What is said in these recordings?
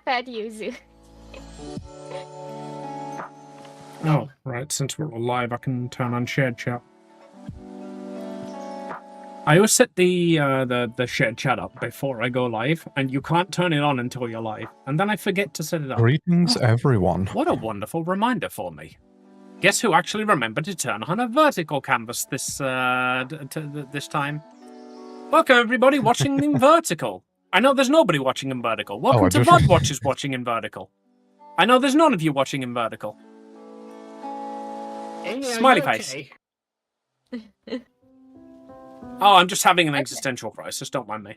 Bad user. Oh, right. Since we're all live, I can turn on shared chat. I always set the shared chat up before I go live, and you can't turn it on until you're live, and then I forget to set it up. Greetings, everyone. What a wonderful reminder for me. Guess who actually remembered to turn on a vertical canvas this time? Welcome everybody watching in vertical. I know there's nobody watching in vertical. Welcome to VOD Watchers watching in vertical. I know there's none of you watching in vertical. Amy, Smiley face. Okay? Oh, I'm just having an existential crisis. Don't mind me.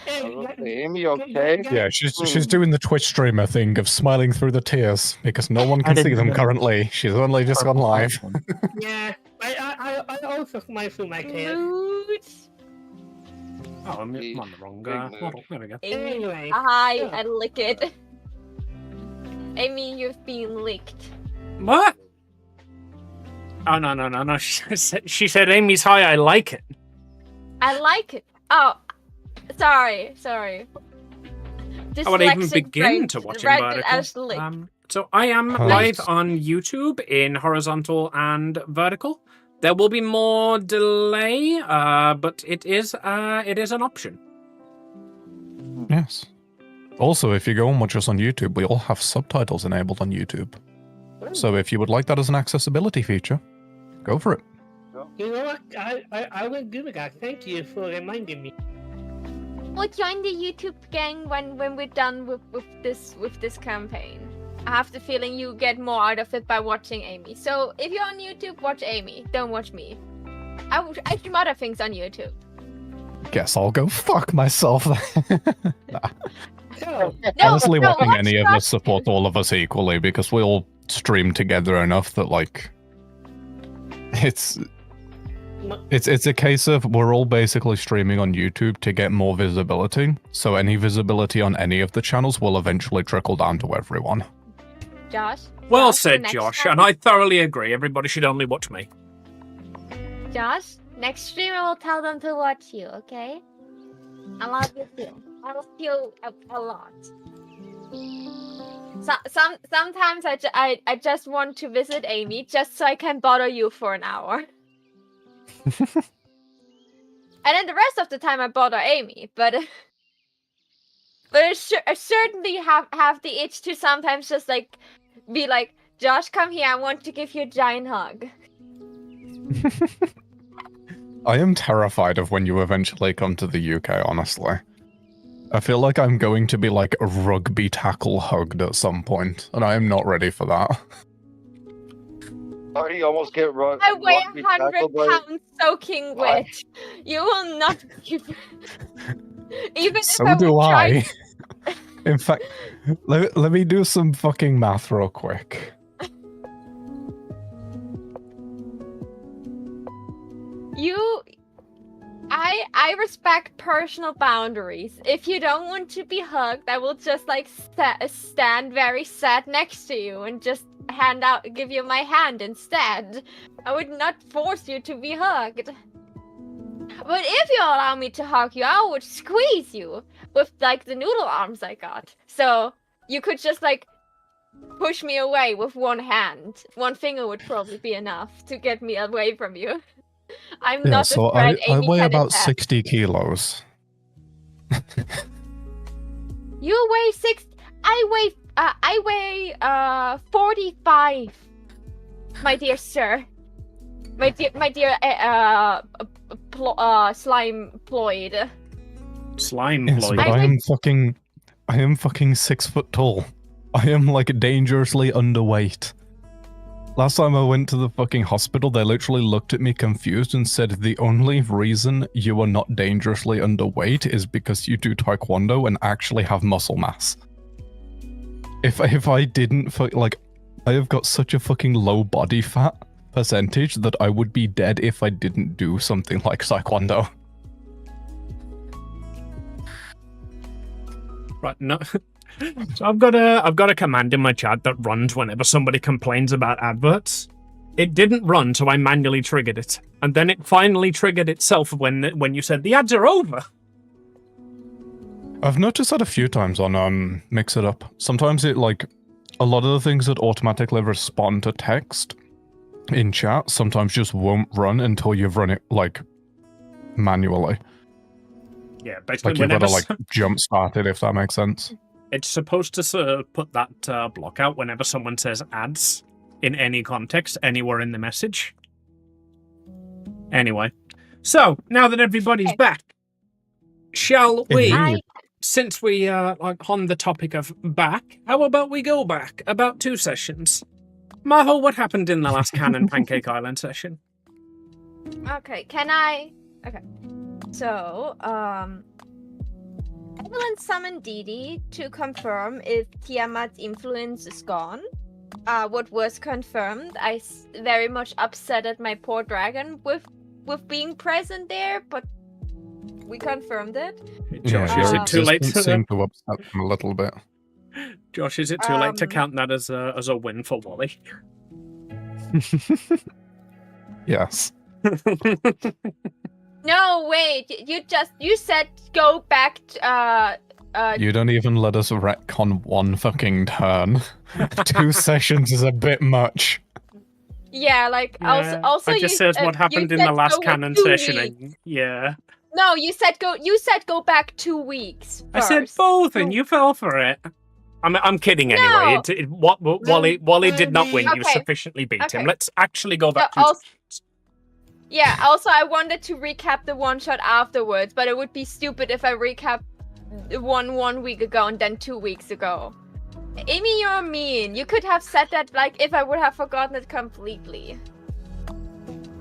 Amy, okay? Yeah, she's doing the Twitch streamer thing of smiling through the tears because no one can see them currently. She's only just gone live. Yeah, I also smile through my tears. Oh, I'm on the wrong model. There we go. Anyway. Hi, I lick it. Amy, you've been licked. What? Oh, no. She said, Amy's hi, I like it. I like it. Oh, sorry. I would even begin to watch in vertical. So I am live on YouTube in horizontal and vertical. There will be more delay, but it is an option. Yes. Also, if you go and watch us on YouTube, we all have subtitles enabled on YouTube. So if you would like that as an accessibility feature, go for it. You know what? I will do that. Thank you for reminding me. We'll join the YouTube gang when we're done with this campaign. I have the feeling you get more out of it by watching Amy. So if you're on YouTube, watch Amy. Don't watch me. I stream other things on YouTube. Guess I'll go fuck myself. So, Honestly, watching any of us support all of us equally because we all stream together enough that, like, it's a case of we're all basically streaming on YouTube to get more visibility. So any visibility on any of the channels will eventually trickle down to everyone. Josh? Well said, Josh, and I thoroughly agree. Everybody should only watch me. Josh, next stream I will tell them to watch you, okay? I love you too. I love you a lot. Sometimes I just want to visit Amy just so I can bother you for an hour. And then the rest of the time I bother Amy, but I certainly have the itch to sometimes just like be like, Josh, come here, I want to give you a giant hug. I am terrified of when you eventually come to the UK, honestly. I feel like I'm going to be like rugby tackle hugged at some point, and I am not ready for that. You almost get run. I weigh 100 pounds soaking wet. You will not give... Even so if I do I. Try... In fact, let me do some fucking math real quick. I respect personal boundaries. If you don't want to be hugged, I will just like stand very sad next to you and just give you my hand instead. I would not force you to be hugged. But if you allow me to hug you, I would squeeze you with like the noodle arms I got. So you could just like push me away with one hand. One finger would probably be enough to get me away from you. I'm not so I weigh about 60 kilos. You weigh 60. I weigh 45. My dear sir. My dear slime ploid. Slime Yes, Floyd. but I am fucking 6 foot tall. I am like dangerously underweight. Last time I went to the fucking hospital, they literally looked at me confused and said the only reason you are not dangerously underweight is because you do taekwondo and actually have muscle mass. If I didn't, like, I have got such a fucking low body fat percentage that I would be dead if I didn't do something like taekwondo. Right, no. So I've got a command in my chat that runs whenever somebody complains about adverts. It didn't run, so I manually triggered it, and then it finally triggered itself when you said the ads are over. I've noticed that a few times on Mix It Up. Sometimes it, like, a lot of the things that automatically respond to text in chat sometimes just won't run until you've run it, like, manually. Yeah, basically Like, you've got to, like, jump start it, if that makes sense. It's supposed to put that block out whenever someone says ads in any context, anywhere in the message. Anyway, so now that everybody's back, shall we, since we are on the topic of back, how about we go back about 2 sessions? Marvel, what happened in the last Canon Pancake Island session? Okay, can I? Okay, so Evelyn summoned Didi to confirm if Tiamat's influence is gone. What was confirmed, I very much upset at my poor dragon with being present there, but we confirmed it. Josh, is it too late to seem to upset them a little bit? Josh, is it too late to count that as a win for Wally? Yes. No, wait. You said go back. You don't even let us retcon 1 fucking turn. 2 sessions is a bit much. Yeah, like Yeah, also. I just said what happened in the last Canon session. And, yeah. No, you said go back 2 weeks. I said both, and you fell for it. I'm kidding anyway. Wally did not win. You sufficiently beat him. Let's actually go back to... Yeah, also I wanted to recap the one-shot afterwards, but it would be stupid if I recap one week ago and then 2 weeks ago. Amy, you're mean. You could have said that, like, if I would have forgotten it completely.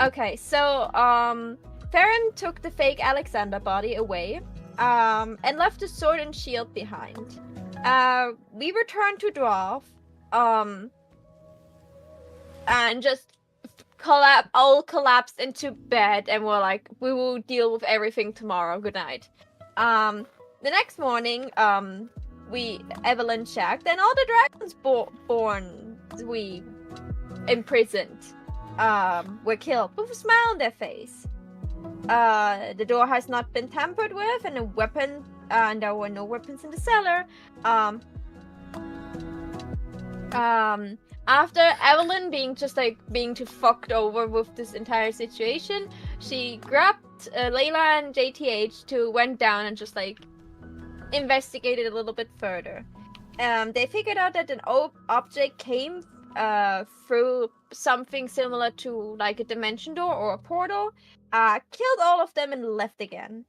Okay, so, Farron took the fake Alexander body away, and left the sword and shield behind. We returned to Dwarf, and just all collapsed into bed, and we're like, we will deal with everything tomorrow. Good night. The next morning, Evelyn checked, and all the dragons born we imprisoned were killed with a smile on their face. The door has not been tampered with, and there were no weapons in the cellar. After Evelyn being too fucked over with this entire situation, she grabbed Layla and JTH went down and just like investigated a little bit further. They figured out that an object came through something similar to like a dimension door or a portal, killed all of them and left again.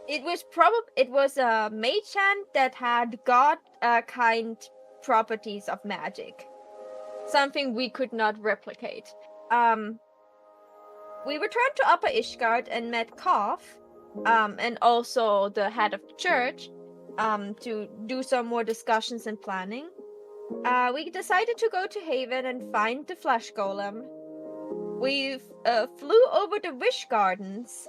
It was a mage hand that had god kind properties of magic. Something we could not replicate. We returned to Upper Ishgard and met Koth, and also the head of the church, to do some more discussions and planning. We decided to go to Haven and find the Flesh Golem. We flew over the Wish Gardens.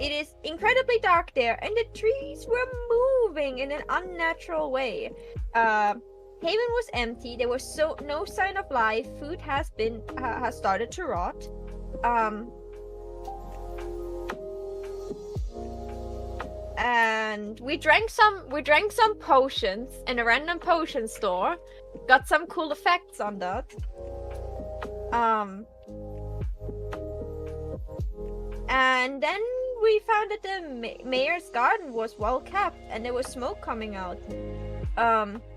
It is incredibly dark there, and the trees were moving in an unnatural way. Haven was empty. There was no sign of life. Food has started to rot. And we drank some potions in a random potion store. Got some cool effects on that. And then we found that the mayor's garden was well kept and there was smoke coming out.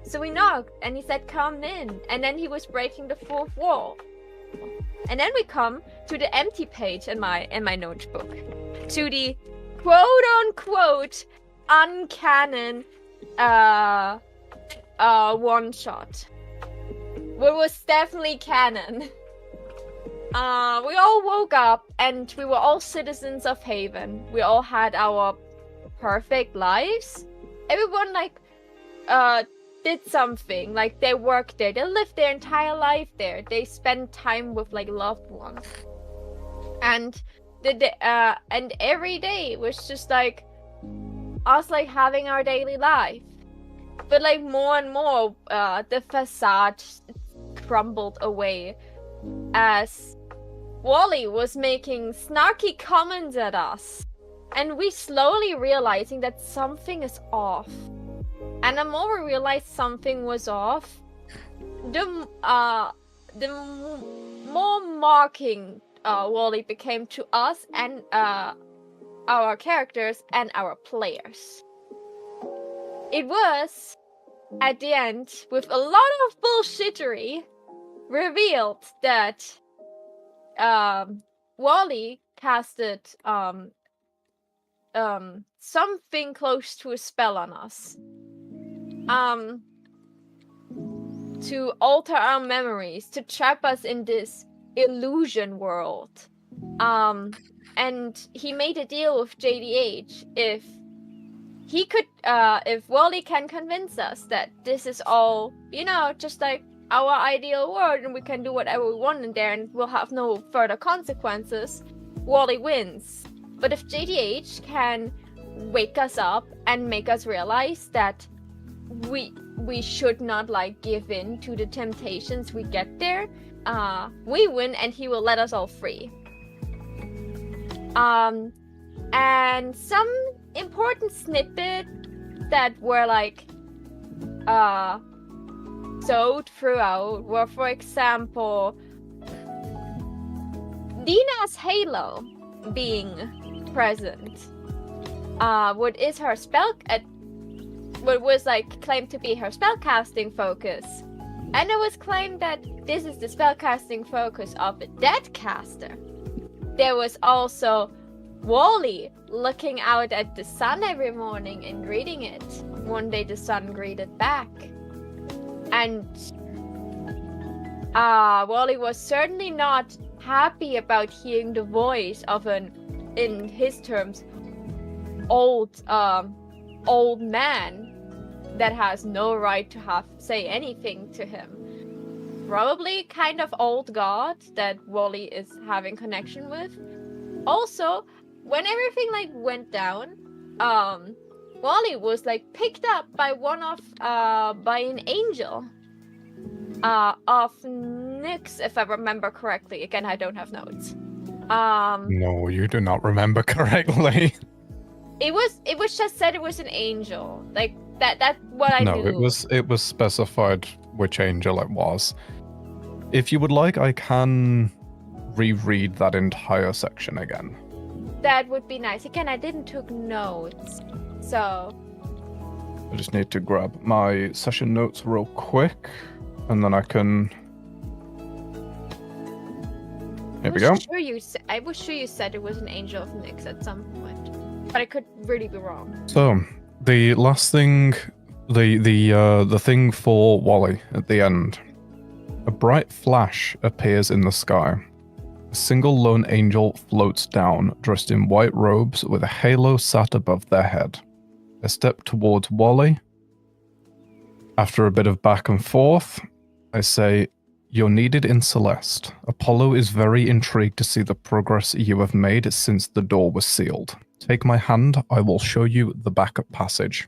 So we knocked and he said, "Come in." And then he was breaking the fourth wall. And then we come to the empty page in my notebook, to the quote-unquote uncanon one-shot. What was definitely canon. We all woke up and we were all citizens of Haven. We all had our perfect lives. Everyone did something. Like they worked there. They lived their entire life there. They spent time with like loved ones. And and every day was just like us like having our daily life. But like more and more the facade crumbled away as Wally was making snarky comments at us. And we slowly realizing that something is off. And the more we realized something was off, the more mocking Wally became to us and our characters and our players. It was, at the end, with a lot of bullshittery, revealed that Wally casted something close to a spell on us. To alter our memories, to trap us in this illusion world. And he made a deal with JDH if Wally can convince us that this is all, just like our ideal world and we can do whatever we want in there and we'll have no further consequences, Wally wins. But if JDH can wake us up and make us realize that we should not like give in to the temptations we get there, we win and he will let us all free. And some important snippet that were like sewed throughout were, for example, Dina's halo being present. What is her what was like claimed to be her spellcasting focus. And it was claimed that this is the spellcasting focus of a dead caster. There was also Wally looking out at the sun every morning and greeting it. One day the sun greeted back. And Wally was certainly not happy about hearing the voice of in his terms, old man that has no right to say anything to him. Probably kind of old god that Wally is having connection with. Also, when everything like went down, Wally was like picked up by by an angel of Nyx, if I remember correctly. Again, I don't have notes. No, you do not remember correctly. It was just said it was an angel. Like that's what I knew. No, it was specified which angel it was. If you would like, I can reread that entire section again. That would be nice. Again, I didn't took notes, so I just need to grab my session notes real quick, and then I can. Here we go. I was sure you said it was an angel of Nyx at some point, but I could really be wrong. So the last thing, the thing for Wally at the end, a bright flash appears in the sky. A single lone angel floats down, dressed in white robes with a halo sat above their head. I step towards Wally. After a bit of back and forth, I say, "You're needed in Celeste. Apollo is very intrigued to see the progress you have made since the door was sealed. Take my hand, I will show you the backup passage."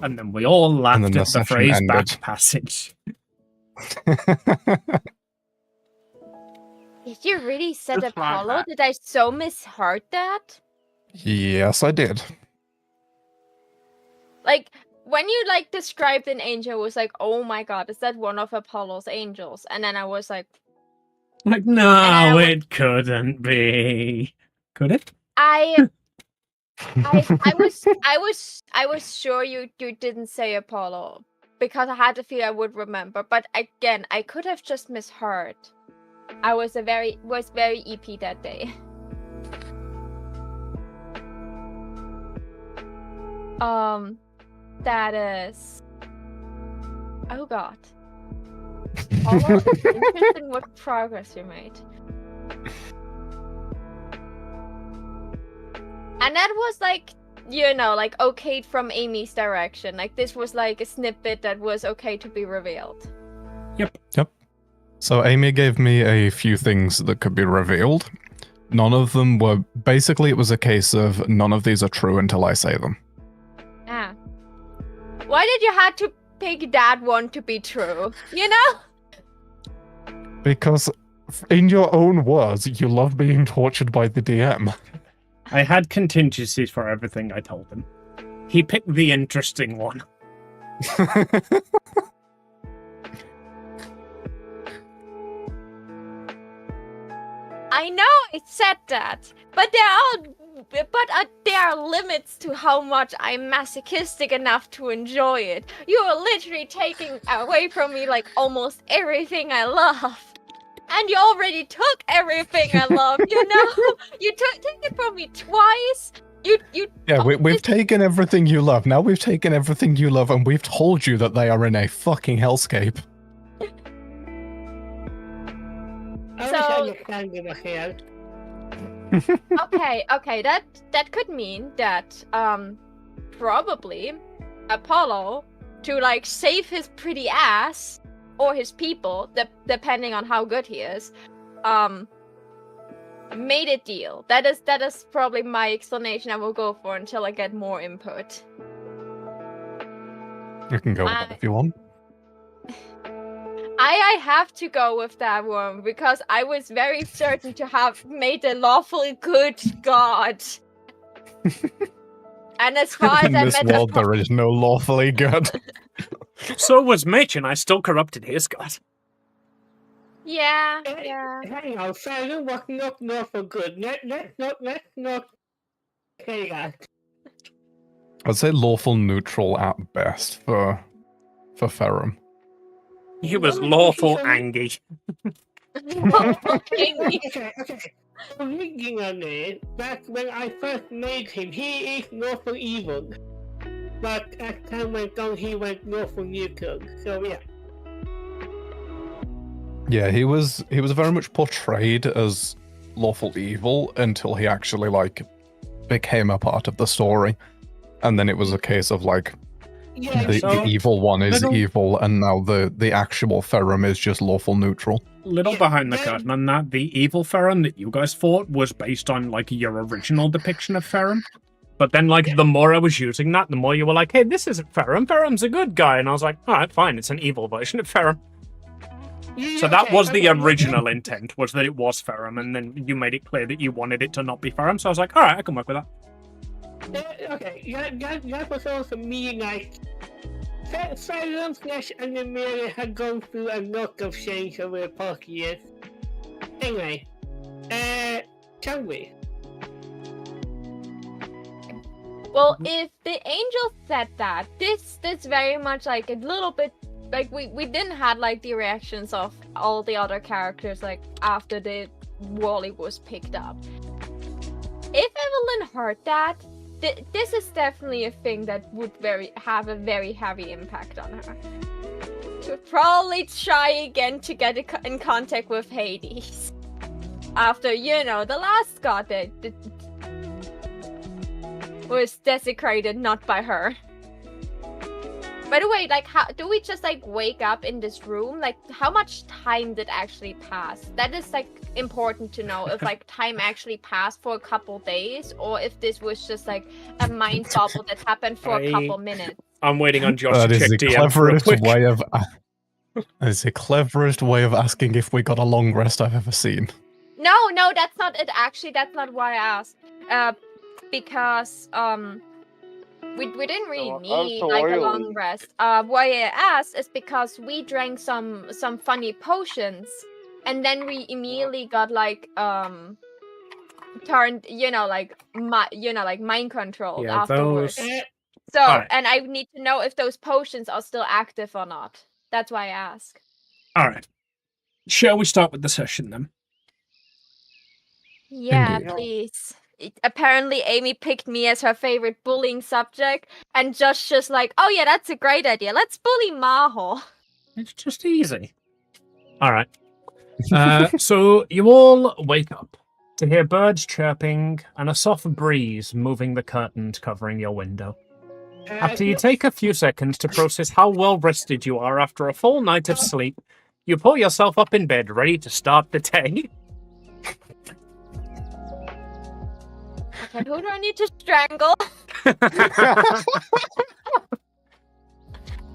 And then we all laughed at the session phrase ended. back passage. Did you really said Just like Apollo? that. Did I so misheard that? Yes, I did. Like, when you, like, described an angel, it was like, oh my god, is that one of Apollo's angels? And then I was like... Like, no, it couldn't be. Could it? I was sure you didn't say Apollo. because I had to feel I would remember. But again, I could have just misheard. I was very EP that day. That is. Oh god. Although it's interesting what progress you made. And that was like, you know, like okayed from Amy's direction. Like this was like a snippet that was okay to be revealed. Yep. So Amy gave me a few things that could be revealed. None of them were... Basically, it was a case of none of these are true until I say them. Ah. Why did you have to pick that one to be true? You know? Because, in your own words, you love being tortured by the DM. I had contingencies for everything I told him. He picked the interesting one. I know it said that, but there are limits to how much I'm masochistic enough to enjoy it. You are literally taking away from me like almost everything I love. And you already took everything I love, you know? You took it from me twice. Yeah, we've taken everything you love. Now we've taken everything you love and we've told you that they are in a fucking hellscape. Okay, that could mean that probably Apollo, to like save his pretty ass or his people, depending on how good he is, made a deal. That is probably my explanation I will go for until I get more input. You can go with that if you want. I have to go with that one because I was very certain to have made a lawfully good god. And as far as in this world, there is no lawfully good. So was Mitch, and I still corrupted his god. Yeah. Hang on, Farum was not lawful good. Let's not say that. I'd say lawful neutral at best for Ferrum. He was lawful angry. Okay. Thinking on it, back when I first made him, he is lawful evil. But as time went on, he went lawful neutral. So yeah. Yeah, he was very much portrayed as lawful evil until he actually like became a part of the story, and then it was a case of like the evil one is evil, and now the actual Ferrum is just lawful neutral. Little behind the curtain on that, the evil Ferrum that you guys fought was based on like your original depiction of Ferrum. But then like the more I was using that, the more you were like, hey, this isn't Ferrum, Ferrum's a good guy. And I was like, alright, fine, it's an evil version of Ferrum. So that was the original intent, was that it was Ferrum, and then you made it clear that you wanted it to not be Ferrum, so I was like, alright, I can work with that. Okay, that was also me, like, Ferrum and Amelia had gone through a lot of change over the past years. Anyway, shall we? Well, if the angel said that, this very much like a little bit like we didn't have like the reactions of all the other characters like after the Wally was picked up. If Evelyn heard that, this is definitely a thing that would have a very heavy impact on her. To probably try again to get in contact with Hades after, you know, the last god that was desecrated not by her. By the way, like, how do we just like wake up in this room? Like, how much time did actually pass? That is like important to know if like time actually passed for a couple days, or if this was just like a mind bubble that happened for a couple minutes. I'm waiting on Josh to check That is the cleverest way of asking if we got a long rest I've ever seen. No, that's not it. Actually, that's not why I asked. Because we didn't really need like a long rest. Why I asked is because we drank some funny potions, and then we immediately got like turned, like mind controlled afterwards. So, Alright. and I need to know if those potions are still active or not. That's why I ask. All right. Shall we start with the session then? Yeah, Indeed. please. Apparently, Amy picked me as her favorite bullying subject, and Josh just like, oh yeah, that's a great idea. Let's bully Maho. It's just easy. All right. So you all wake up to hear birds chirping and a soft breeze moving the curtains covering your window. After you take a few seconds to process how well rested you are after a full night of sleep, you pull yourself up in bed ready to start the day. Okay, who do I need to strangle?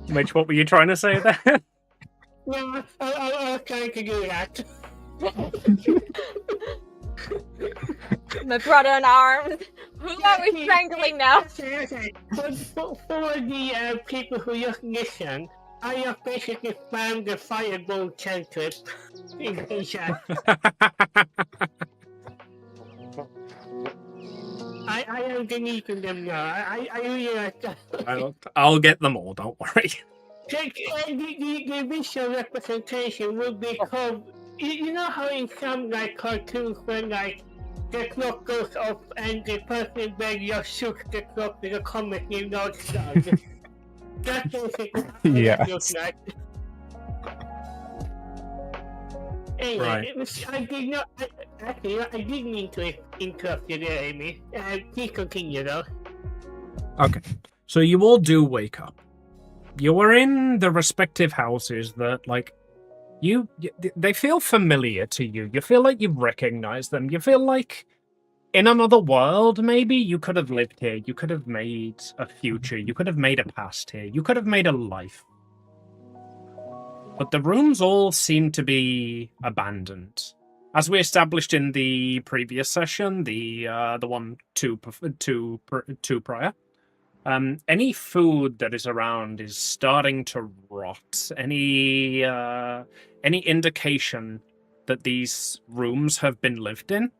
Mitch, what were you trying to say there? No, I was trying to do that. My brother in arms. Who are we strangling now? Okay. For the people who just listen, I have basically found the fireball cantrip in the chat. I am deleting them now. I really like that. I'll get them all, don't worry. The visual representation will be called. You know how in some like cartoons when like the clock goes off and the person in bed just shoots the clock with a comic in North Star. That's basically what it looks like. Anyway, Right. I did not. Actually, I did mean to interrupt you there, Amy. Please continue, though. Okay. So you all do wake up. You are in the respective houses that, like, they feel familiar to you. You feel like you recognize them. You feel like in another world, maybe you could have lived here. You could have made a future. You could have made a past here. You could have made a life. But the rooms all seem to be abandoned. As we established in the previous session, the one two prior, any food that is around is starting to rot. Any indication that these rooms have been lived in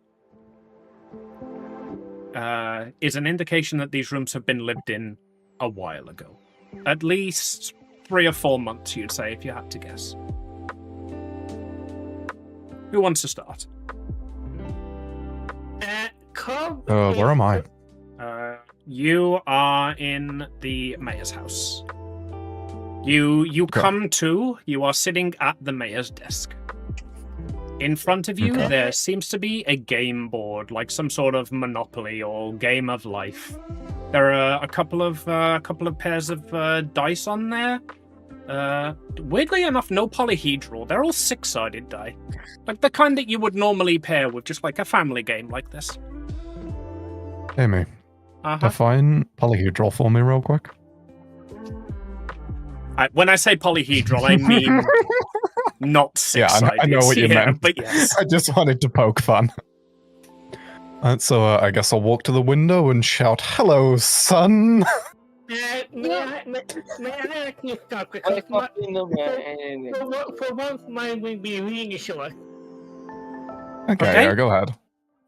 is an indication that these rooms have been lived in a while ago. At least 3 or 4 months, you'd say, if you had to guess. Who wants to start? Where am I? You are in the mayor's house. You come to, you are sitting at the mayor's desk. In front of you, there seems to be a game board, like some sort of Monopoly or Game of Life. There are a couple of pairs of dice on there. Weirdly enough, no polyhedral. They're all 6-sided die, like the kind that you would normally pair with just like a family game like this. Amy, define polyhedral for me real quick. When I say polyhedral, I mean not 6-sided. Yeah, I know what you meant. But yes. I just wanted to poke fun. So I guess I'll walk to the window and shout, "Hello, son!" May I actually stop? Because for once, mine will be really short. Okay, yeah, go ahead.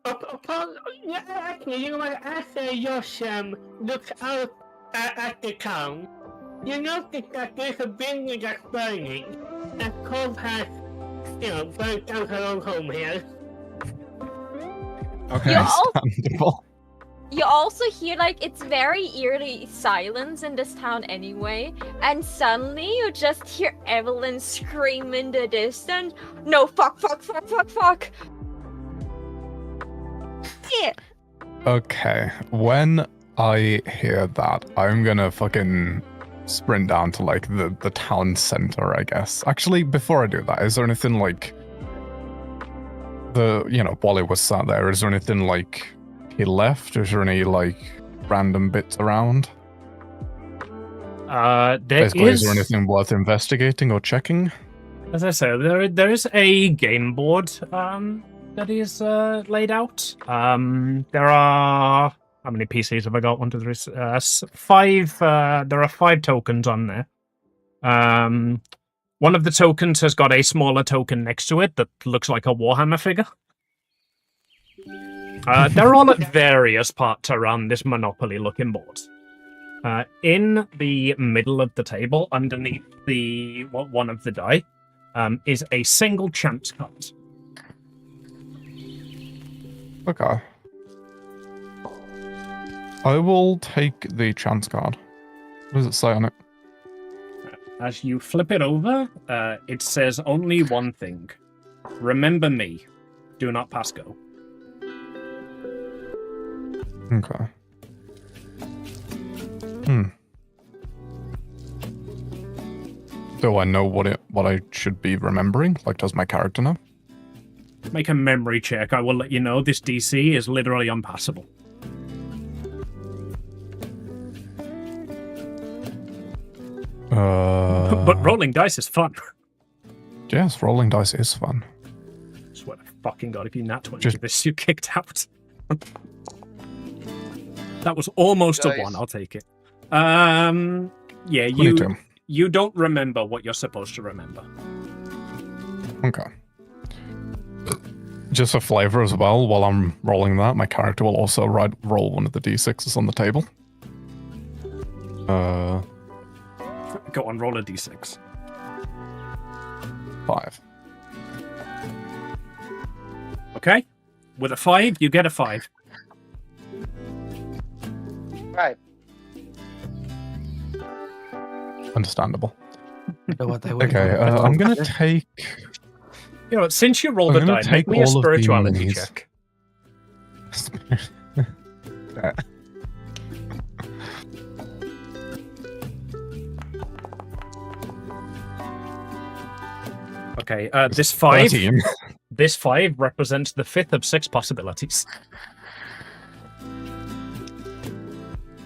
Actually, you know what? After Josh looks out at the town, you notice that there's a building that's burning. And Cove has, burnt down her own home here. Okay, understandable. You also hear, like, it's very eerie silence in this town anyway, and suddenly you just hear Evelyn scream in the distance, "No, fuck. Yeah. Okay, when I hear that, I'm gonna fucking sprint down to, like, the town center, I guess. Actually, before I do that, is there anything, like, Wally was sat there, is there anything, like, he left? Is there any, like, random bits around? Basically, is there anything worth investigating or checking? As I said, there is a game board that is laid out. There are, how many PCs have I got? 1, 2, 3, 5. There are 5 tokens on there. One of the tokens has got a smaller token next to it that looks like a Warhammer figure. They're all at various parts around this Monopoly-looking board. In the middle of the table, underneath the one of the die, is a single chance card. Okay. I will take the chance card. What does it say on it? As you flip it over, it says only one thing. Remember me. Do not pass go. Okay. Do I know what I should be remembering? Like, does my character know? Make a memory check. I will let you know this DC is literally unpassable. But rolling dice is fun. Yes, rolling dice is fun. I swear to fucking god, if you nat 20 this, you kicked out. That was almost a 1, I'll take it. Yeah, 22. You don't remember what you're supposed to remember. Okay. Just for flavor as well, while I'm rolling that, my character will also roll one of the d6s on the table. Go on, roll a d6. 5. Okay? With a 5, you get a 5. Right. Understandable. Okay, I'm gonna take... You know what, since you rolled the die, make me a spirituality check. Okay, this 5... 13. This 5 represents the 5th of 6 possibilities.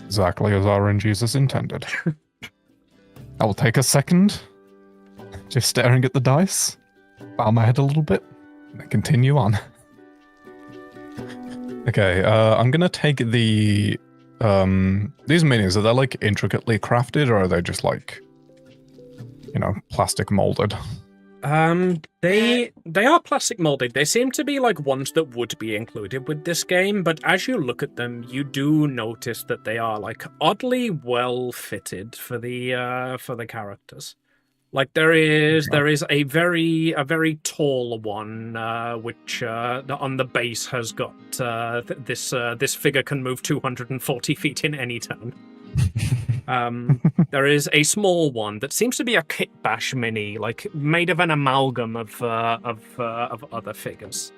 Exactly as RNGesus intended. I will take a second, just staring at the dice, bow my head a little bit, and then continue on. Okay, I'm gonna take the... these minis, are they like intricately crafted, or are they just like, you know, plastic molded? They are plastic molded. They seem to be like ones that would be included with this game, but as you look at them, you do notice that they are like oddly well fitted for the characters. Like there is a very tall one, which on the base has got this figure can move 240 feet in any turn. There is a small one that seems to be a Kit Bash mini, like made of an amalgam of other figures.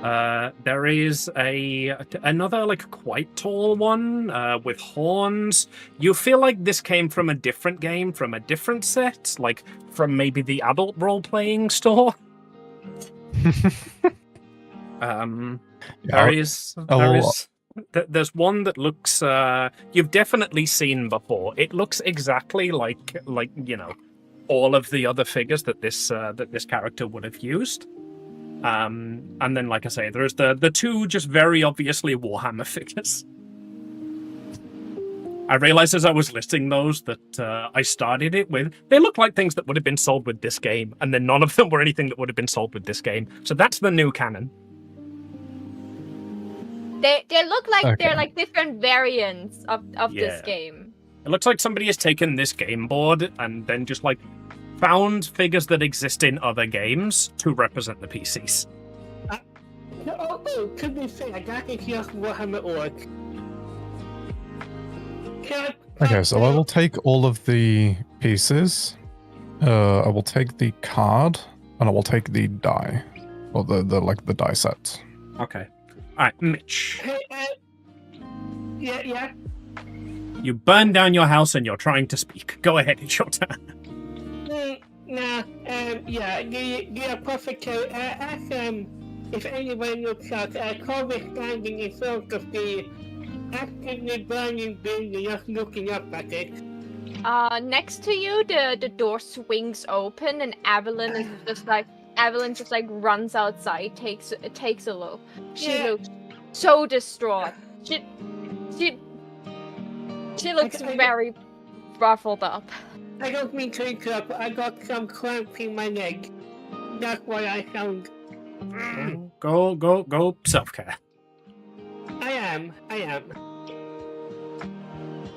There is another like quite tall one with horns. You feel like this came from a different game, from a different set, like from maybe the adult role-playing store. There's one that looks you've definitely seen before. It looks exactly like you know all of the other figures that this character would have used. And then, like I say, there's the two just very obviously Warhammer figures. I realized as I was listing those that I started it with, they look like things that would have been sold with this game, and then none of them were anything that would have been sold with this game. So that's the new canon. They look like they're like different variants of this game. It looks like somebody has taken this game board and then just like found figures that exist in other games to represent the PCs. To be fair, that is just Warhammer Orc. Okay, so I will take all of the pieces. I will take the card, and I will take the die, or the die sets. Okay. All right, Mitch. Yeah. You burned down your house and you're trying to speak. Go ahead, it's your turn. The perfect. If anyone looks out, Corey standing in front of the actively burning building, just looking up at it. Next to you, the door swings open, and Evelyn just runs outside, takes a look. She looks so distraught. She looks very ruffled up. I don't mean to interrupt, but I got some cramp in my leg. That's why I sound... Go self-care. I am.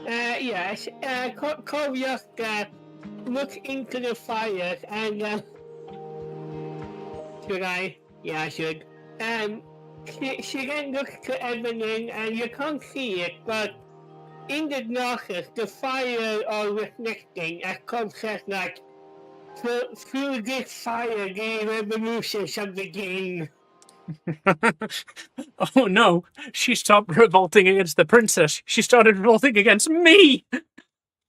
Yes. Koryok look into the fire and should I? Yeah, I should. She then looks to Evelyn and you can't see it, but in the darkness, the fire are reflecting as Cobb says, like, through this fire, the revolution shall begin. Oh no, she stopped revolting against the princess. She started revolting against me!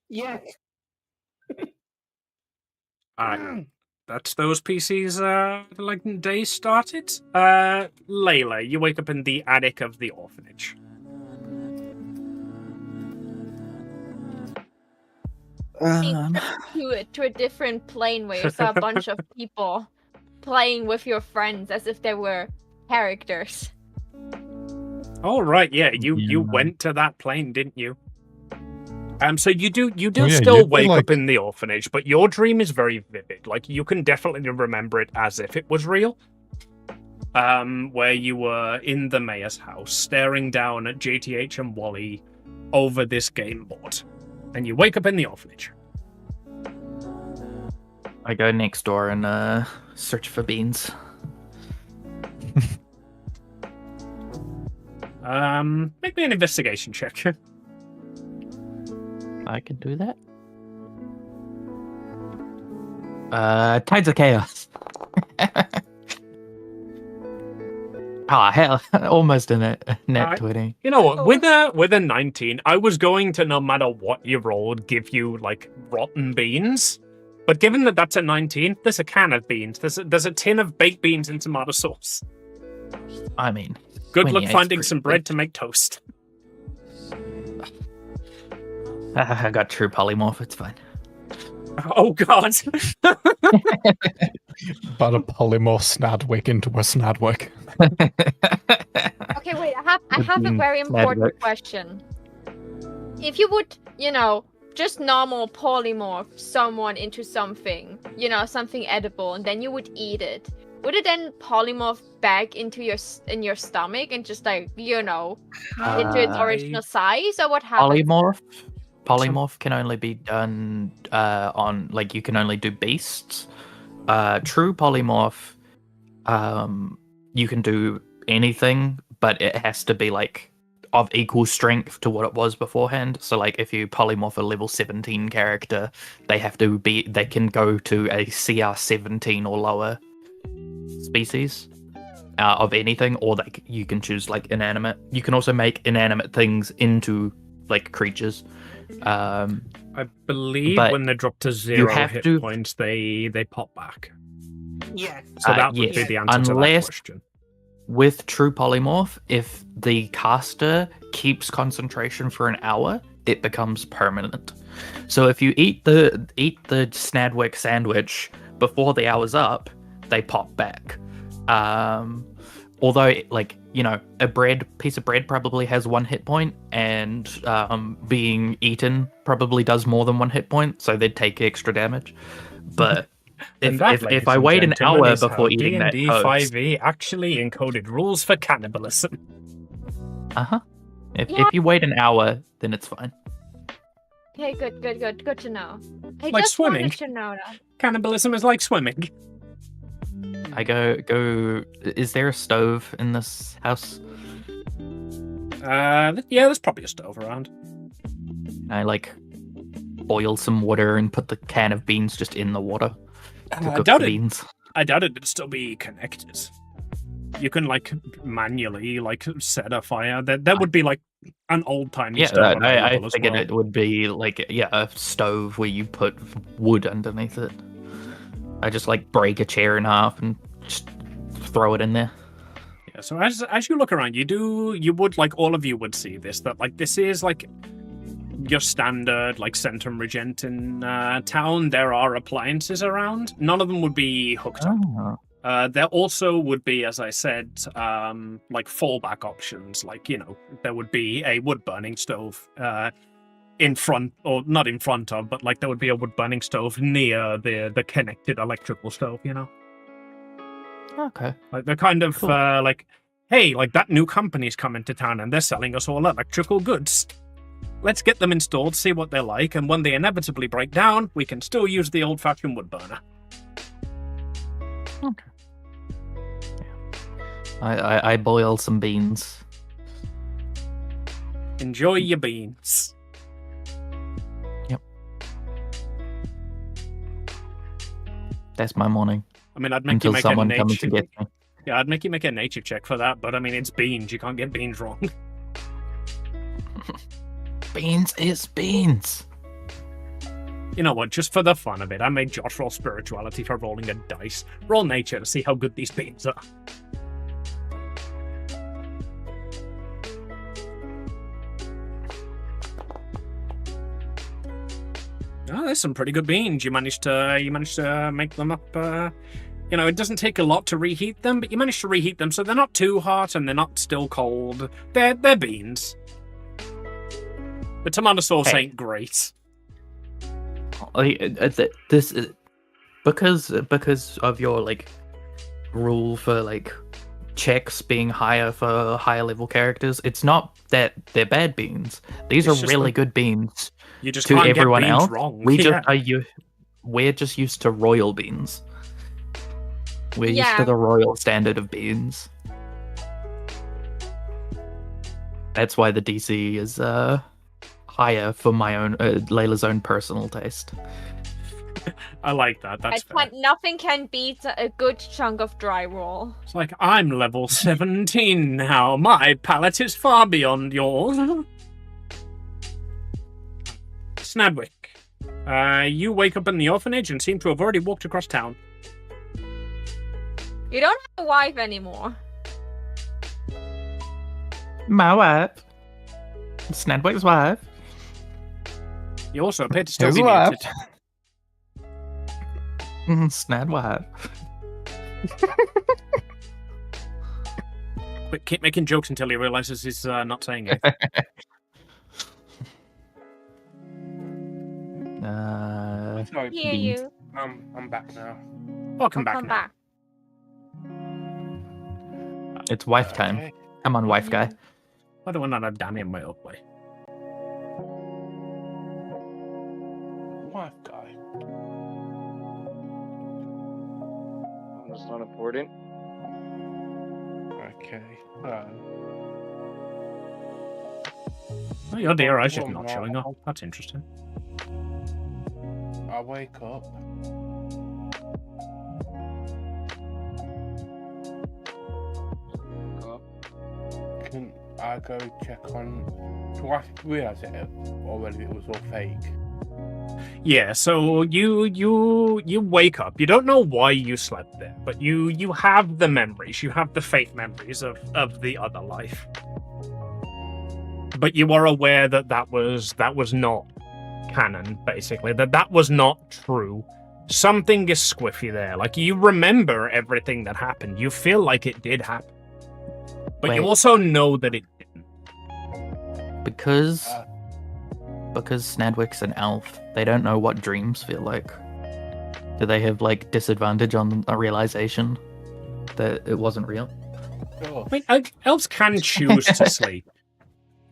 Yes. Alright, that's those PCs, like, day started. Layla, you wake up in the attic of the orphanage. To a different plane where you saw a bunch of people playing with your friends as if they were characters. Oh right, yeah, you went to that plane, didn't you? So you do yeah, still you'd be wake like- up in the orphanage, but your dream is very vivid. Like you can definitely remember it as if it was real. Where you were in the mayor's house, staring down at JTH and Wally over this game board, and you wake up in the orphanage. I go next door and search for beans. Make me an investigation check. I can do that. Tides of Chaos. Ah, hell, almost in a net 20. You know what? With a 19, I was going to, no matter what you rolled, give you like rotten beans. But given that that's a 19, there's a can of beans. There's a tin of baked beans and tomato sauce. I mean, Good luck 28's finding pretty some bread good. to make toast. I got true polymorph, it's fine. Oh god. But a polymorph Snadwick into a Snadwick. Okay, wait, I have a very important question. If you would, just normal polymorph someone into something, something edible, and then you would eat it, would it then polymorph back into your stomach and just into its original size, or what happens? Polymorph can only be done on, like, you can only do beasts. True polymorph, you can do anything, but it has to be like of equal strength to what it was beforehand. So like if you polymorph a level 17 character, they can go to a CR 17 or lower species of anything, or like you can choose like inanimate. You can also make inanimate things into like creatures. I believe but when they drop to you 0 have hit to- points, they pop back. Yes. So that would yes. be the answer to that Unless- question. With true polymorph, if the caster keeps concentration for an hour, it becomes permanent. So if you eat the Snadwick sandwich before the hour's up, they pop back. Although, like, a piece of bread probably has 1 hit point, and being eaten probably does more than 1 hit point, so they'd take extra damage. But And that, ladies if I and wait an gentlemen, hour is how before eating that D&D toast, 5e actually encoded rules for cannibalism. if you wait an hour, then it's fine. Okay, good to know. I Like just swimming. wanted to know that. Cannibalism is like swimming. I go. Is there a stove in this house? Yeah, there's probably a stove around. I like boil some water and put the can of beans just in the water to I cook doubt the it. beans. I doubt it'd still be connected. You can manually set a fire. There would be like an old timey Yeah, stove I available as figured well. it would be like a stove where you put wood underneath it. I just break a chair in half and just throw it in there. Yeah, so as you look around, all of you would see this, that this is your standard Centrum Regentin town. There are appliances around. None of them would be hooked up. Oh. There also would be, as I said, fallback options. There would be a wood burning stove in front, or not in front of, but there would be a wood burning stove near the connected electrical stove. Okay. They're kind of Cool. hey, that new company's coming to town and they're selling us all electrical goods. Let's get them installed, see what they're like, and when they inevitably break down, we can still use the old-fashioned wood burner. Okay. I boil some beans. Enjoy your beans. Yep. That's my morning. I mean, I'd make Until you make someone a comes nature. to get me. Yeah, I'd make you make a nature check for that, but I mean, it's beans. You can't get beans wrong. Beans is beans. You know what? Just for the fun of it, I made Josh roll spirituality for rolling a dice. Roll nature to see how good these beans are. Oh, there's some pretty good beans. You managed to make them up. You know, it doesn't take a lot to reheat them, but you managed to reheat them so they're not too hot and they're not still cold. They're beans. The tomato sauce ain't great. This is because of your like rule for like checks being higher for higher level characters. It's not that they're bad beans. These It's are just really like- good beans. You just To can't everyone get beans else, wrong. we're just used to royal beans. We're used Yeah. to the royal standard of beans. That's why the DC is higher for my own Layla's own personal taste. I like that. That's fair. Nothing can beat a good chunk of dry roll. It's like, I'm level 17 now. My palate is far beyond yours. Snadwick, you wake up in the orphanage and seem to have already walked across town. You don't have a wife anymore. My wife. Snadwick's wife. You also appear to still His be wife. muted. Snad wife. Quick, keep making jokes until he realizes he's not saying it. Sorry, Hear Beans. you. I'm back now. Welcome back. Come now. back. It's wife time. Okay. Come on, wife guy. Why do I not have Danny in my up way? Wife guy. That's not important. Okay. Oh, your dear eyes Oh, just not no. showing up. That's interesting. I wake up. Can I go check on? Do I realise it already? It was all fake. Yeah, so you wake up. You don't know why you slept there, but you have the memories. You have the fake memories of the other life. But you are aware that was not canon, basically. That was not true. Something is squiffy there. Like, you remember everything that happened. You feel like it did happen. But you Wait. also know that it didn't. Because Snadwick's an elf, they don't know what dreams feel like. Do they have like disadvantage on a realization that it wasn't real? Oh, I mean, elves can choose to sleep.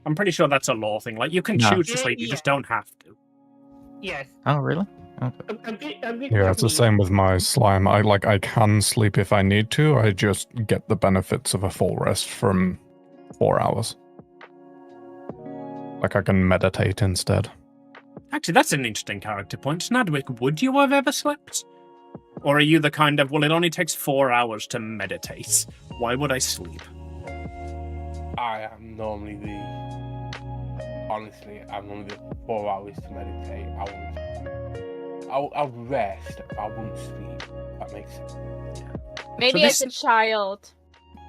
I'm pretty sure that's a law thing. Like, you can No. choose to sleep, you just don't have to. Yes. Oh, really? Okay. A bit Yeah, it's the confused. same with my slime. I can sleep if I need to. I just get the benefits of a full rest from 4 hours. Like I can meditate instead. Actually, that's an interesting character point. Snadwick, would you have ever slept? Or are you the kind of, well, it only takes 4 hours to meditate. Why would I sleep? I am normally honestly, I'm normally the 4 hours to meditate. I'll rest, but I wouldn't sleep. That makes sense. Maybe So as a child.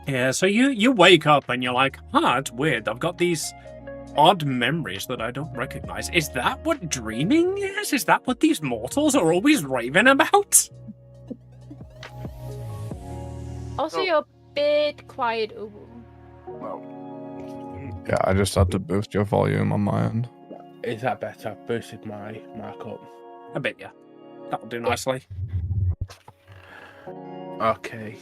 Yeah, so you wake up and you're like, it's weird. I've got these odd memories that I don't recognize. Is that what dreaming is? Is that what these mortals are always raving about? Also, So- you're a bit quiet, Ubu. Yeah, I just had to boost your volume on my end. Is that better? I've boosted my mic up. I bet yeah. That'll do nicely. Okay.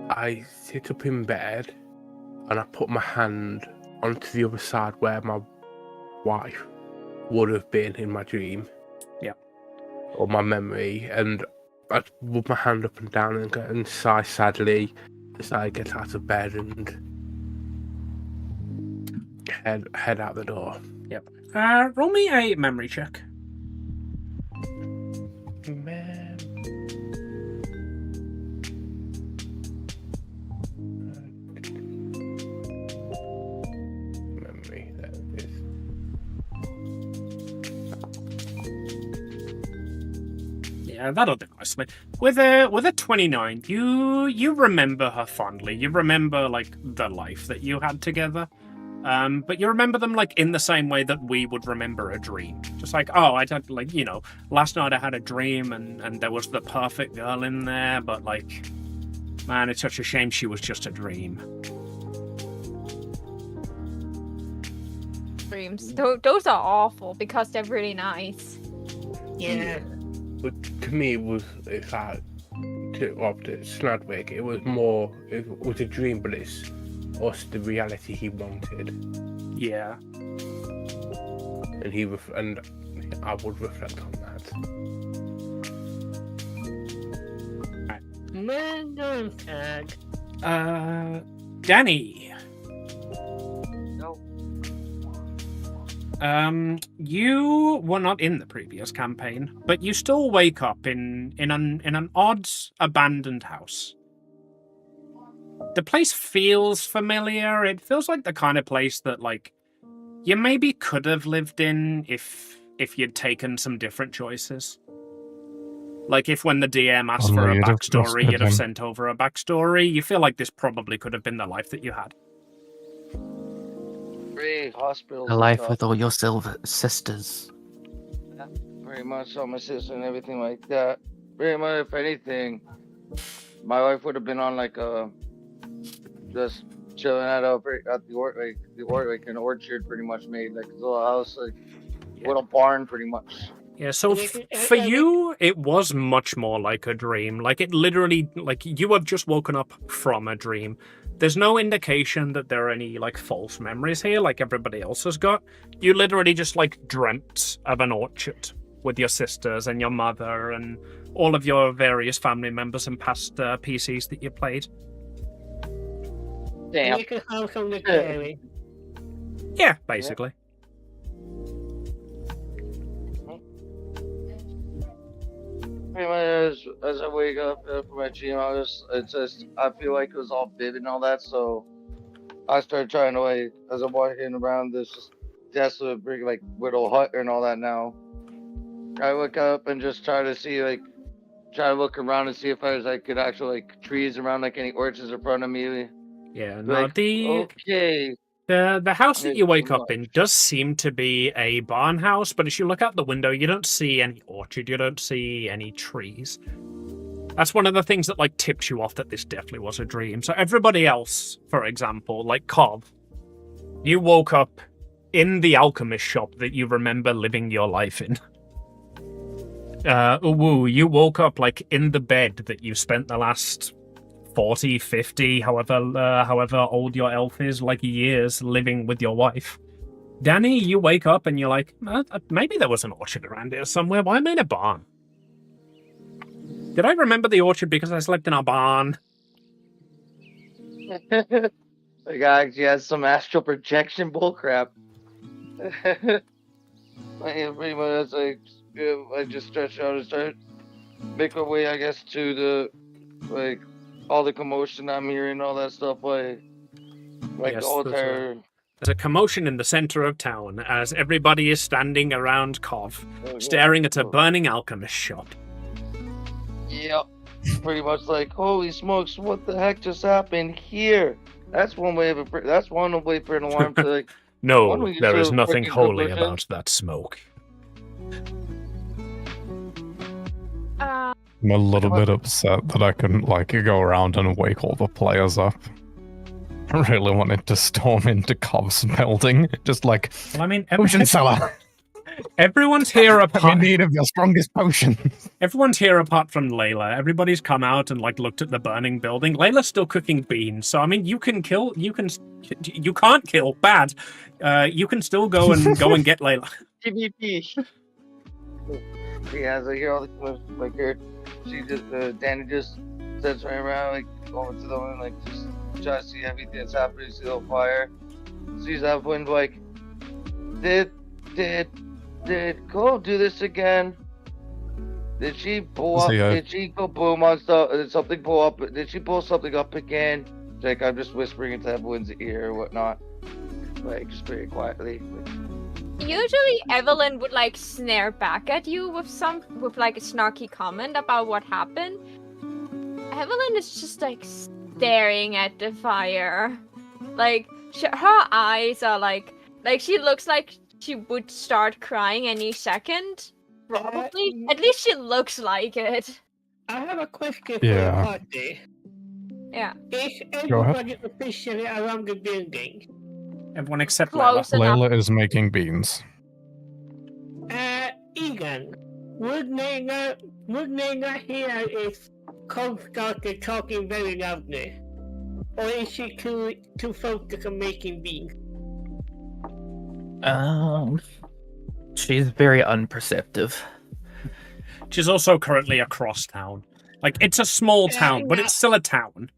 I sit up in bed and I put my hand onto the other side where my wife would have been in my dream. Yeah. Or my memory, and I'd rub my hand up and down and sigh sadly as I get out of bed and head out the door. Yep. Roll me a memory check. Memory, there it is. Yeah, that'll do nicely. With a 29, you remember her fondly. You remember like the life that you had together. But you remember them like in the same way that we would remember a dream. Just like, oh, I don't like, you know, last night I had a dream and there was the perfect girl in there, but like, man, it's such a shame she was just a dream. Dreams. Those are awful because they're really nice. Yeah. But to me, it's like to Snadwick. It was a dream, but it's us the reality he wanted, Yeah. and I would reflect on that. Random tag. Danny. No. You were not in the previous campaign, but you still wake up in an odd abandoned house. The place feels familiar. It feels like the kind of place that, like, you maybe could have lived in if you'd taken some different choices. Like, if when the DM asked for a you'd have backstory, trusted you'd have him. sent over a backstory. You feel like this probably could have been the life that you had. Great hospitals. A and life stuff. with all your silver sisters. Pretty much all my sister and everything like that. Pretty much, if anything, my wife would have been on like a just chilling at the an orchard, pretty much made like a little house, like little barn, pretty much. Yeah, so for you, it was much more like a dream. Like, it literally, like, you have just woken up from a dream. There's no indication that there are any, like, false memories here, like everybody else has got. You literally just, like, dreamt of an orchard with your sisters and your mother and all of your various family members and past PCs that you played. Damn. You can have some to carry. Yeah, basically. Pretty much as I wake up from my dream, I feel like it was all vivid and all that, so I started trying to, like, as I'm walking around this just desolate brick, like, little hut and all that now, I look up and just try to look around and see if I could actually, like, trees around, like, any orchards in front of me. Yeah, no, Like, okay. The house that you wake Too up in does seem to be a barn house, but as you look out the window, you don't see any orchard, you don't see any trees. That's one of the things that, like, tips you off that this definitely was a dream. So everybody else, for example, like Cobb, you woke up in the alchemist shop that you remember living your life in. Uwu, you woke up, like, in the bed that you spent the last 40, 50, however old your elf is, like, years living with your wife. Danny, you wake up and you're like, maybe there was an orchard around here somewhere. Why am I in a barn? Did I remember the orchard because I slept in a barn? The guy actually has some astral projection bullcrap. Pretty much, I just stretch out and start make my way, I guess, to the, like, all the commotion I'm hearing, all that stuff, like Yes, the whole entire. There's a commotion in the center of town as everybody is standing around Kov, staring at a burning alchemist shop. Yep. Pretty much like, holy smokes, what the heck just happened here? That's one way for an alarm to, like. No, you there is do nothing freaking holy conclusion? about that smoke. I'm a little bit upset that I couldn't, like, go around and wake all the players up. I really wanted to storm into Cobb's building, just like, Well, I mean, potion cellar. Everyone's here I'm in apart. need of your strongest potion. Everyone's here apart from Layla. Everybody's come out and like looked at the burning building. Layla's still cooking beans, so I mean, you can't kill. Bad. You can still go and get Layla. PvP. Yeah, as I hear all the like here, she just Danny just sits right around like over to the one like just try to see everything that's happening, see the fire. Sees that one like did Cole do this again? Did she pull up? Did she go boom on stuff? Did something pull up? Did she pull something up again? Like I'm just whispering into everyone's ear or whatnot, like just very quietly. Usually Evelyn would like snare back at you with like a snarky comment about what happened. Evelyn is just like staring at the fire. Like her eyes are like she looks like she would start crying any second. Probably. At least she looks like it. I have a question for the party. Yeah. Is everybody officially around the building? Everyone except Close Layla. Layla is making beans. Egan, would they not hear if Cole started talking very loudly? Or is she too focused on making beans? She's very unperceptive. She's also currently across town. Like, it's a small town, but it's still a town.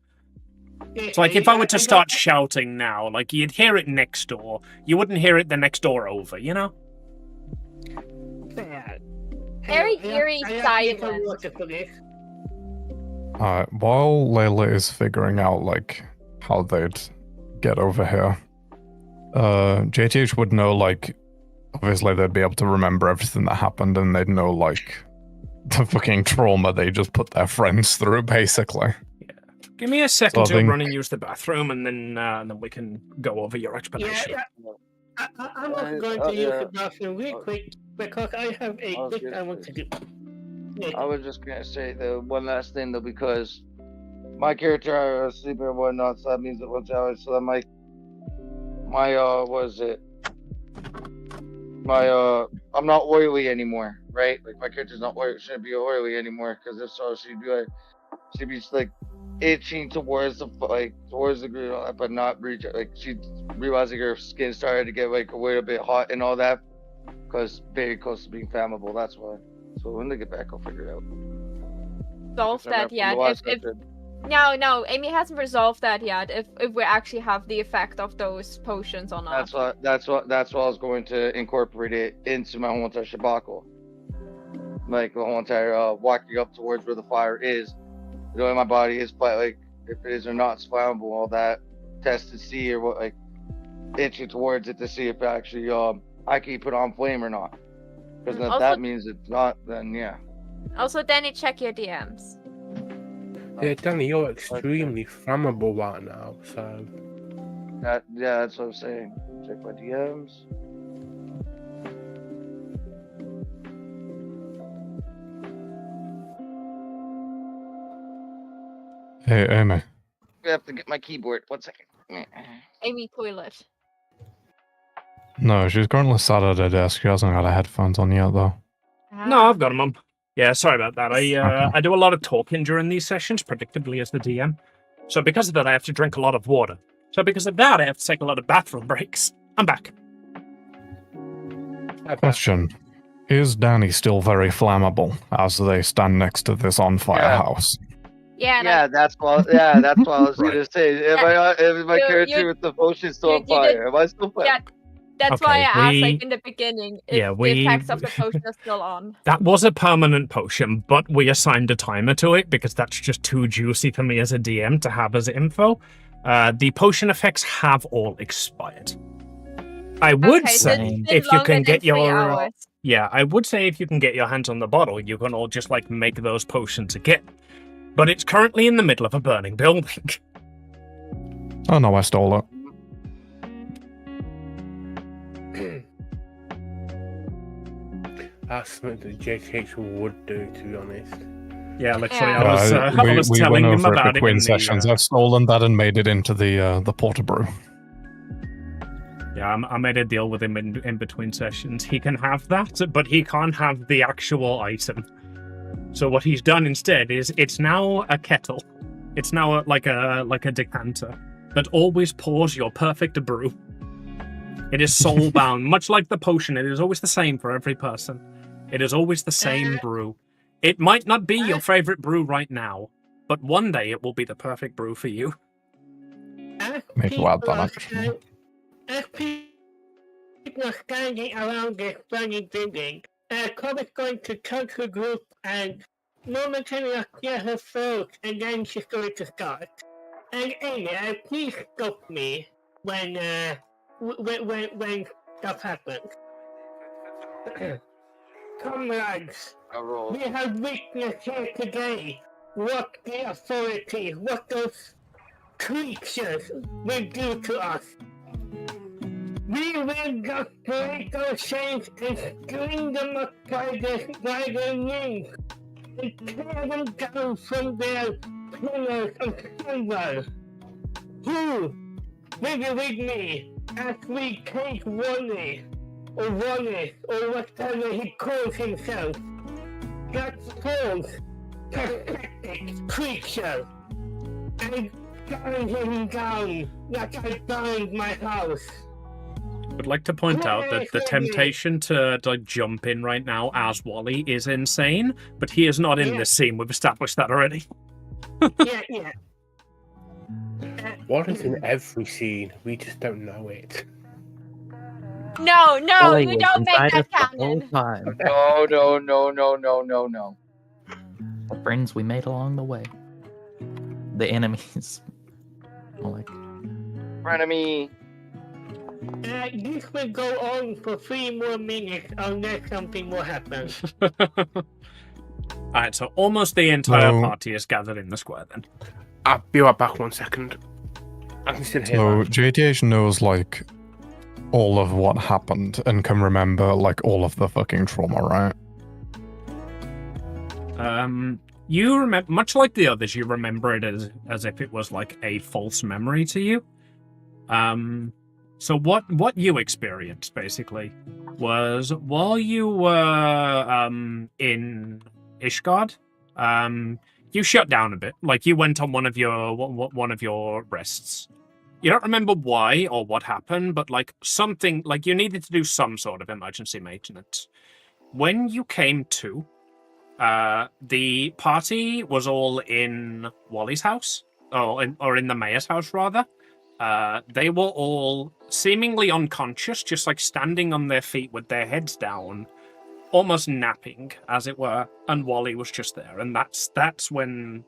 It's like, if I were to start shouting now, like, you'd hear it next door. You wouldn't hear it the next door over, you know? Very eerie silence. While Layla is figuring out, like, how they'd get over here, JTH would know, like, obviously they'd be able to remember everything that happened, and they'd know, like, the fucking trauma they just put their friends through, basically. Yeah. Give me a second to run and use the bathroom, and then we can go over your explanation. Yeah. I'm not going to use the bathroom real quick, because I have a thing I want to do. I was just gonna say the one last thing though, because my character are asleep and whatnot, so that means that once hours, so that my what is it? I'm not oily anymore, right? Like my character's not oily, shouldn't be oily anymore, because if so, she'd be like itching towards the grill, but not reach. Like she'd realizing her skin started to get like a little bit hot and all that, because very close to being flammable. That's why. So when they get back, I'll figure it out. Solve that yet? No, Amy hasn't resolved that yet. If we actually have the effect of those potions or not. That's what I was going to incorporate it into my whole entire debacle. Like the whole entire walking up towards where the fire is, knowing my body is like if it is or not flammable, all that. Test to see or what, like itching towards it to see if actually I can put on flame or not. Because if that means it's not, then yeah. Also, Danny, check your DMs. Yeah, Danny, you're extremely flammable right now, so... That's what I'm saying. Check my DMs. Hey, Amy. I have to get my keyboard. 1 second. Amy toilet. No, she's currently sat at her desk. She hasn't got her headphones on yet, though. No, I've got them on. Yeah, sorry about that. I do a lot of talking during these sessions, predictably as the DM. So because of that, I have to drink a lot of water. So because of that, I have to take a lot of bathroom breaks. I'm back. Question. Is Danny still very flammable as they stand next to this on-fire house? Yeah, that's what I was gonna say. If my character with the potion still on fire, am I still fire? Yeah, that's why I asked, like, in the beginning, if the effects of the potion are still on. That was a permanent potion, but we assigned a timer to it because that's just too juicy for me as a DM to have as info. The potion effects have all expired. I would say if you can get your... I would say if you can get your hands on the bottle, you can all just, like, make those potions again. But it's currently in the middle of a burning building. Oh no, I stole it. That's something that JTH would do, to be honest. Yeah, literally, I was telling him about it between sessions. I've stolen that and made it into the porter brew. Yeah, I made a deal with him in between sessions. He can have that, but he can't have the actual item. So what he's done instead is it's now a kettle. It's now like a decanter that always pours your perfect brew. It is soul bound, much like the potion. It is always the same for every person. It is always the same brew. It might not be your favorite brew right now, but one day it will be the perfect brew for you. Maybe we'll add that actually. As people are standing around this funny building, Cobb is going to turn to the group and momentarily clear her throat, and then she's going to start. And Amy, please stop me when stuff happens. Comrades, we have witnessed here today what the authority, what those creatures will do to us. We will just break those chains and string them up by their knees and tear them down from their pillars of silver. Who will be with me as we take Wally, or Wallace, or whatever he calls himself, that false, pathetic creature, and bind him down like I bind my house? Would like to point out that the temptation to jump in right now as Wally is insane, but he is not in this scene. We've established that already. Yeah. What is in every scene? We just don't know it. No, Wally we was don't make inside that us the whole canon. time. No. The friends we made along the way. The enemies. Like, Frenemy. This will go on for 3 more minutes unless something more happens. Alright, so almost the entire No. party is gathered in the square then. I'll be right back 1 second. I can still hear So that. JTH knows like all of what happened and can remember like all of the fucking trauma, right? You remember, much like the others, you remember it as if it was like a false memory to you. So what you experienced basically was while you were in Ishgard, you shut down a bit. Like you went on one of your rests. You don't remember why or what happened, but like something, like you needed to do some sort of emergency maintenance. When you came to, the party was all in Wally's house, or in the mayor's house rather. They were all seemingly unconscious, just like standing on their feet with their heads down, almost napping, as it were, and Wally was just there, and that's when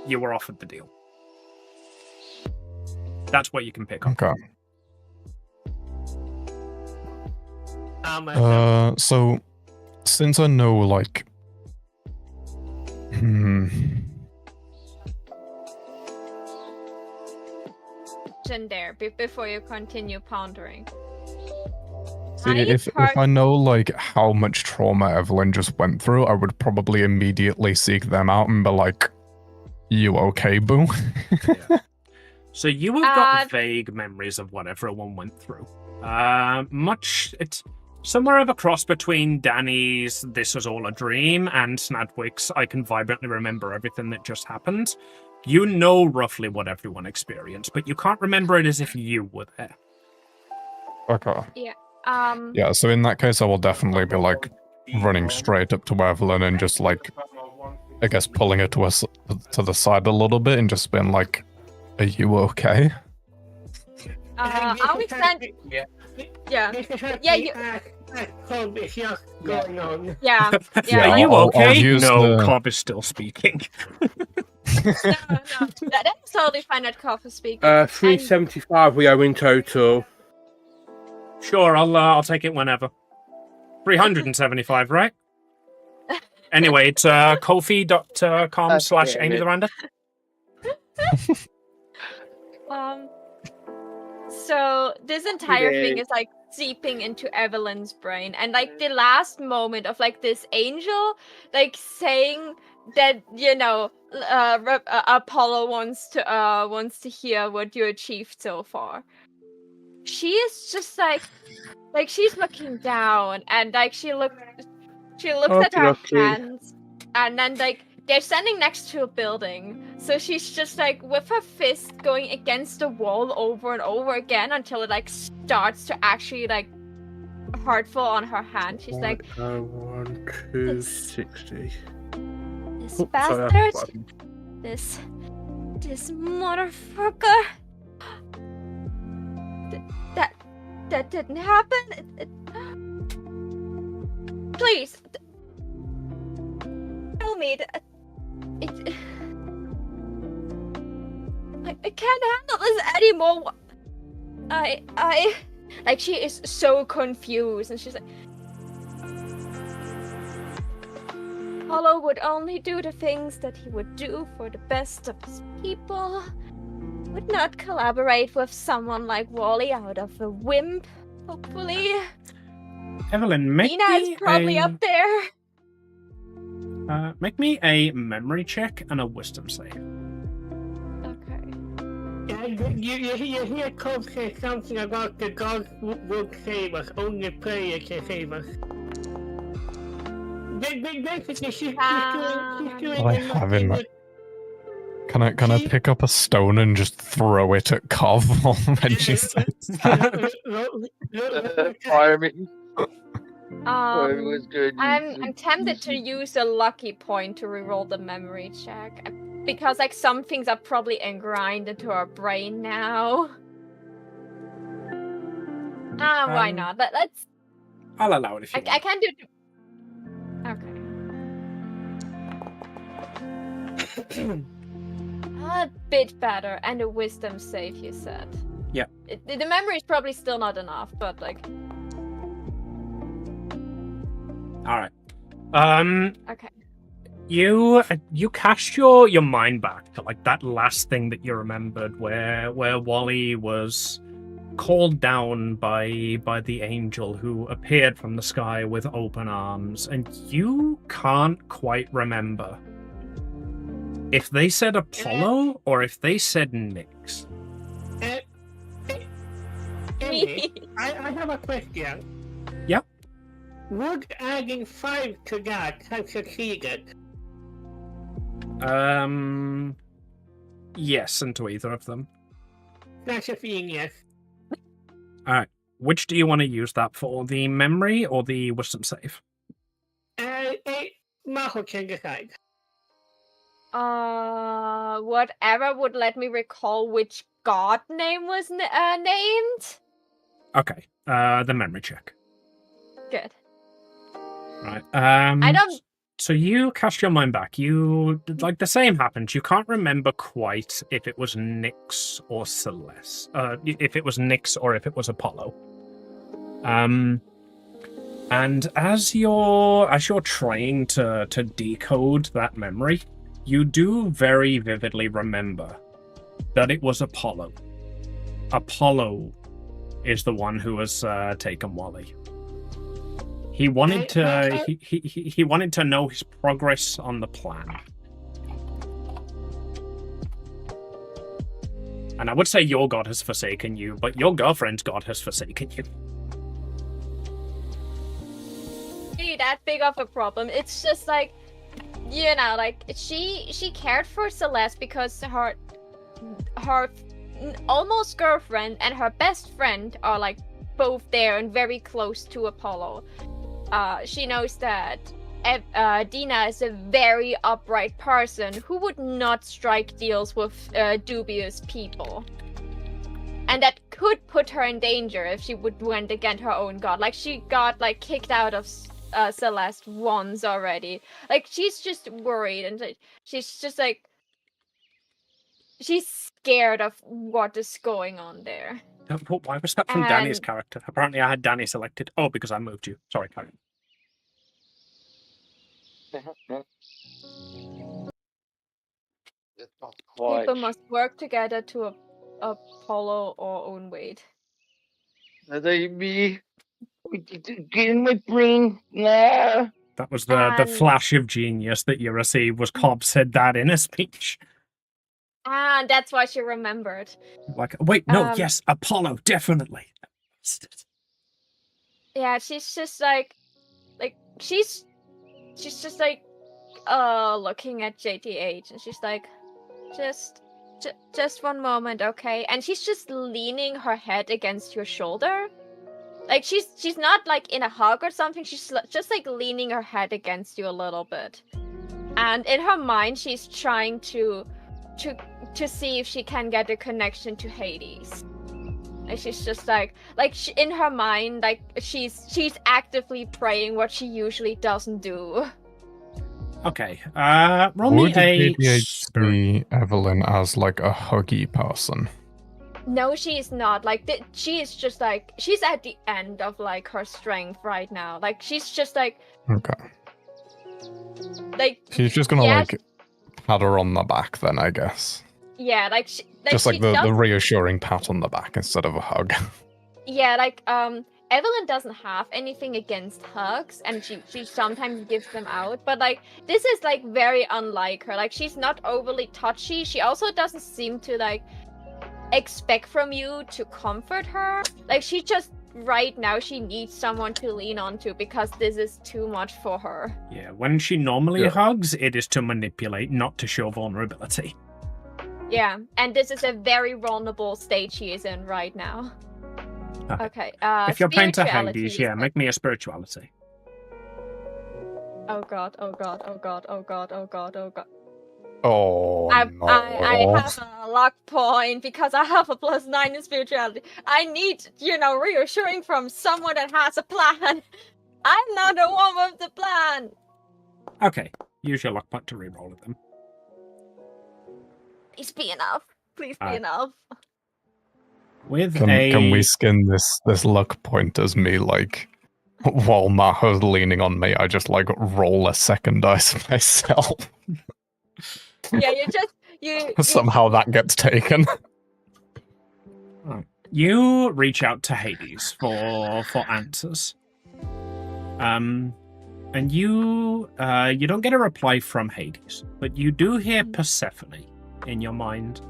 you were offered the deal. That's what you can pick up. Okay. Oh So since I know like There, before you continue pondering. See, if I know like how much trauma Evelyn just went through, I would probably immediately seek them out and be like, "You okay, boo?" Yeah. So you have got vague memories of what everyone went through. It's somewhere of a cross between Danny's "This was all a dream" and Snadwick's "I can vibrantly remember everything that just happened." You know roughly what everyone experienced, but you can't remember it as if you were there. Okay. Yeah. Yeah, so in that case, I will definitely be like running straight up to Evelyn and just like, I guess, pulling her to the side a little bit and just being like, "Are you okay?" I would send. Yeah. Cobb is just going on. Yeah. Are you I'll okay? use No, the- Cobb is still speaking. No. That's totally fine that Cobb is speaking. 375 we are in total. Sure, I'll take it whenever. 375, right? Anyway, it's kofi.com/Amy the Randa. So this entire thing is like seeping into Evelyn's brain, and like the last moment of like this angel like saying that, you know, Apollo wants to hear what you achieved so far. she is just like she's looking down, and like she looks at her hands, and then like they're standing next to a building, so she's just like with her fist going against the wall over and over again until it like starts to actually like hurtful on her hand. She's like, 260. this Oh, sorry, bastard, this motherfucker. That didn't happen. Please, tell me that I can't handle this anymore. I like, she is so confused, and she's like, Apollo would only do the things that he would do for the best of his people. Would not collaborate with someone like Wally out of a whim, hopefully. Evelyn, make Nina is me probably a, up there. make me a memory check and a wisdom save. Okay. You hear Cole say something about the gods won't save us, only prayer can save us. Basically, she's doing I have him. Can I pick up a stone and just throw it at Cov when she says that? Fire me. Fire me was good. I'm tempted to use a lucky point to reroll the memory check, because like some things are probably ingrained into our brain now. Why not? Let's. I'll allow it if you I can do. Okay. A bit better, and a wisdom save, you said. Yeah. The memory is probably still not enough, but like. All right. Okay. You cast your mind back to like that last thing that you remembered, where Wally was called down by the angel who appeared from the sky with open arms, and you can't quite remember if they said Apollo or if they said Nyx. I have a question. Yep. Would adding 5 to that have succeeded? Yes, and to either of them. That's a thing, yes. Alright. Which do you want to use that for? The memory or the wisdom save? Maho can decide. Whatever would let me recall which god name was named. Okay. The memory check. Good. Right. I don't. So you cast your mind back. You like the same happened. You can't remember quite if it was Nyx or Celeste. If it was Nyx or if it was Apollo. And as you're trying to decode that memory, you do very vividly remember that it was Apollo. Apollo is the one who has taken Wally. He wanted to he wanted to know his progress on the plan. And I would say your god has forsaken you, but your girlfriend's god has forsaken you. Really that big of a problem. It's just like, you know, like she cared for Celeste because her almost girlfriend and her best friend are like both there and very close to Apollo. She knows that Dina is a very upright person who would not strike deals with dubious people. And that could put her in danger if she went against her own god. Like, she got, like, kicked out of Celeste once already. Like, she's just worried, and like, she's just, like... She's scared of what is going on there. Why was that from Danny's character? Apparently I had Danny selected. Oh, because I moved you. Sorry, Karen. People must work together to Apollo or own weight. That ain't me. Get in my brain. Nah. That was the flash of genius that you received, was Cobb said that in a speech. And that's why she remembered. Like, wait, no, yes, Apollo, definitely. Yeah, she's just like she's just like looking at JTH, and she's like, just one moment, okay? And she's just leaning her head against your shoulder. Like she's not like in a hug or something. She's just like leaning her head against you a little bit. And in her mind, she's trying to see if she can get a connection to Hades. And she's just like in her mind, like she's actively praying what she usually doesn't do. Okay. Roll me Would a JDH spirit. see Evelyn as like a huggy person? No, she is not. Like she is just like she's at the end of like her strength right now. Like she's just like Okay. Like She's just gonna yes, like pat her on the back then, I guess. yeah, like Just like she the does- reassuring pat on the back instead of a hug. Yeah, like Evelyn doesn't have anything against hugs, and she sometimes gives them out, but like this is like very unlike her. Like she's not overly touchy. She also doesn't seem to like expect from you to comfort her. Like she just right now she needs someone to lean onto because this is too much for her. Yeah, when she normally Yeah. hugs, it is to manipulate, not to show vulnerability. Yeah, and this is a very vulnerable stage she is in right now. Okay. If you're playing to spirituality Hades, is yeah, like- make me a spirituality. Oh god, oh god, oh god, oh god, oh god, oh god. Oh I no. have a luck point because I have a +9 in spirituality. I need, reassuring from someone that has a plan. I'm not the one with the plan. Okay, use your luck point to reroll them. Please be enough. Please be Alright. enough. With Can we skin this luck point as me like while Maho's leaning on me, I just like roll a second dice myself. Yeah, you Somehow that gets taken. You reach out to Hades for answers. And you don't get a reply from Hades, but you do hear Persephone in your mind.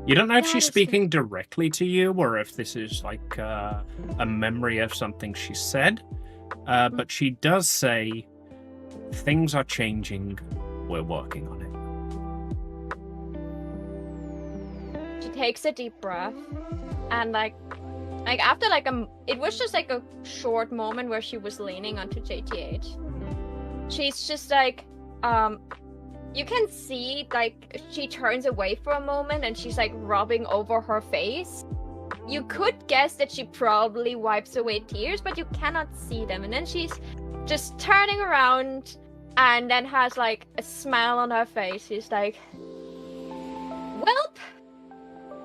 You don't know if That she's is speaking directly to you or if this is like a memory of something she said. But she does say, things are changing, we're working on it. She takes a deep breath, and like after like it was just like a short moment where she was leaning onto JTH. She's just like, you can see like she turns away for a moment and she's like rubbing over her face. You could guess that she probably wipes away tears, but you cannot see them. And then she's just turning around and then has like a smile on her face. She's like, "Welp,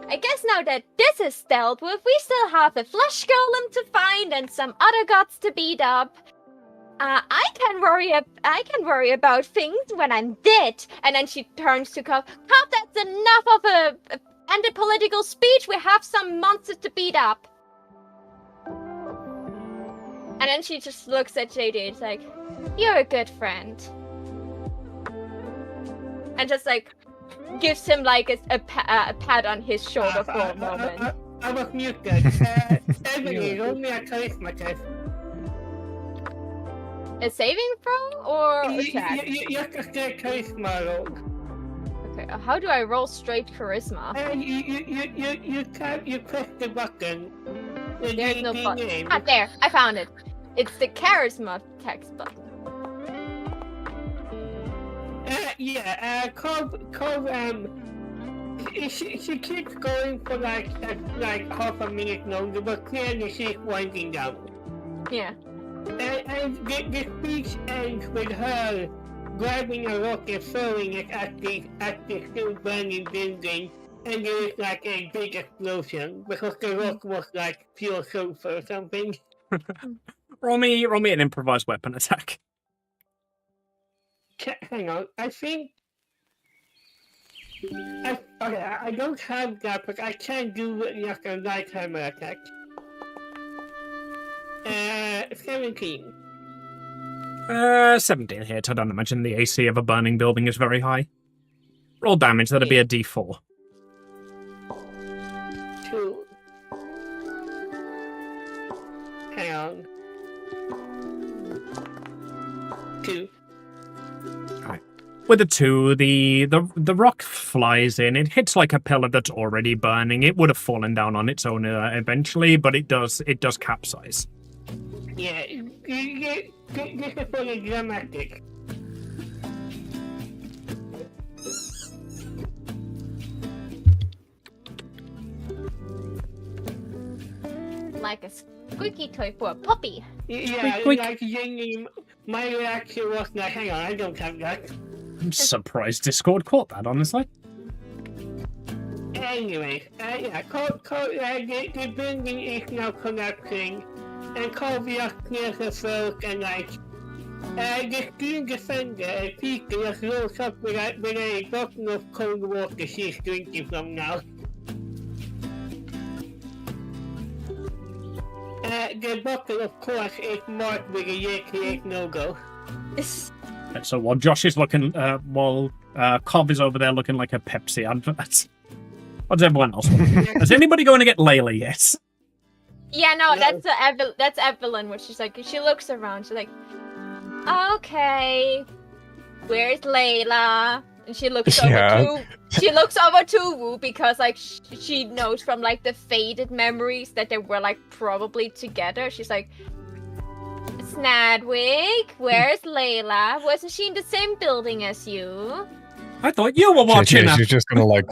I guess now that this is dealt with, we still have a flesh golem to find and some other gods to beat up. I can worry about things when I'm dead." And then she turns to Cove. "Cove, that's enough of a ended political speech. We have some monsters to beat up." And then she just looks at JD. It's like, "You're a good friend," and just like gives him like a pat on his shoulder for a moment. I was muted. Emily, roll me a charisma test. A saving throw or attack? You have to get charisma roll. Okay, how do I roll straight charisma? You press the button. There's no button. name. Ah, there, I found it. It's the charisma text button. She keeps going for like half a minute longer, but clearly she's winding down. Yeah. And the speech ends with her grabbing a rock and throwing it at the still burning building, and there is like a big explosion because the rock was like pure sulfur or something. Roll me an improvised weapon attack. Hang on, I think. I don't have that, but I can do like a light hammer attack. 17. 17 hit. I don't imagine the AC of a burning building is very high. Roll damage, that'd be a D4. 2. down. 2. With a 2, the rock flies in. It hits like a pillar that's already burning. It would have fallen down on its own eventually, but it does capsize. Yeah, this is fully dramatic. Like a squeaky toy for a puppy. Yeah, Quick. like genuinely, my reaction was like, hang on, I don't have that. I'm surprised Discord caught that, honestly. Anyway, the building is now collapsing, and Koviak clears the throat, and the student defender, Peter, just rolls up with a bottle of cold water she's drinking from now. The bottle, of course, is marked with a Year logo. So while Josh is looking, while Cobb is over there looking like a Pepsi advert. What's everyone else? Is anybody going to get Layla yet? Yeah, no, No. that's Evelyn, which is like, she looks around, she's like, okay, where's Layla? And she looks over to Wu because like she knows from like the faded memories that they were like probably together. She's like, Snadwig, where's Layla? Wasn't she in the same building as you? I thought you were watching her. JTH is just gonna like.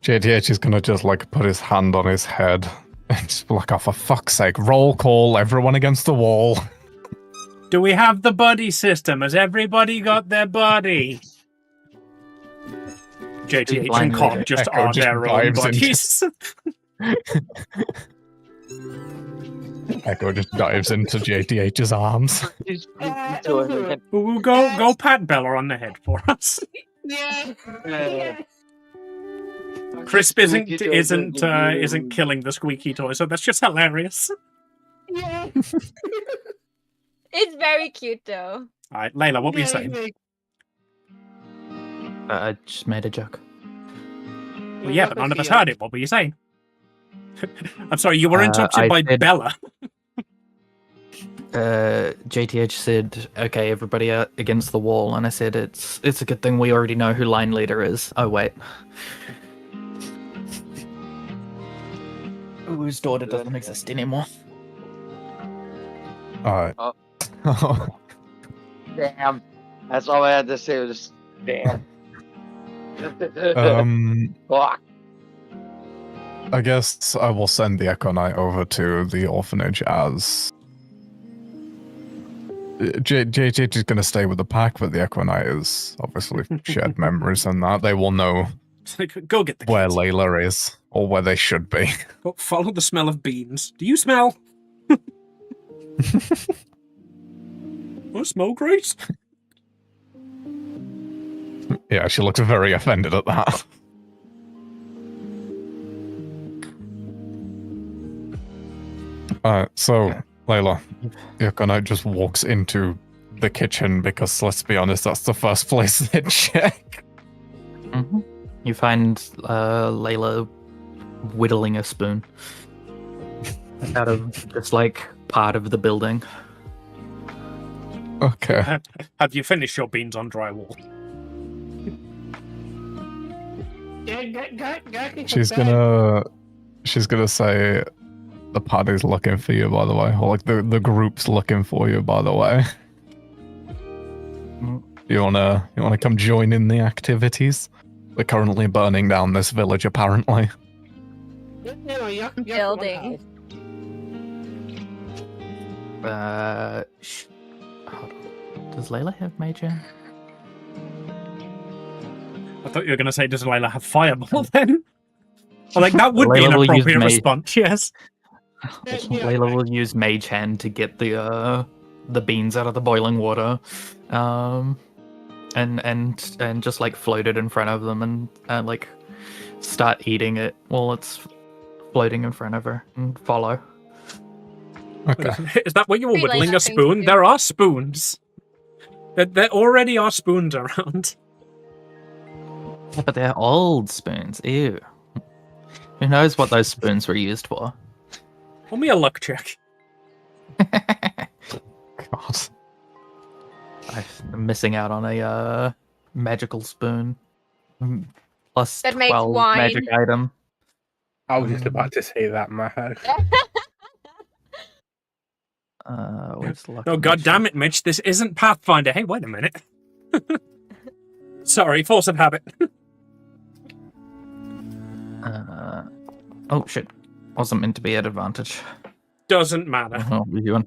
JTH is gonna just like put his hand on his head and just be like, oh, for fuck's sake, roll call, everyone against the wall. Do we have the buddy system? Has everybody got their buddy? JTH and Cobb just Echo are just their own dives into- buddies. Echo just dives into JTH's arms. He's to him again. Ooh, go pat Bella on the head for us. Yeah. Yeah. Crisp isn't Squeaky toy. isn't killing the squeaky toy, so that's just hilarious. Yeah. It's very cute though. All right, Layla, what were you saying? I just made a joke. Well, yeah, but none of us heard it. What were you saying? I'm sorry, you were interrupted I by said- Bella. JTH said, "Okay, everybody against the wall," and I said, "It's a good thing we already know who line leader is." Oh wait, whose daughter doesn't exist anymore. Alright. Oh. Damn. That's all I had to say was damn. Fuck. I guess I will send the Echo Knight over to the orphanage as JJ is going to stay with the pack, but the Echo Knight is obviously shared memories and that. They will know Go get the where kids. Layla is, or where they should be. Go follow the smell of beans. Do you smell? Oh, smell great. Yeah, she looks very offended at that. So, Layla, the Echo Knight just walks into the kitchen because, let's be honest, that's the first place they check. Mm-hmm. You find Layla whittling a spoon out of just like part of the building. Okay. Have you finished your beans on drywall? She's gonna say the party's looking for you, by the way, or like the group's looking for you, by the way. You wanna come join in the activities? We're currently burning down this village, apparently. Building. Hold on. Does Layla have Mage Hand? I thought you were going to say, does Layla have fireball then? Like, that would be an Layla will use appropriate mage. response, yes. Layla will use Mage Hand to get the beans out of the boiling water, and just like float it in front of them and like start eating it while it's floating in front of her and follow. Okay. Is that what you were Pretty whittling Layla a thing to spoon? do. There are spoons. There already are spoons around. Yeah, but they're old spoons. Ew. Who knows what those spoons were used for? Roll me a luck check. God. I'm missing out on a magical spoon. Plus That makes 12 wine. magic item. I was just about to say that, man. Where's the luck Oh, and god mischief? damn it, Mitch. This isn't Pathfinder. Hey, wait a minute. Sorry, force of habit. Oh shit. Wasn't meant to be at advantage. Doesn't matter. Oh, we're doing.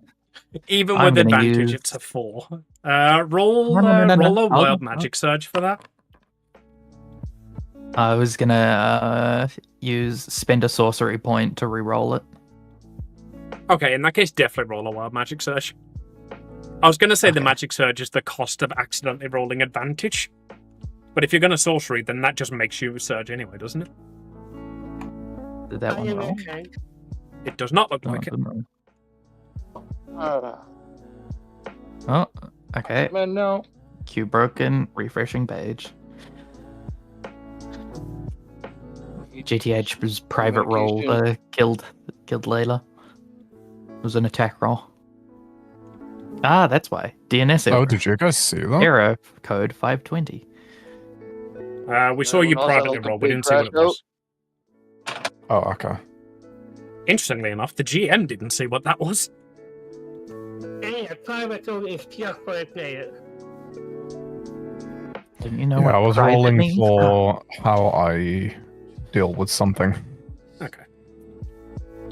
Even I'm with gonna advantage, use- it's a 4. Roll, No. roll a I'll- wild magic surge for that. I was gonna spend a sorcery point to re-roll it. Okay, in that case, definitely roll a wild magic surge. I was going to say the Okay. magic surge is the cost of accidentally rolling advantage. But if you're going to sorcery, then that just makes you surge anyway, doesn't it? Did that one roll? Okay. It does not look No, like it it. didn't roll. Oh, okay. Man, no. Queue broken. Refreshing page. GTH was private roll. Killed Layla. It was an attack roll. Ah, that's why. DNS error. Oh, did you guys see that? Error code 520. We saw you Everyone else privately has the roll. We big didn't see what it crash was. Oh, okay. Interestingly enough, the GM didn't see what that was. Yeah, private zone is just for a player. Didn't you know Yeah, what I was private rolling means? for how I deal with something. Okay.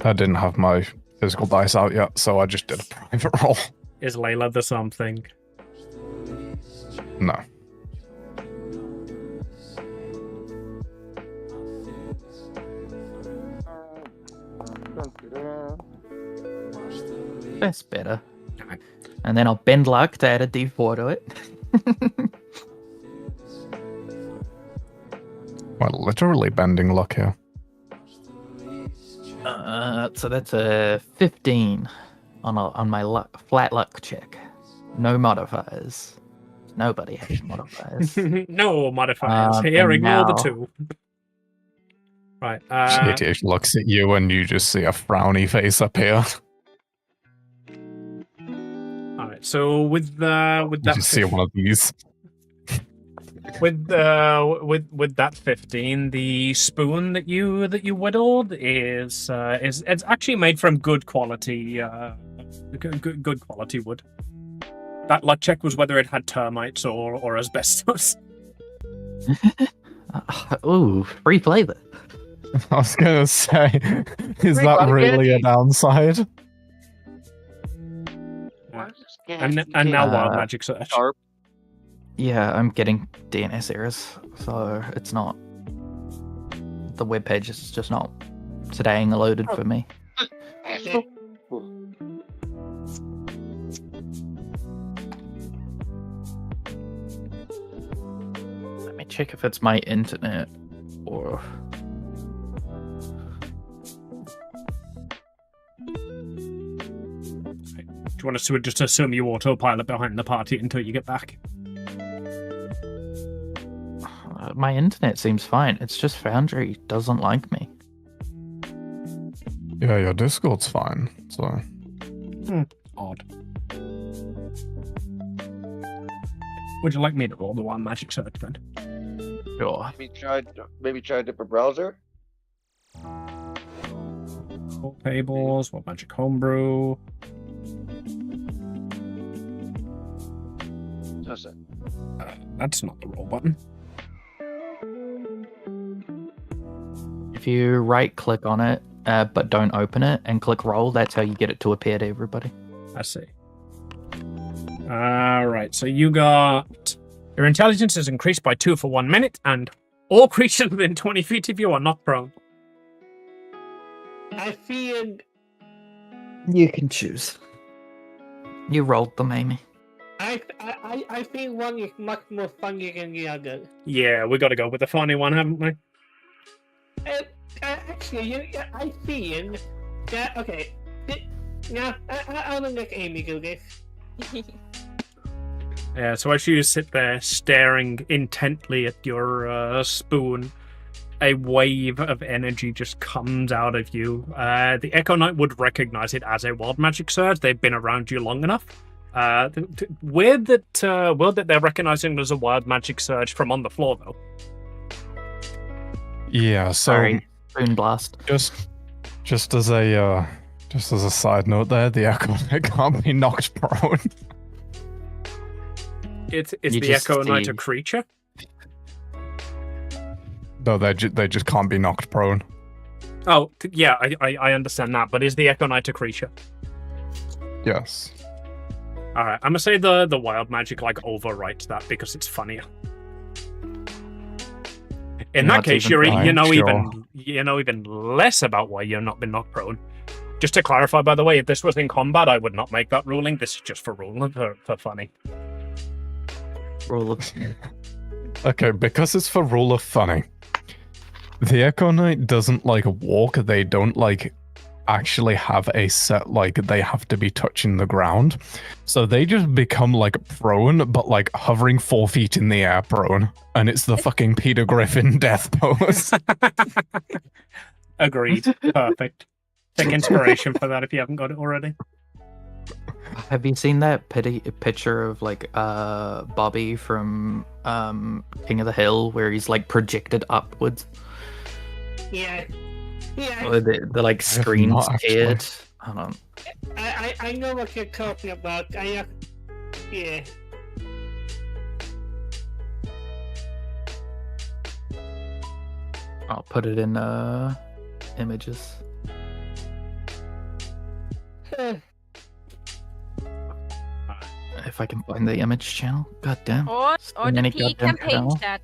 I didn't have my physical dice out yet, so I just did a private roll. Is Layla the something? No. That's better. Okay. And then I'll bend luck to add a d4 to it. Well, literally bending luck here. So that's a 15 on my flat luck check. No modifiers. Nobody has modifiers. No modifiers. Here, and ignore the now- 2. Right. GTH looks at you and you just see a frowny face appear. Alright, so with You that just see one of these. with that 15, the spoon that you whittled is it's actually made from good quality good quality wood. That luck check was whether it had termites or asbestos. Ooh, free flavor. I was gonna say, is Free that cotton really a candy. downside? And now wild Uh, magic search. Sharp. Yeah, I'm getting DNS errors, so it's not. The web page is just not staying loaded for me. Let me check if it's my internet or. Do you want us to just assume you autopilot behind the party until you get back? My internet seems fine. It's just Foundry doesn't like me. Yeah, your Discord's fine. So Odd. Would you like me to roll the wild magic search then? Sure. Maybe try a different browser. Full tables, wild magic homebrew. Just a That's not the roll button. If you right click on it, but don't open it, and click roll, that's how you get it to appear to everybody. I see. Alright, so you got... Your intelligence is increased by 2 for 1 minute, and all creatures within 20 feet of you are not prone. I feel You can choose. You rolled them, Amy. I think one is much more funny than the other. Yeah, we gotta go with the funny one, haven't we? Actually, I feel that okay. Now I'll let Amy do this. Yeah, so as you sit there staring intently at your spoon, a wave of energy just comes out of you. The Echo Knight would recognize it as a wild magic surge. They've been around you long enough. Weird that they're recognizing it as a wild magic surge from on the floor, though. Yeah, so Sorry, Boon Blast. just as a side note there, the Echo Knight can't be knocked prone. Is You the just Echo Knight see- a creature? No, they just can't be knocked prone. Oh, yeah, I understand that, but is the Echo Knight a creature? Yes. Alright, I'm gonna say the wild magic like overwrites that because it's funnier. In that Not case, even you know fine, even less about why you've not been knocked prone. Just to clarify, by the way, if this was in combat, I would not make that ruling. This is just for funny. Rule of Okay, because it's for rule of funny. The Echo Knight doesn't like walk. They don't like actually have a set like they have to be touching the ground. So they just become like prone, but like hovering 4 feet in the air prone. And it's the fucking Peter Griffin death pose. Agreed. Perfect. Take inspiration for that if you haven't got it already. Have you seen that picture of like Bobby from King of the Hill where he's like projected upwards? Yeah. Yeah. Or the like have screen's not, actually. appeared. Hold on. I know what you're talking about. Yeah. I'll put it in images. If I can find the image channel. God damn. Or the many P goddamn can page channels. that.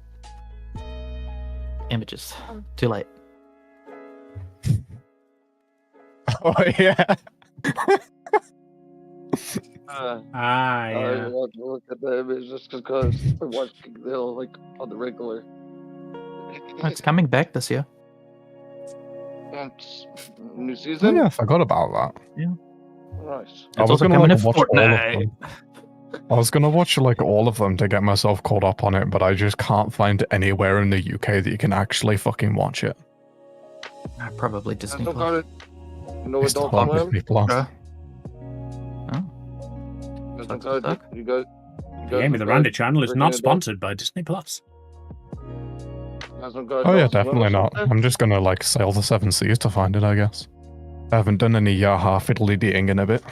Images. Too late. Oh yeah. Ah, I yeah. want to look at the image just because I watched King of the Hill like on the regular. It's coming back this year. And new Oh season. yeah, I forgot about that. Nice. I was also gonna coming like to watch all of Fortnite. them. I was gonna watch like all of them to get myself caught up on it, but I just can't find anywhere in the UK that you can actually fucking watch it. Probably Disney Don't Plus. got it. No It's adult not swim. Disney Plus. Uh, Doesn't Sucks. got it. You got. The Amy the Randy channel is not sponsored by Disney Plus. Oh yeah, definitely not. I'm just gonna like sail the 7 seas to find it, I guess. I haven't done any yaha fiddly-deeing in a bit.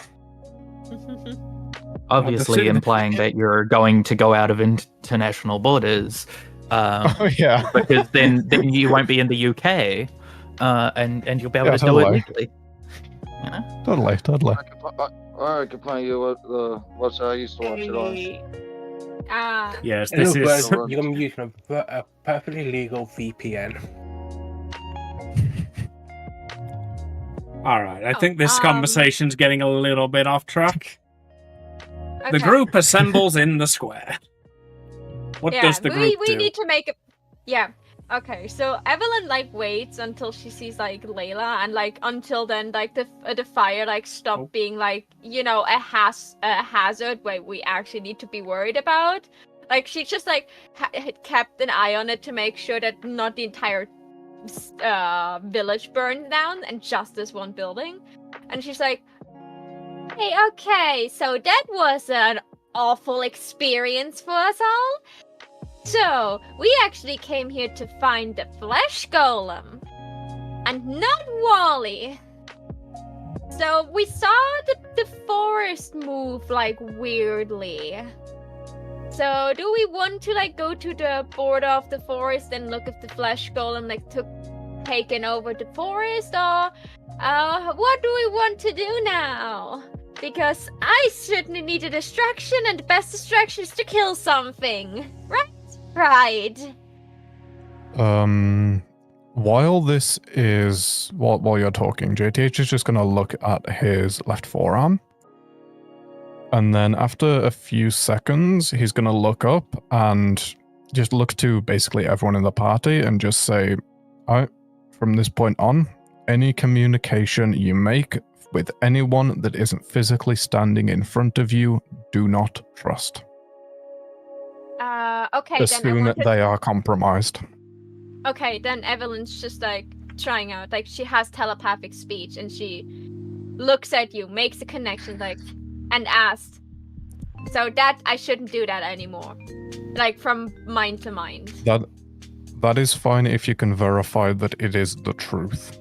Obviously implying that you're going to go out of international borders. Oh yeah. Because then you won't be in the UK, and you'll be able Yeah, to do it totally. legally. You know? Totally. I can find you what I used to watch it on. Yes, In this other is. words, you're going to be using a perfectly legal VPN. Alright, I think this conversation's getting a little bit off track. The Okay. group assembles in the square. What does the group we do? need to make a okay, so Evelyn like waits until she sees like Layla, and like until then like the fire like stop being like, you know, a hazard where we actually need to be worried about. Like she just like had kept an eye on it to make sure that not the entire village burned down and just this one building. And she's like, hey, okay, so that was an awful experience for us all. So, we actually came here to find the flesh golem. And not Wally. So, we saw the forest move, like, weirdly. So, do we want to, like, go to the border of the forest and look if the flesh golem, like, taken over the forest? Or, what do we want to do now? Because I certainly need a distraction, and the best distraction is to kill something. Right? Right. While this is while you're talking, JTH is just gonna look at his left forearm. And then after a few seconds, he's gonna look up and just look to basically everyone in the party and just say, alright, from this point on, any communication you make with anyone that isn't physically standing in front of you, do not trust. Okay, Assume that they are compromised. Okay, then Evelyn's just like trying out. Like she has telepathic speech and she looks at you, makes a connection, like, and asks. So that I shouldn't do that anymore. Like from mind to mind. That is fine if you can verify that it is the truth.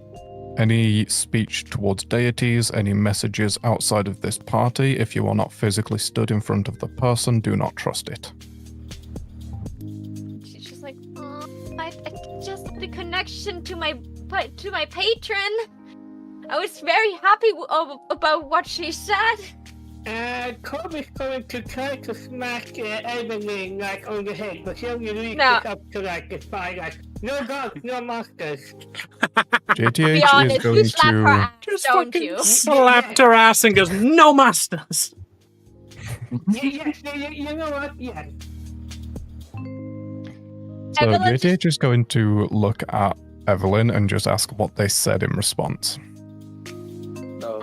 Any speech towards deities, any messages outside of this party, if you are not physically stood in front of the person, do not trust it. She's just like, oh, I just the connection to my patron. I was very happy about what she said. Kobe's going to try to smack Evelyn like on the head, but she only reaches up to like the spine, like, no dogs, no monsters. JTH Be honest, is going you slap her ass, Just don't fucking you? slapped her ass and goes, no masters! Yes, you know what? Yes. So Evelyn JTH is going to look at Evelyn and just ask what they said in response. No.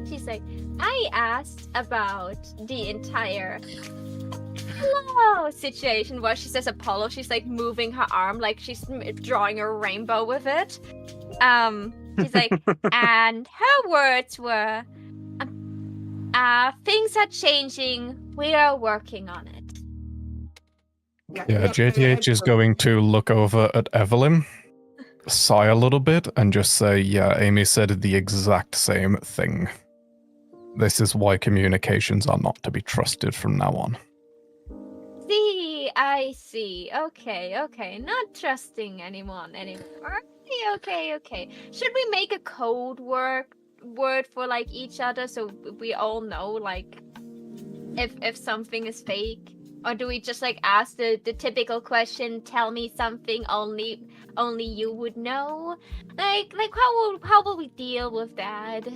She's like, I asked about the entire hello situation where she says Apollo. She's like moving her arm like she's drawing a rainbow with it. She's like, and her words were, things are changing. We are working on it. Yeah, JTH is going to look over at Evelyn, sigh a little bit, and just say, yeah, Amy said the exact same thing. This is why communications are not to be trusted from now on. I see. Okay. Not trusting anyone anymore. Okay. Should we make a code word for like each other so we all know like if something is fake? Or do we just like ask the typical question, tell me something only you would know? Like how will we deal with that?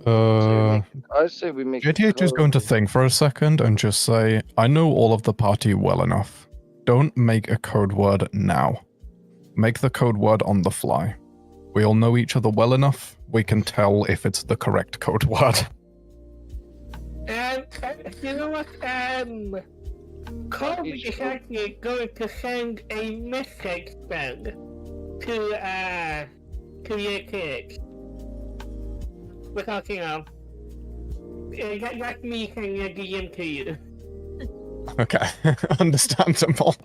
I say we make. JTH is going to think for a second and just say, I know all of the party well enough. Don't make a code word now. Make the code word on the fly. We all know each other well enough, we can tell if it's the correct code word. You know what? Kobe is actually going to send a message then to your kids. Because, you know, that's me sending a DM to you. Okay, understandable.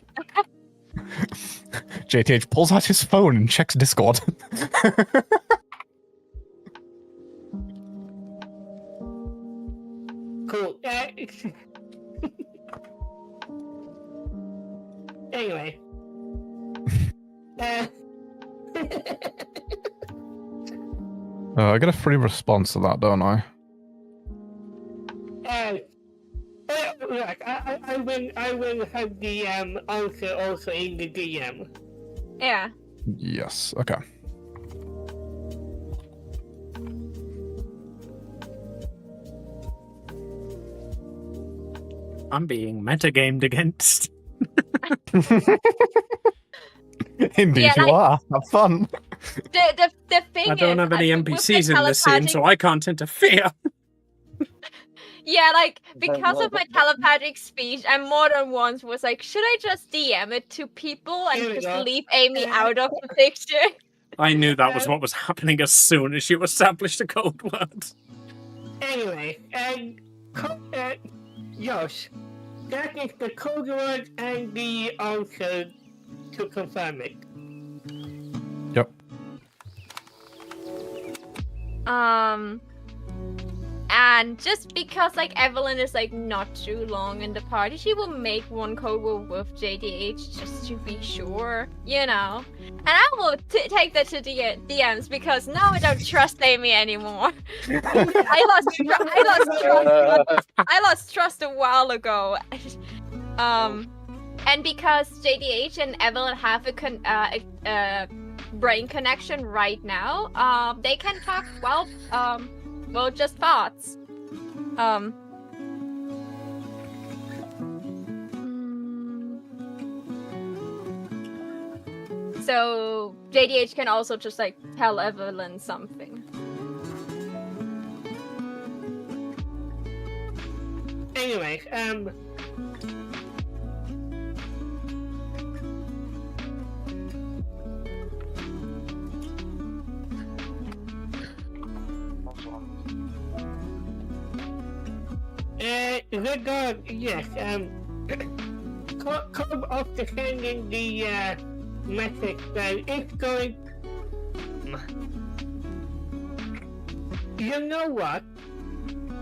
JTH pulls out his phone and checks Discord. Cool. Anyway. I get a free response to that, don't I? Look, I will have the answer also in the DM. Yeah. Yes, okay. I'm being metagamed against. Indeed, Yeah, you are. Have fun. The thing I don't is, have any with the NPCs in this scene, so I can't interfere. Yeah, like, because of my telepathic speech, I more than once was like, should I just DM it to people Here and we just go. leave Amy out of the picture? I knew that was what was happening as soon as you established a code word. Anyway, Josh, that is the code word and the answer to confirm it. Yep. And just because like Evelyn is like not too long in the party, she will make one code word with JDH just to be sure, you know. And I will take that to DMs because now I don't trust Amy anymore. I lost trust a while ago. And because JDH and Evelyn have a brain connection right now, they can talk well, just thoughts. So JDH can also just like tell Evelyn something. Anyway, Yes, come after sending the message that it's going. You know what?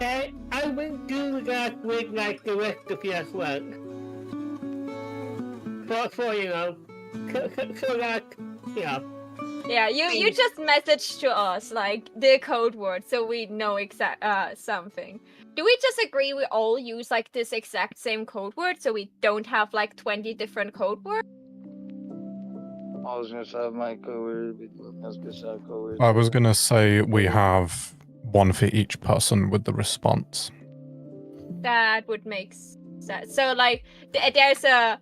I will do that with like the rest of you as well. For you know, so that Yeah, you just message to us like the code word so we know exact something. Do we just agree we all use like this exact same code word so we don't have like 20 different code words? I was gonna say my code word. I was gonna say code word. I was gonna say we have one for each person with the response. That would make sense. So like there's a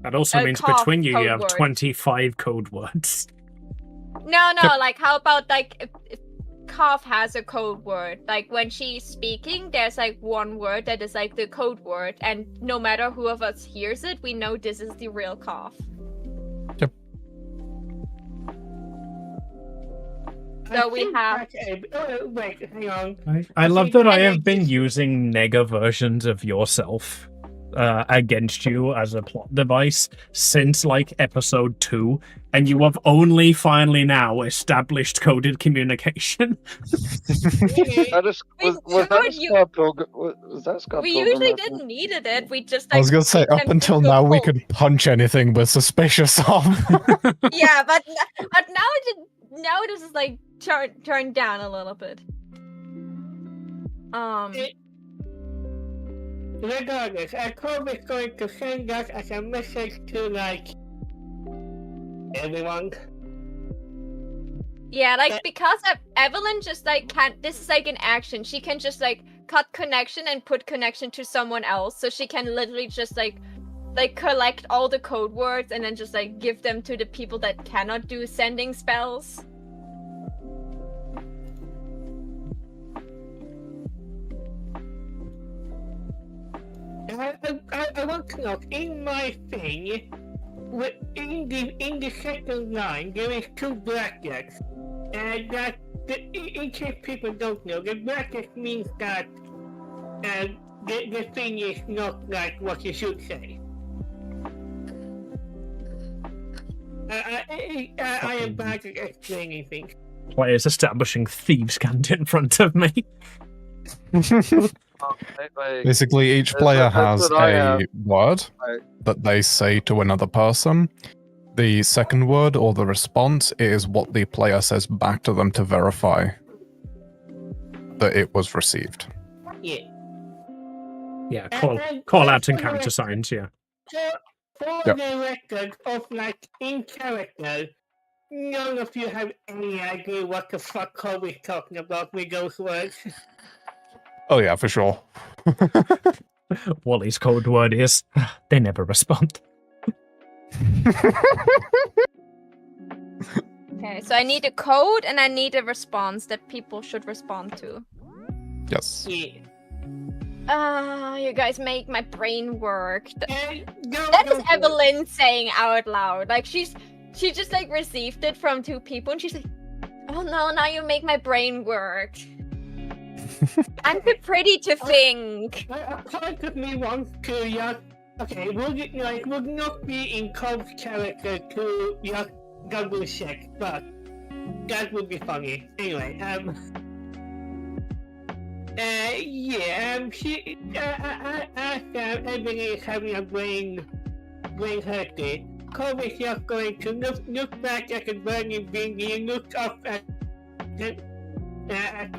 That also a means cough between you code have word. 25 code words. No, Yep. like how about like if Cough has a code word. Like when she's speaking, there's like one word that is like the code word, and no matter who of us hears it, we know this is the real Cough. Yep. So we have. Wait, hang on. I love think that I I have like been this- using nega versions of yourself against you as a plot device since like episode 2, and you have only finally now established coded communication. That is, was that a Scott Pilgrim? Was that Scott We Pilgrim? usually reference? didn't needed it. We just I like. was gonna say, up pretended until to now, we vote. could punch anything we're suspicious of. Yeah, but now this is like turned down a little bit. Regardless, I probably going to send that as a message to like everyone. Yeah, like because Evelyn just like can't. This is like an action. She can just like cut connection and put connection to someone else, so she can literally just like collect all the code words and then just like give them to the people that cannot do sending spells. I want to know, in my thing, in the second line, there is 2 brackets. And that, in case people don't know, the bracket means that the thing is not like what you should say. I am bad at explaining things. Players establishing thieves' cant in front of me. Basically, each That's player what- that's has what I have. a word Right. that they say to another person. The second word or the response is what the player says back to them to verify that it was received. Yeah. Yeah, And call out and for the counter record- signs, yeah. For Yep. the record of like in character, none of you have any idea what the fuck Kobe's talking about with those words. Oh yeah, for sure. Wally's code word is they never respond. Okay, so I need a code and I need a response that people should respond to. Yes. Yeah. You guys make my brain work. No, That is don't do it. Evelyn saying out loud. Like she just like received it from 2 people and she's like, oh no, now you make my brain work. I'm too pretty to think. A part of me wants to just okay, would not be in Cobb's character to just double check, but that would be funny. Anyway, she Evelyn is having a brain hurting. Cobb is just going to look back at the burning bingy and look up at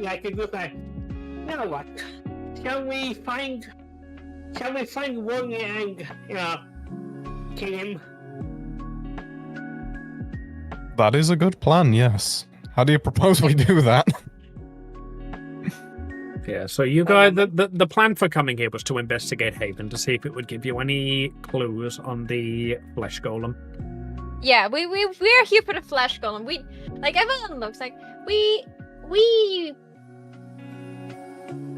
like a group like, now what? Shall we find Wally and kill him? That is a good plan, yes. How do you propose we do that? Yeah, so you guys, the plan for coming here was to investigate Haven to see if it would give you any clues on the flesh golem. Yeah, we're here for the flesh golem. We like everyone looks like we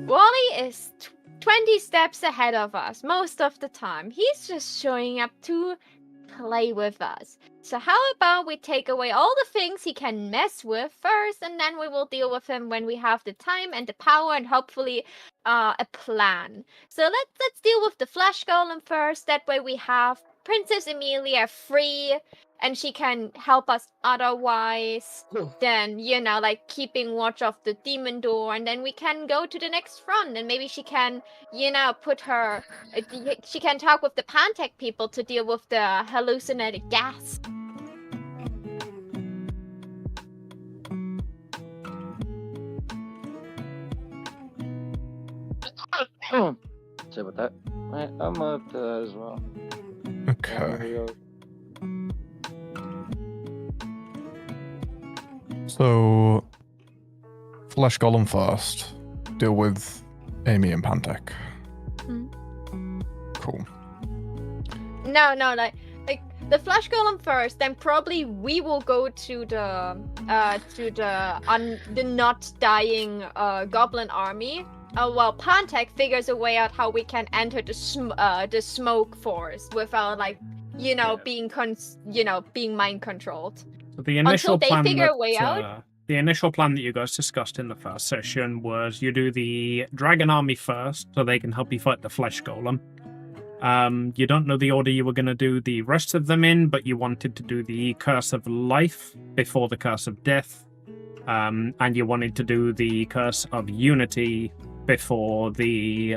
Wally is 20 steps ahead of us most of the time. He's just showing up to play with us. So how about we take away all the things he can mess with first, and then we will deal with him when we have the time and the power and hopefully a plan. So let's deal with the flesh golem first. That way we have Princess Emilia free, and she can help us otherwise. Then, like keeping watch of the demon door, and then we can go to the next front, and maybe she can, put her, she can talk with the Pancake people to deal with the hallucinated gas. Say about that. I'm up to that as well. Okay. So, Flesh Golem first. Deal with Amy and Pancake. Cool. No, like the flesh golem first, then probably we will go to the not dying goblin army. While Pancake figures a way out how we can enter the smoke forest without being mind controlled. So the initial Until they plan figure a way out. The initial plan that you guys discussed in the first session was you do the dragon army first, so they can help you fight the flesh golem. You don't know the order you were going to do the rest of them in, but you wanted to do the curse of life before the curse of death, and you wanted to do the curse of unity before the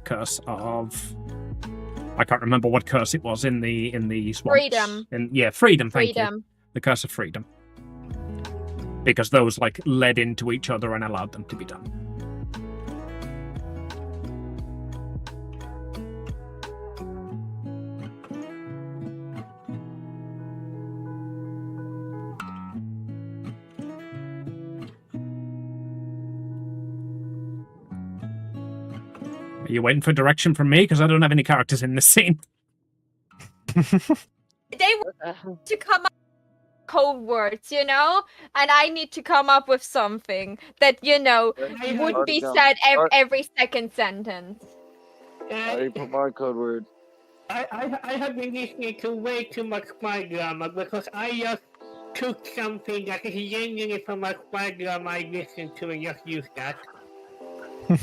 curse of... I can't remember what curse it was in the swamps. Freedom. Freedom. Thank you. The curse of freedom. Because those led into each other and allowed them to be done. Are you waiting for direction from me? Because I don't have any characters in this scene. They want to come up with code words, and I need to come up with something that, would be said every second sentence. How do you put my code word? I have been listening to way too much spy drama because I just took something that is genuinely from my spy drama I listened to and just used that. You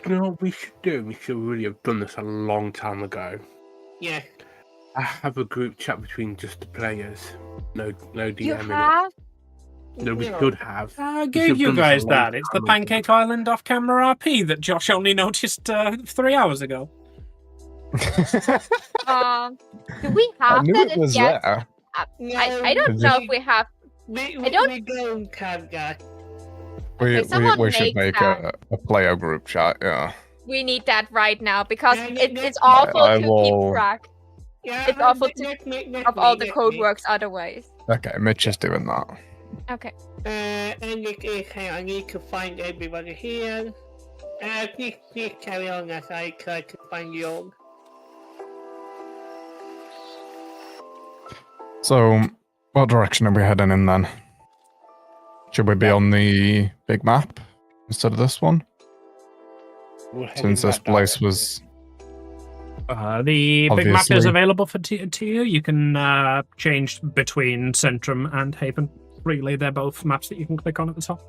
know what we should do? We should really have done this a long time ago. Yes. I have a group chat between just the players. No DM You in have? it. No, we could have. I gave you guys that. It's the Pancake Island off-camera RP that Josh only noticed 3 hours ago. Do we have I knew that it was yet? there. I don't know if we have. We I don't- we don't have that. someone We should make make a player group chat, yeah. We need that right now because Yeah, it's awful I to will- keep track Yeah, It's awful of all the code work. works otherwise. Okay, Mitch is doing that. Okay. And it is, hey, I need to find everybody here. Please carry on as I try to find you all. So, what direction are we heading in then? Should we be on the big map instead of this one? We're heading Since this that place direction. was... The big map is Obviously. available to you. You can change between Centrum and Haven. Really, they're both maps that you can click on at the top.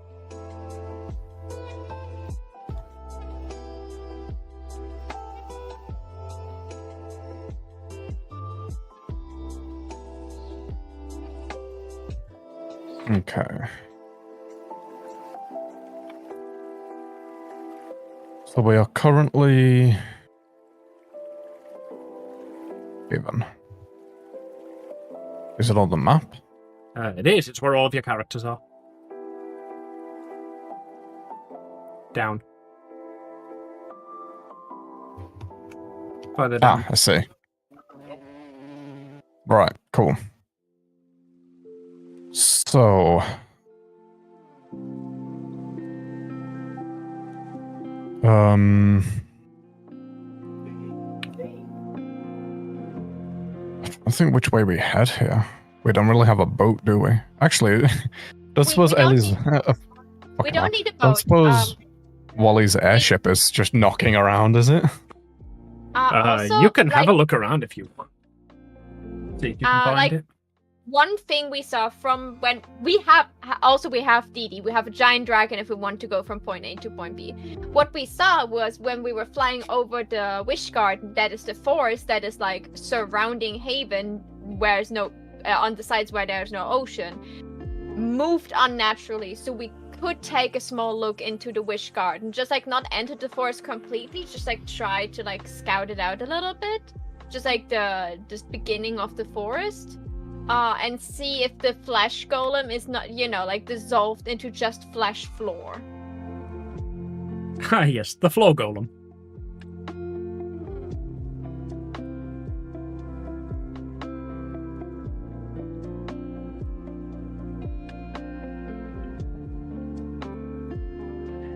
Okay. So we are currently... Even. Is it on the map? It is. It's where all of your characters are. Down. Further down. Ah, I see. Right, cool. So... I think which way we head here. We don't really have a boat, do we? Actually, don't suppose we don't Ellie's... We don't need a boat. Don't suppose Wally's airship is just knocking around, is it? Also, You can have a look around if you want. See if you can find like- it. One thing we saw from when we have DD, we have a giant dragon if we want to go from point A to point B. What we saw was when we were flying over the Wish Garden, that is the forest that is like surrounding Haven, where there's no on the sides where there's no ocean, moved unnaturally. So we could take a small look into the Wish Garden, just like not enter the forest completely, just like try to like scout it out a little bit, just like the beginning of the forest. And see if the flesh golem is not, like dissolved into just flesh floor. Ah, yes, the floor golem.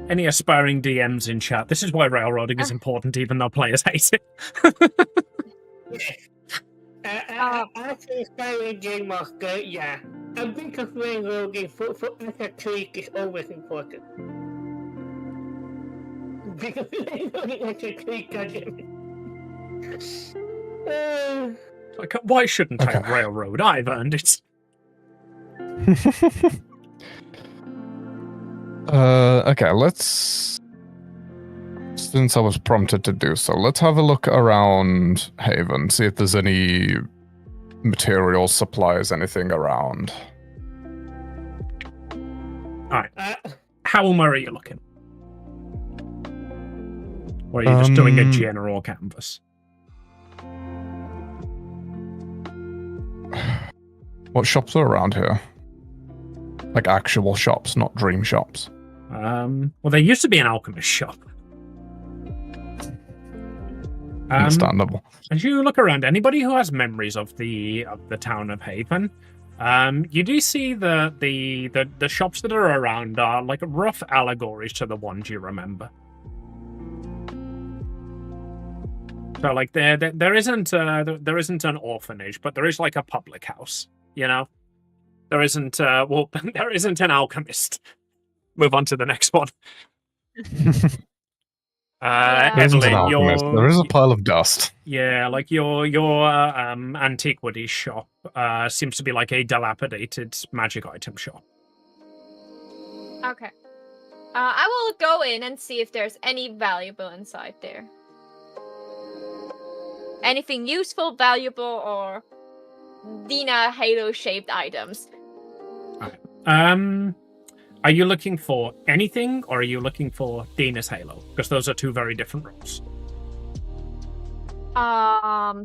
Any aspiring DMs in chat? This is why railroading is important, even though players hate it. As an aspiring game master, yeah. A bit of railroading for as a clique is always important. Because railroading as a clique, Like, why shouldn't I Okay. railroad? I've earned it. Okay, let's... Since I was prompted to do so, let's have a look around Haven, see if there's any materials, supplies, anything around. How are you looking? Or are you just doing a general canvas? What shops are around here? Like actual shops, not dream shops. Well, there used to be an alchemist shop. Understandable. As you look around, anybody who has memories of the town of Haven, you do see the shops that are around are like rough allegories to the ones you remember. So like there isn't an orphanage, but there is like a public house. There isn't there isn't an alchemist. Move on to the next one. There isn't an Evelyn, alchemist. There is a pile of dust. yeah, like your antiquities shop seems to be like a dilapidated magic item shop. Okay. I will go in and see if there's any valuable inside there. Anything useful, valuable, or Dina Halo-shaped items. Are you looking for anything, or are you looking for Dina's Halo? Because those are two very different roles.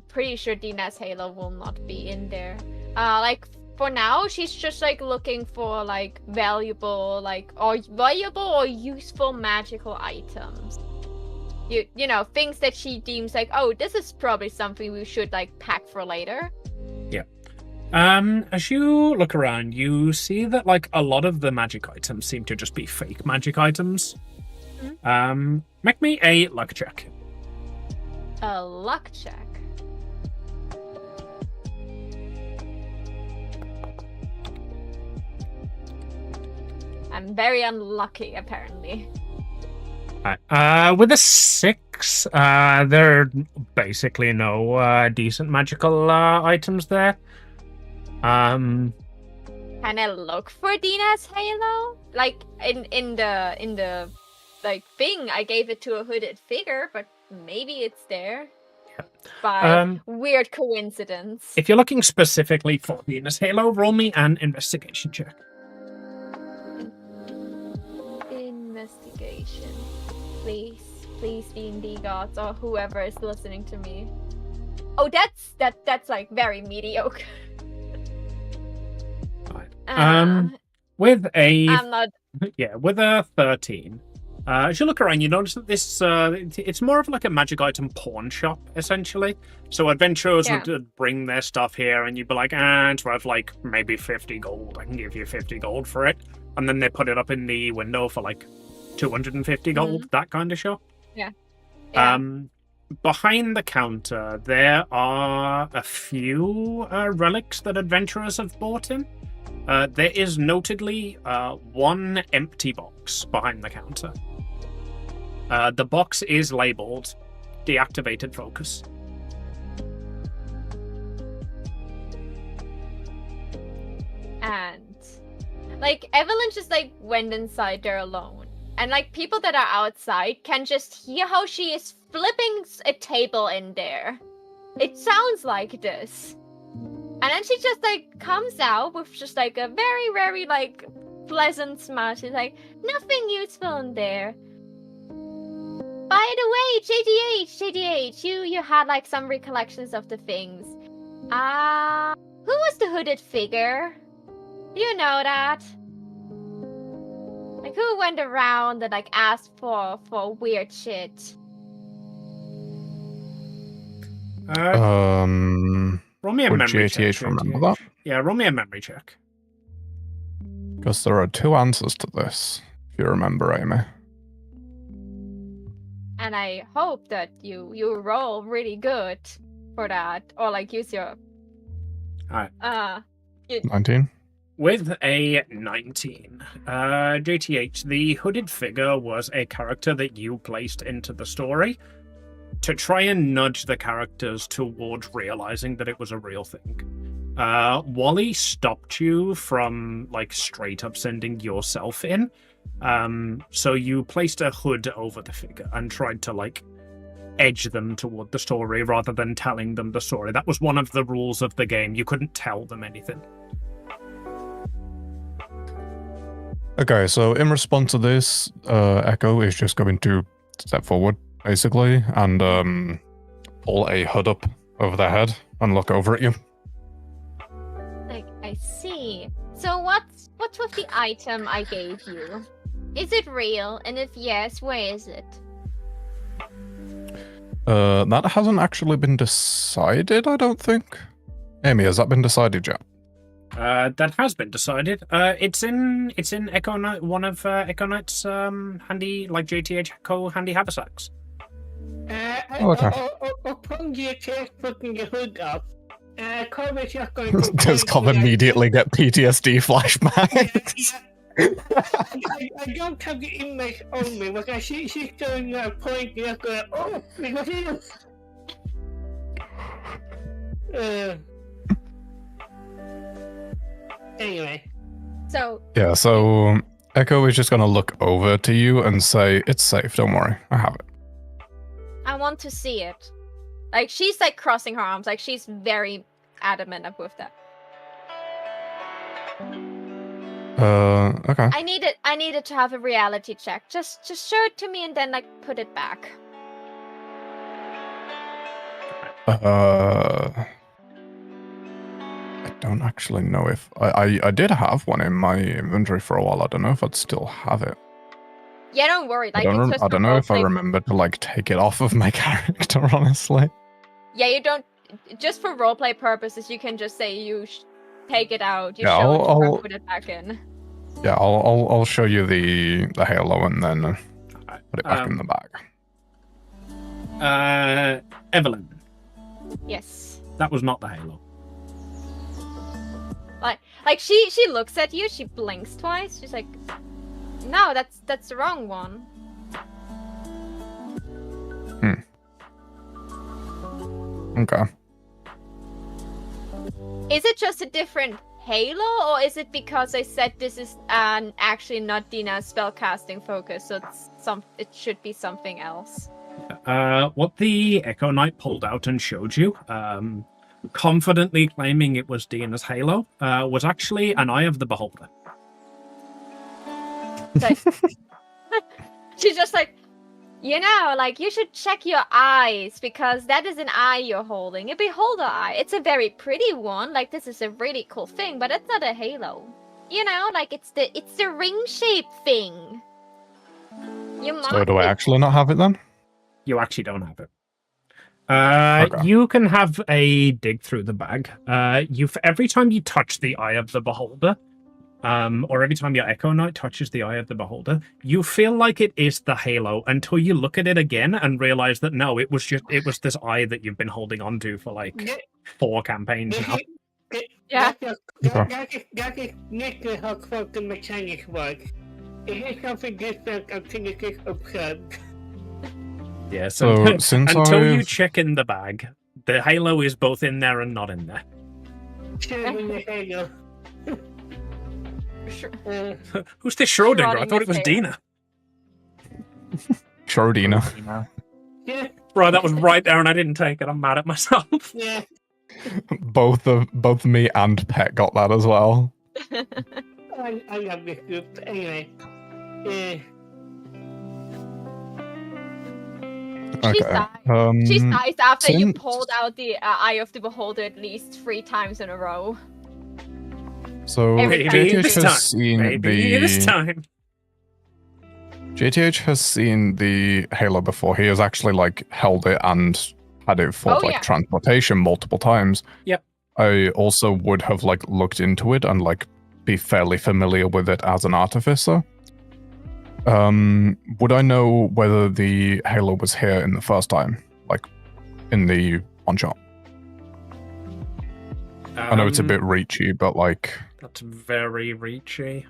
Pretty sure Dina's Halo will not be in there. Like for now, she's just like looking for like valuable or useful magical items. You know, things that she deems like, oh, this is probably something we should like pack for later. Yeah. As you look around, you see that like a lot of the magic items seem to just be fake magic items. Mm-hmm. Make me a luck check. A luck check. I'm very unlucky, apparently. With a 6, there are basically no decent magical items there. Can I look for Dina's Halo? Like in the like thing, I gave it to a hooded figure, but maybe it's there. Yeah. By weird coincidence. If you're looking specifically for Dina's Halo, roll me an investigation check. Investigation. Please, D&D gods or whoever is listening to me. Oh, that's like very mediocre. With a I'm not. Yeah, with a 13. As you look around, you notice that this it's more of like a magic item pawn shop, essentially. So adventurers would bring their stuff here, and you'd be like, it's worth like maybe 50 gold. I can give you 50 gold for it. And then they put it up in the window for like 250 gold, that kind of shop. Yeah. Behind the counter, there are a few relics that adventurers have bought in. There is notedly one empty box behind the counter. The box is labeled Deactivated Focus. And like Evelyn just like went inside there alone. And like people that are outside can just hear how she is flipping a table in there. It sounds like this. And then she just like comes out with just like a very, very like pleasant smile. She's like, nothing useful in there. By the way, JDH, you had like some recollections of the things. Who was the hooded figure? Do you know that? Like who went around and like asked for weird shit? Roll me a would memory check. GTH remember that? Yeah, roll me a memory check. Because there are two answers to this, if you remember, Amy. And I hope that you roll really good for that, or like use your. Alright. 19? With a 19, JTH, the hooded figure was a character that you placed into the story to try and nudge the characters towards realizing that it was a real thing. Wally stopped you from like straight up sending yourself in. So you placed a hood over the figure and tried to like edge them toward the story rather than telling them the story. That was one of the rules of the game. You couldn't tell them anything. Okay, so in response to this, Echo is just going to step forward, basically, and pull a hood up over their head and look over at you. Like, I see. So what's with the item I gave you? Is it real? And if yes, where is it? That hasn't actually been decided, I don't think. Amy, has that been decided yet? That has been decided. It's in Echo Knight, one of Echo Knight's handy, like JTH Echo handy haversacks. Okay. Upon GTH putting the hood up, Corbett just going to... Does Cobb immediately get PTSD flashbacks? I don't have the image on me, but I see she's doing a point and going, oh, because it is. Anyway. Yeah, so Echo is just going to look over to you and say, it's safe, don't worry, I have it. I want to see it. Like, she's like crossing her arms, like she's very adamant with that. Okay. I needed to have a reality check. Just show it to me and then like put it back. I don't actually know if I did have one in my inventory for a while. I don't know if I'd still have it. Yeah, don't worry. Like, I it's just don't know if I remember to like take it off of my character, honestly. Yeah, you don't. Just for roleplay purposes, you can just say you take it out. You Yeah, show it I'll and put it back in. Yeah, I'll show you the halo and then put it back in the bag. Evelyn. Yes. That was not the halo. Like she looks at you. She blinks twice. She's like, "No, that's the wrong one." Okay. Is it just a different halo, or is it because I said this is actually not Dina's spellcasting focus, so it should be something else? What the Echo Knight pulled out and showed you, confidently claiming it was Dina's halo, was actually an Eye of the Beholder. Like, she's just like, like, you should check your eyes, because that is an eye you're holding. A beholder eye. It's a very pretty one. Like, this is a really cool thing, but it's not a halo. Like, it's the ring-shaped thing. So do I actually not have it then? You actually don't have it. Okay. You can have a dig through the bag. Every time you touch the Eye of the Beholder, or every time your Echo Knight touches the Eye of the Beholder, you feel like it is the halo until you look at it again and realize that no, it was this eye that you've been holding on to for like 4 campaigns now. Yeah. That is literally how quantum mechanics works. It is something different until it is observed. Yeah, so since until you check in the bag, the halo is both in there and not in there. Sharing the halo. Who's this Schrodinger? I thought it was Schrodinger's Dina. Schrodinger. Yeah, Right, that was right there and I didn't take it. I'm mad at myself. yeah. Both me and Pet got that as well. I love this group. Anyway. Yeah. She Okay. sighs. She sighs after you since- pulled out the Eye of the Beholder at least 3 times in a row. So Every Maybe time. this JTH time. has seen Maybe this time. JTH has seen the Halo before. He has actually like held it and had it for Oh, like yeah. transportation multiple times. Yep. I also would have like looked into it and like be fairly familiar with it as an artificer. Would I know whether the Halo was here in the first time, like in the one shot? I know it's a bit reachy, but like That's very reachy.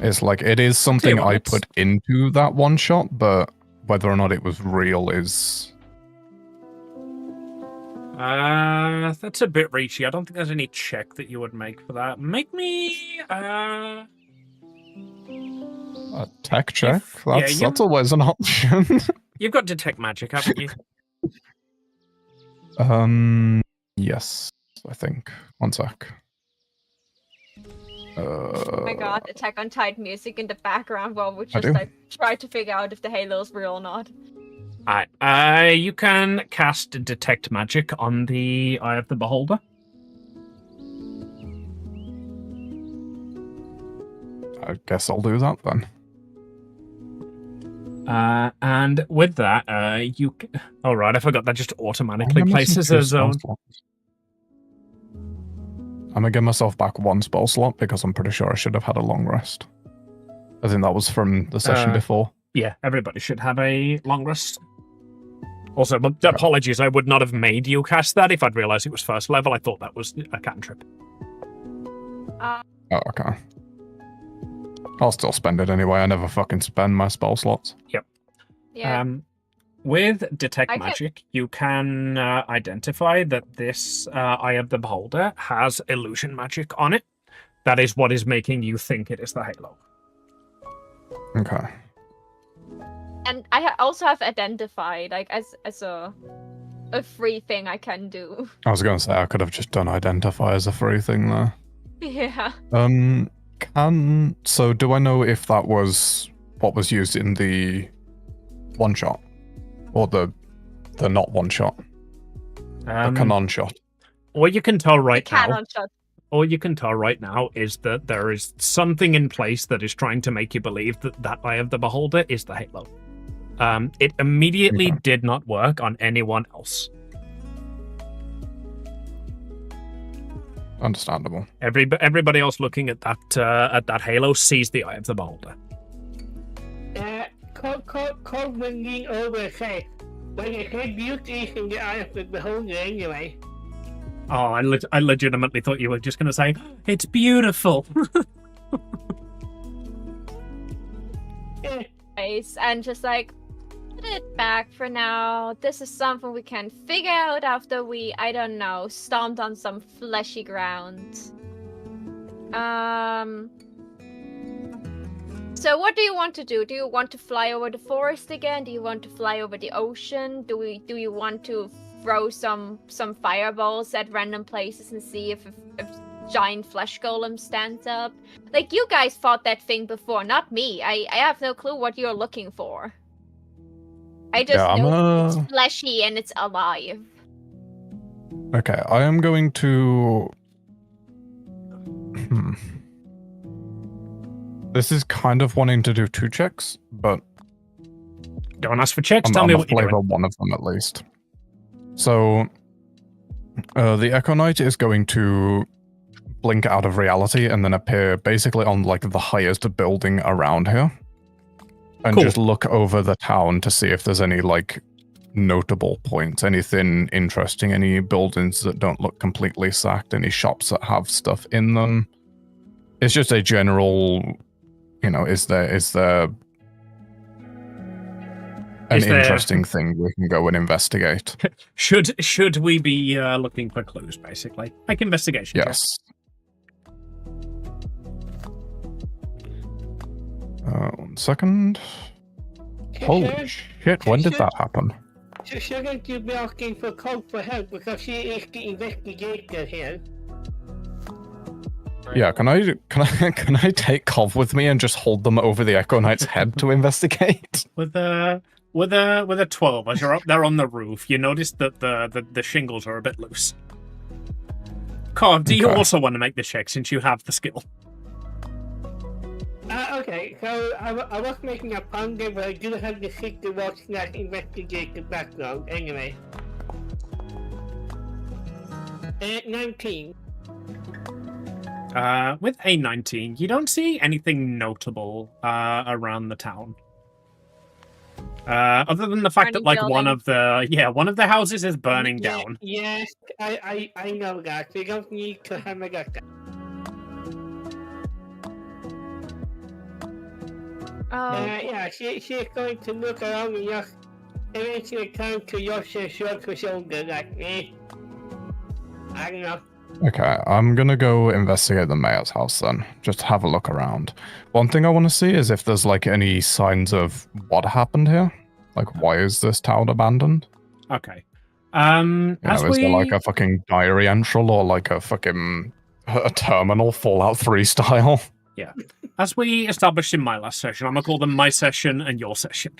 it's like it is something what, I let's- put into that one shot, but whether or not it was real is That's a bit reachy. I don't think there's any check that you would make for that. Make me, a tech check. yeah, That's you- that's always an option. You've got detect magic, haven't you? Yes, I think. One sec. Oh my god, Attack on Titan music in the background while we I just do. like try to figure out if the Halo's real or not. Alright, you can cast detect magic on the Eye of the Beholder. I guess I'll do that then. And with that, you. Oh right, I forgot that just automatically places a zone. I'm gonna give myself back one spell slot because I'm pretty sure I should have had a long rest. I think that was from the session before. Yeah, everybody should have a long rest. Also, but apologies, I would not have made you cast that if I'd realised it was first level. I thought that was a cantrip. Oh, okay. I'll still spend it anyway. I never fucking spend my spell slots. Yeah. With detect I can- magic, you can identify that this Eye of the Beholder has illusion magic on it. That is what is making you think it is the Halo. Okay. And I also have identified like as a free thing I can do. I was gonna say I could have just done identify as a free thing there. Yeah. So do I know if that was what was used in the one shot? Or the not one shot? The canon shot. All you can tell right now, Cannon shot. all you can tell right now is that there is something in place that is trying to make you believe that that Eye of the Beholder is the Halo. It immediately Okay. did not work on anyone else. Understandable. Everybody else looking at that Halo sees the Eye of the Beholder. Call ringing over say, when it said beauty in the Eye of the Beholder anyway. Oh, I legitimately thought you were just going to say, it's beautiful. Yeah. And just like put it back for now. This is something we can figure out after we, I don't know, stomped on some fleshy ground. So what do you want to do? Do you want to fly over the forest again? Do you want to fly over the ocean? Do you want to throw some fireballs at random places and see if giant flesh golem stands up? Like, you guys fought that thing before, not me. I have no clue what you're looking for. I just know it's fleshy and it's alive. Okay, I am going to... This is kind of wanting to do 2 checks, but Don't ask for checks, I'm tell me gonna what you're flavor doing. one of them at least. So, the Echo Knight is going to blink out of reality and then appear basically on like the highest building around here, and Cool. just look over the town to see if there's any like notable points, anything interesting, any buildings that don't look completely sacked, any shops that have stuff in them. It's just a general, is there an interesting thing we can go and investigate? Should we be looking for clues, basically? Like investigation. Yes. 1 second. Holy shit, when did that happen? Shouldn't you be asking for Colt for help because she is the investigator here? Yeah, can I take Cov with me and just hold them over the Echo Knight's head to investigate? With a 12, as you're up there on the roof, you notice that the shingles are a bit loose. Cov, do you Okay. also want to make the check since you have the skill? Okay, so I was making a pun there, but I do have the secret watch / investigator background anyway. 19. With a 19, you don't see anything notable around the town. Other than the fact that Burning one of the houses is burning down. Yes, I know that. We don't need to hammer that down. Yeah, she's going to look around and just eventually turn to Yoshi and shrug her shoulder like, I don't know. Okay, I'm gonna go investigate the mayor's house then. Just have a look around. One thing I want to see is if there's like any signs of what happened here. Like, why is this town abandoned? Okay. Is there like a fucking diary entry or like a fucking a terminal Fallout 3 style? Yeah. As we established in my last session, I'm going to call them my session and your session.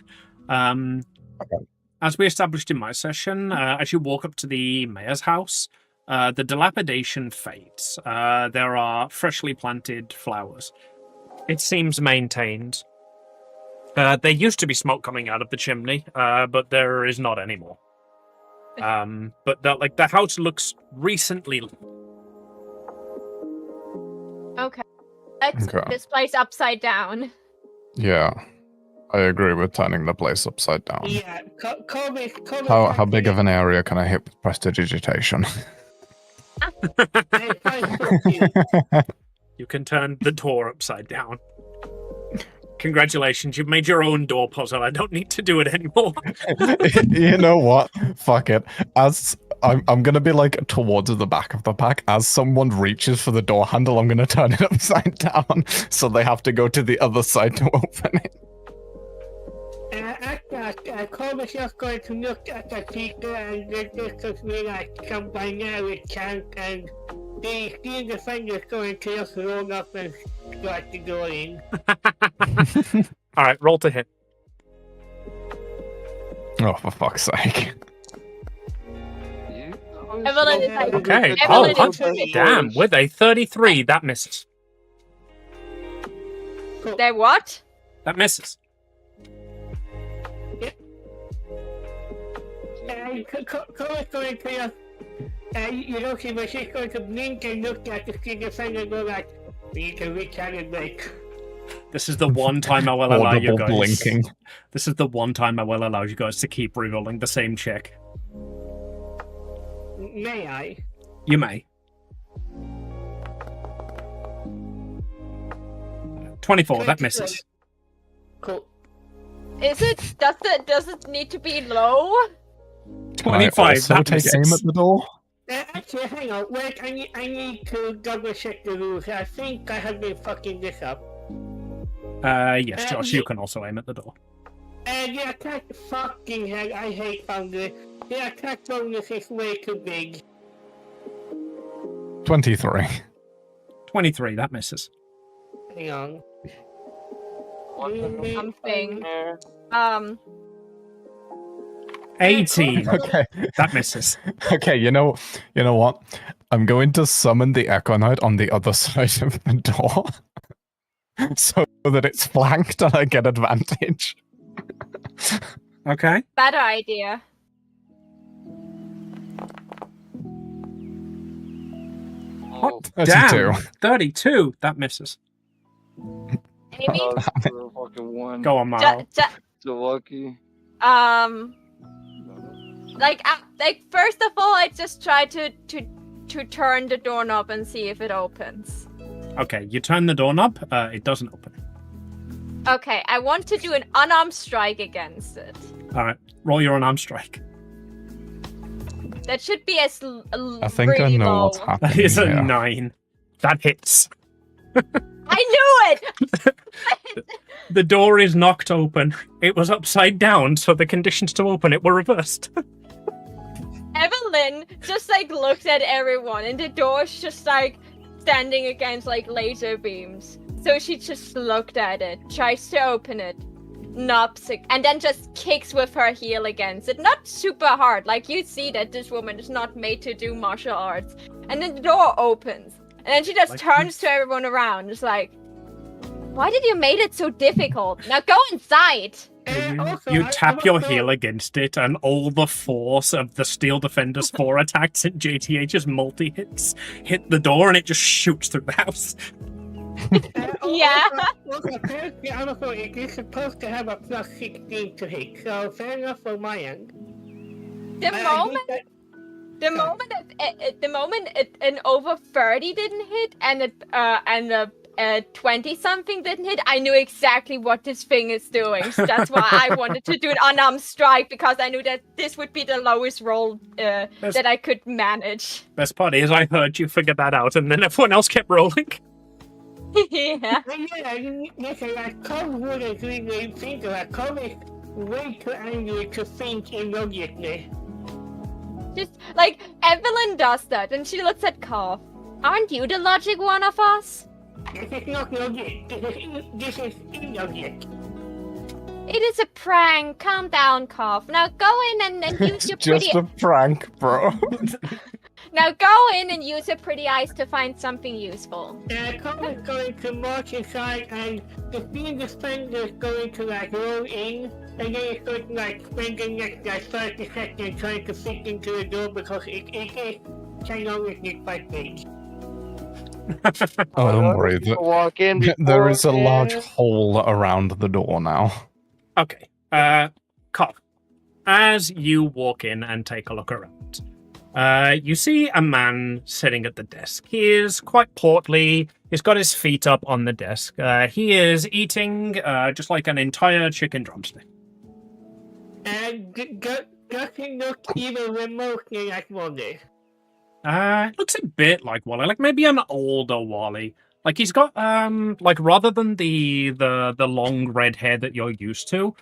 As we established in my session, as you walk up to the mayor's house, the dilapidation fades. There are freshly planted flowers. It seems maintained. There used to be smoke coming out of the chimney, but there is not anymore. But the house looks recently. Okay. Let's Okay. put this place upside down. Yeah, I agree with turning the place upside down. Yeah, Kobe. How big of an area can I hit with prestidigitation? You can turn the door upside down. Congratulations, you've made your own door puzzle. I don't need to do it anymore. You know what? Fuck it. As I'm gonna be like towards the back of the pack. As someone reaches for the door handle, I'm gonna turn it upside down, so they have to go to the other side to open it. Kobe's just going to look at the speaker and this looks me like some binary chant, and the defender's going to just roll up and start to go in. Alright, roll to hit. Oh, for fuck's sake. Evelyn is like, Okay. Evelyn Oh, is like, damn. With a 33, that misses. they what? That misses. Kobe's going to just, you don't see, but she's going to blink and look at the defender and go like, we need to recalibrate. This is the one time I will allow you Audible guys. blinking. This is the one time I will allow you guys to keep rerolling the same check. May I? You may. 24, that misses. Cool. Does it need to be low? Can I 25, also that take aim misses. at the door? Actually, hang on. Wait, I need to double check the rules. I think I have been fucking this up. Yes, Josh, you can also aim at the door. The attack fucking hell, I hate Foundry. The attack bonus is way too big. 23. 23, that misses. Hang on. Something. 18, Okay. that misses. Okay, you know what? I'm going to summon the Echo Knight on the other side of the door. So that it's flanked and I get advantage. Okay. Better idea. Hot 32. damn. 32, that misses. Amy? Fucking one. Go on, Maro. So lucky. Like first of all, I just try to turn the doorknob and see if it opens. Okay, you turn the doorknob, it doesn't open. Okay, I want to do an unarmed strike against it. Alright, roll your unarmed strike. That should be as I think really I know low. what's happening. That is a here. 9. That hits. I knew it! The door is knocked open. It was upside down, so the conditions to open it were reversed. Evelyn just like looked at everyone, and the door's just like standing against like laser beams. So she just looked at it, tries to open it, knobs it, and then just kicks with her heel against it. Not super hard, like you see that this woman is not made to do martial arts. And then the door opens, and then she just Like turns to everyone around, just like, why did you make it so difficult? Now go inside! You tap your heel against it, and all the force of the Steel Defender's 4 attacks and JTH's multi-hits hit the door, and it just shoots through the house. Yeah. Apparently, also, it is supposed to have a plus 16 to hit, so fair enough for my end. The moment an over 30 didn't hit and a 20-something didn't hit, I knew exactly what this thing is doing. So that's why I wanted to do an unarmed strike, because I knew that this would be the lowest roll that I could manage. Best part is I heard you figure that out, and then everyone else kept rolling. Yeah. Listen, I come wouldn't really think of it. Come is way too angry to think immediately. Just like Evelyn does that, and she looks at Carl. Aren't you the logic one of us? This is not logic. This is illogic. It is a prank. Calm down, Carl. Now go in and use your pretty. Just a prank, bro. Now go in and use your pretty eyes to find something useful. Carl is going to march inside, and the Steel Defender is going to like roll in, and then it's going to like spend the next like 30 seconds trying to fit into the door because it is ginormously by stage. Oh, don't worry. Walk in There is a large beforehand. hole around the door now. Okay. Carl, as you walk in and take a look around, you see a man sitting at the desk. He is quite portly. He's got his feet up on the desk. He is eating just like an entire chicken drumstick. And doesn't look even remotely like Wally. It looks a bit like Wally, like maybe an older Wally. Like he's got like rather than the long red hair that you're used to,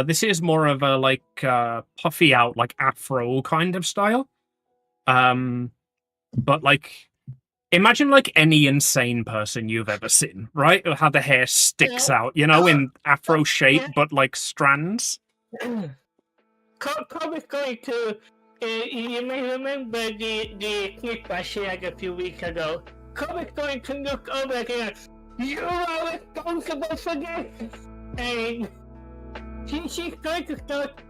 this is more of a like puffy out like afro kind of style. But like imagine like any insane person you've ever seen, right? How the hair sticks out, you know, in afro shape, but like strands. Cobb is going to. You may remember the clip I shared a few weeks ago. Cobb is going to look over again. You are responsible for this! And she's going to start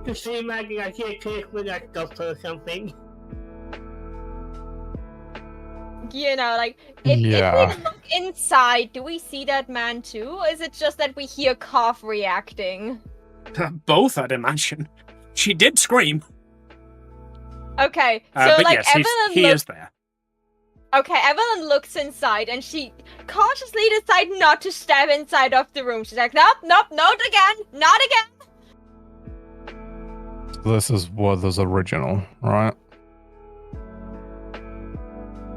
to say maybe like she takes with that stuff or something. You know, like, if we look inside, do we see that man too? Or is it just that we hear Cough reacting? Both, I'd imagine. She did scream. Okay, so but like yes, Evelyn he is there. Okay, Evelyn looks inside and she cautiously decides not to step inside of the room. She's like, nope, not again, not again. This is Werther's original, right?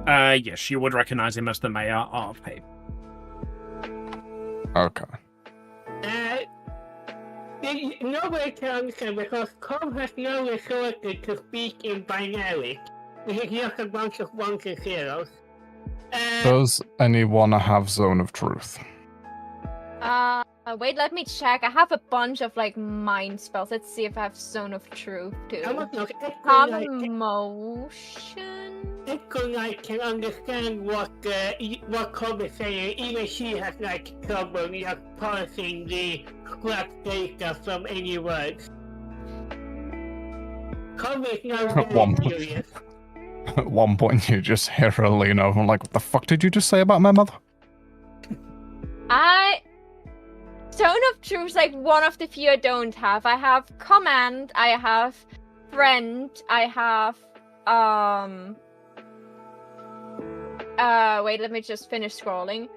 Yes, you would recognize him as the mayor of Hay. Okay. Nobody can understand because Cobb has no authority to speak in binary. It is just a bunch of ones and zeros. Does anyone have Zone of Truth? Wait, let me check. I have a bunch of like mind spells. Let's see if I have Zone of Truth too. Motion. Echo can understand what Cobb is saying. Even she has like trouble parsing the scrap data from any words. Cobb is not very curious. At one point, you just hear her lean over and like, what the fuck did you just say about my mother? Zone of Truth is like one of the few I don't have. I have Command, I have Friend, I have, wait, let me just finish scrolling.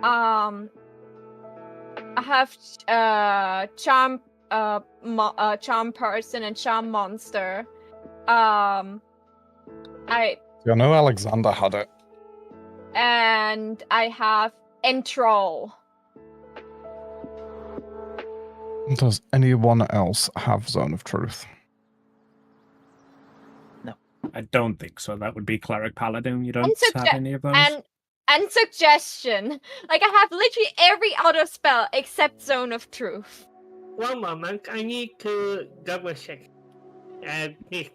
I have, Charm, Charm Person and Charm Monster. I know Alexander had it. and I have enthrall. Does anyone else have Zone of Truth? I don't think so. That would be Cleric Paladin. You don't And have any of those? And suggestion. Like, I have literally every other spell except Zone of Truth. One moment, I need to double check.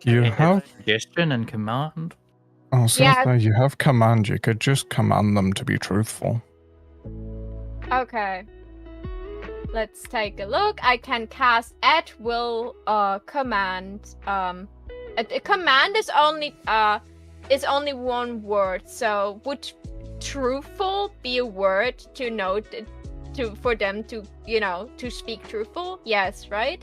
You have... Suggestion and command. Oh, so Yeah. you have command. You could just command them to be truthful. Okay. Let's take a look. I can cast at will command. A command is only one word, so would truthful be a word to note for them to, you know, to speak truthful? Yes, right?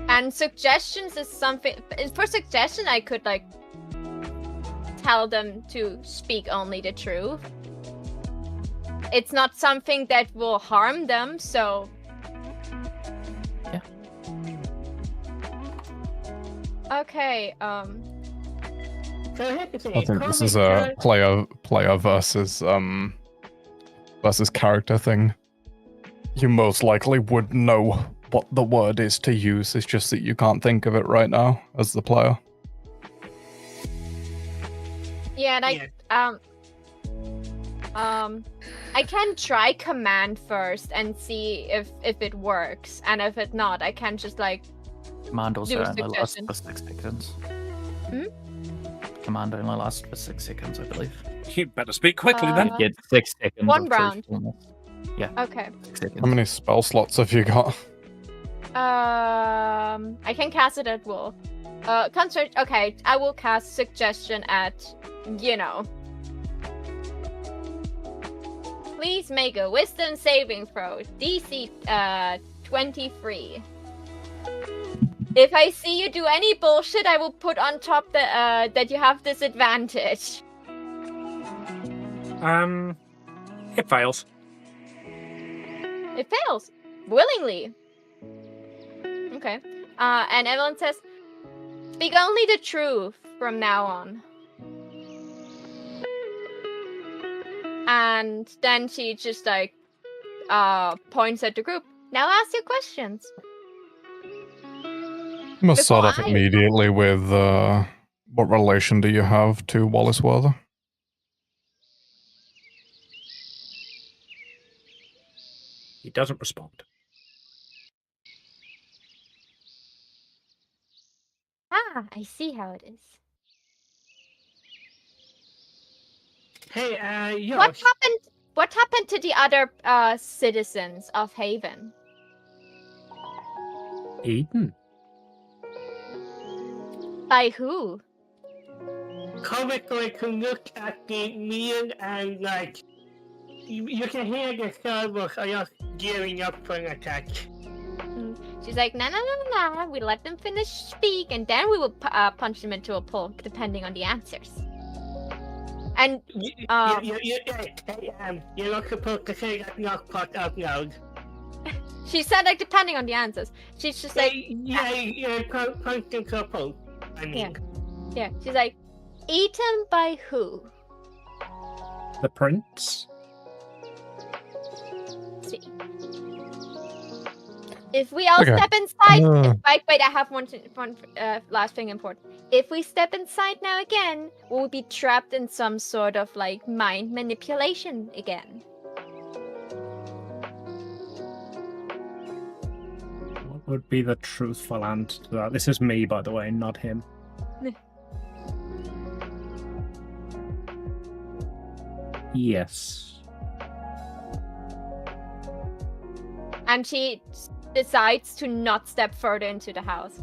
And suggestions is something. For suggestion, I could like tell them to speak only the truth. It's not something that will harm them, so. Yeah. Okay. I think this is a player versus character thing. You most likely would know what the word is to use. It's just that you can't think of it right now as the player. Yeah, like I can try command first and see if it works, and if it not, I can just like Command also do a only lasts suggestion. for 6 seconds. Hmm? Command only lasts for 6 seconds, I believe. You better speak quickly You then. get 6 seconds. one of round. truthfulness. Yeah. Okay. 6 seconds. How many spell slots have you got? I can cast it at will. Concert. Okay, I will cast suggestion at, you know. Please make a wisdom saving throw. DC 23. If I see you do any bullshit, I will put on top that you have disadvantage. It fails. It fails. Willingly. Okay. And Evelyn says, speak only the truth from now on. And then she just like points at the group. Now ask your questions. You must start Before off I- immediately with what relation do you have to Wallace Werther? He doesn't respond. Ah, I see how it is. Hey, What Yosh. happened? What happened to the other citizens of Haven? Eden? By who? Comet going to look at the meal and like you can hear the servers are just gearing up for an attack. She's like, no. We let them finish speak, and then we will punch them into a pulp, depending on the answers. And You're not supposed to say that knock pot out loud. she said, like, depending on the answers. She's just like, Punch into a pulp. I mean, yeah. She's like, eaten by who? The prince? See. If we all Okay. step inside, Uh. wait, I have one last thing important. If we step inside now again, we'll be trapped in some sort of like mind manipulation again. What would be the truthful answer to that? This is me, by the way, not him. Yes. And she decides to not step further into the house.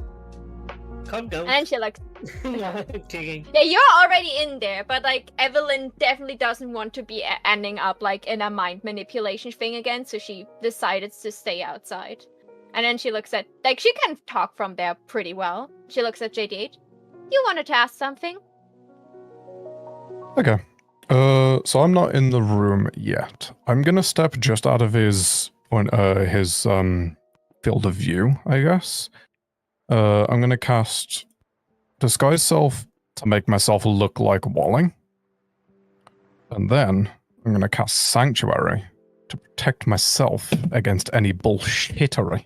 calm down. And then she like, Yeah, kidding. yeah, you're already in there, but like Evelyn definitely doesn't want to be ending up like in a mind manipulation thing again, so she decided to stay outside. And then she looks at, like, she can talk from there pretty well. She looks at JDH. You wanted to ask something? Okay. So I'm not in the room yet. I'm gonna step just out of his field of view, I guess. I'm gonna cast Disguise Self to make myself look like Wally. And then I'm gonna cast Sanctuary to protect myself against any bullshittery.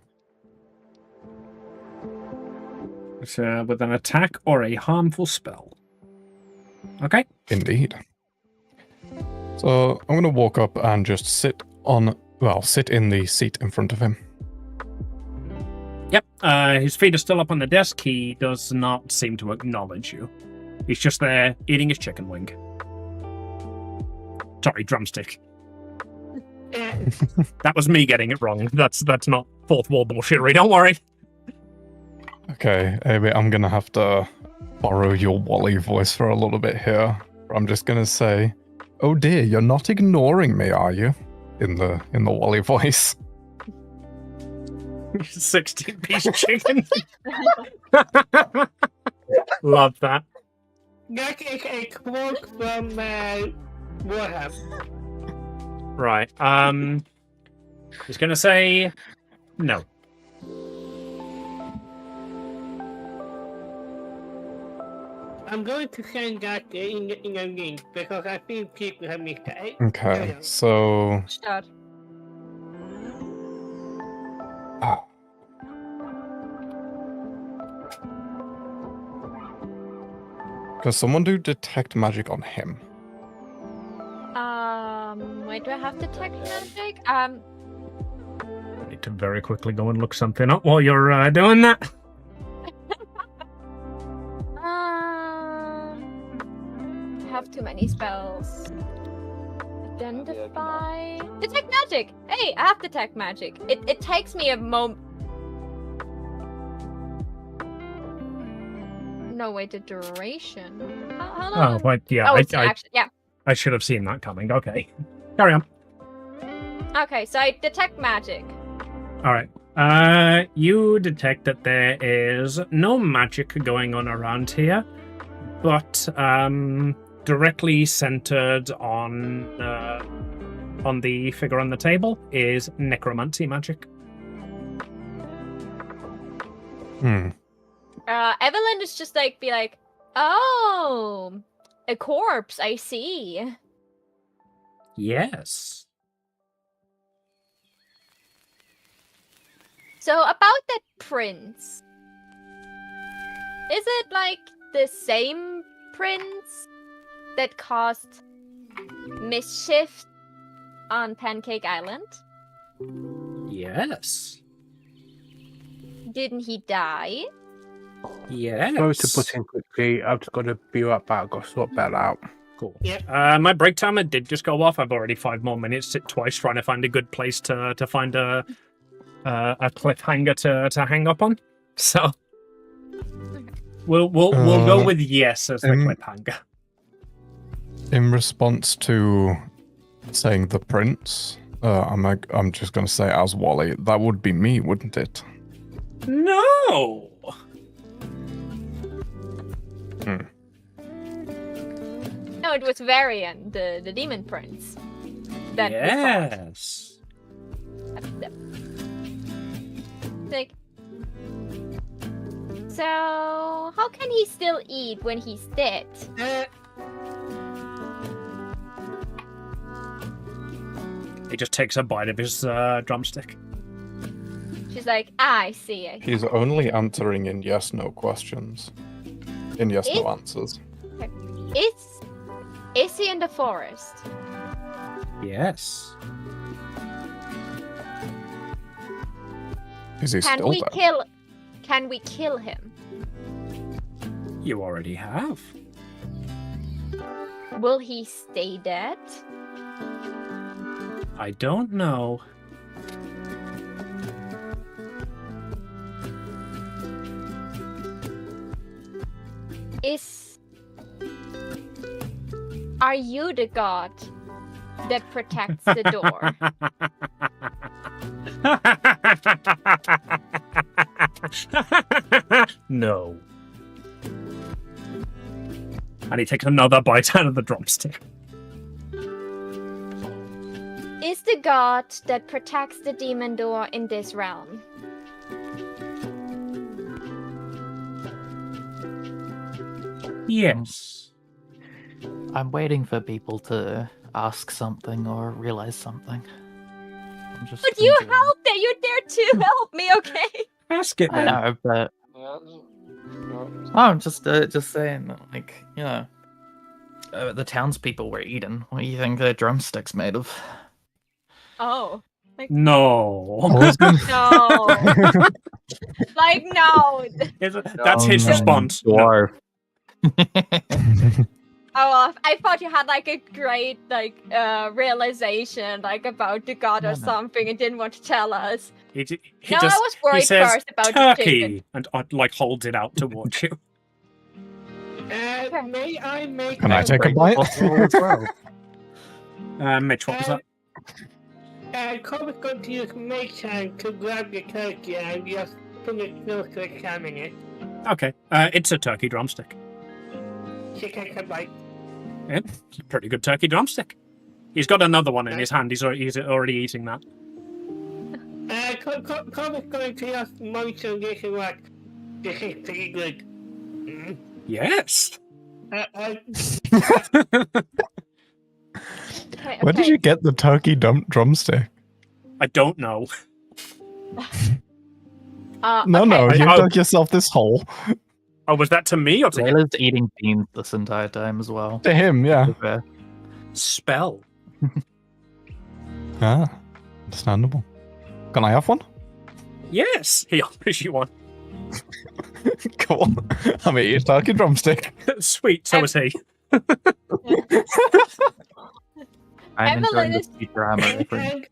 It's, with an attack or a harmful spell. Okay. Indeed. So I'm gonna walk up and just sit in the seat in front of him. Yep. His feet are still up on the desk. He does not seem to acknowledge you. He's just there eating his chicken wing. Sorry, drumstick. That was me getting it wrong. That's not fourth wall bullshittery. Don't worry. Okay, Amy, I'm gonna have to borrow your Wally voice for a little bit here. I'm just gonna say, "Oh dear, you're not ignoring me, are you?" In the Wally voice. 16-piece chicken. Love that. That is a quote from Warhammer. Right. He's gonna say no. I'm going to send that in a link because I think people have missed it. Okay, so Start. Does someone do detect magic on him? Wait, do I have detect magic? I need to very quickly go and look something up while you're doing that. I have too many spells. Identify. Detect magic! Hey, I have detect magic. It takes me a moment. No, wait, the duration. How long? Oh, but yeah, Oh, it's actually, yeah. I should have seen that coming. Okay. Carry on. Okay, so I detect magic. All right. You detect that there is no magic going on around here, but directly centered on the figure on the table is necromancy magic. Evelyn is just like, be like, oh, a corpse, I see. Yes. So about that prince, is it like the same prince that caused mischief on Pancake Island? Yes. Didn't he die? Yes. Sorry to put in quickly. I've just got to be right back. I've got to sort that out. Cool. Yep. My break timer did just go off. I've already 5 more minutes. Sit twice trying to find a good place to find a cliffhanger to hang up on. So we'll go with yes as the cliffhanger. In response to saying the prince, I'm just going to say as Wally, that would be me, wouldn't it? No. No, it was Varian, the demon prince. That Yes. like, so how can he still eat when he's dead? He just takes a bite of his drumstick. She's like, I see it. He's only answering in yes/no questions. In yes/no answers. Is he in the forest? Yes. Is he Can still we there? Can we kill him? You already have. Will he stay dead? I don't know. Are you the god that protects the door? No. And he takes another bite out of the drumstick. Is the god that protects the demon door in this realm? Yes. I'm waiting for people to ask something or realize something. I'm just But you enjoying it. helped it. You dare to help me, okay? Ask it I then. know, but I'm just saying that, like, you know, the townspeople were eating. What do you think their drumsticks made of? Oh. No. I was gonna- No. Like, no. That's his response. No. Dwarf. Oh, well, I thought you had like a great realization like about the god or No. something and didn't want to tell us. He No, I just was worried says first about the chicken. turkey and like holds it out towards you. May I make Can I take a bite? Mitch, what was that? Cobra's going to use make time to grab the turkey and just put it close to examine it. Okay, it's a turkey drumstick. She takes a bite. Yeah, it's a pretty good turkey drumstick. He's got another one in his hand. He's already eating that. Cobra's going to just munch on this and like, this is pretty good. Mm. Yes. Okay, Where did you get the turkey drumstick? I don't know. No, okay. you I- dug yourself this hole. Oh, was that to me or to him? Layla's eating beans this entire time as well. To him, yeah. Okay. Spell. Ah, understandable. Can I have one? Yes. He offers you one. Cool. I'm eating a turkey drumstick. Sweet. So is he. I'm enjoying Evelyn the Futurama reference.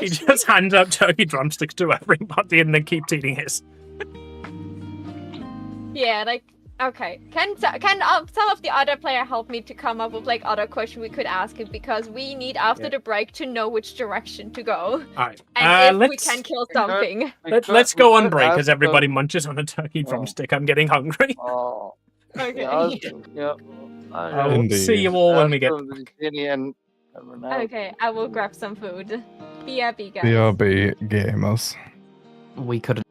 He just hands out turkey drumsticks to everybody and then keeps eating his. Yeah, like, okay. Can some of the other player help me to come up with like other questions we could ask him, because we need after the break to know which direction to go All right. and if we can kill something. Let's go on break as everybody munches on a turkey drumstick. I'm getting hungry. Oh, Okay. yeah. I'll Indeed. see you all when we get. Okay, I will grab some food. BRB, guys. BRB gamers. We could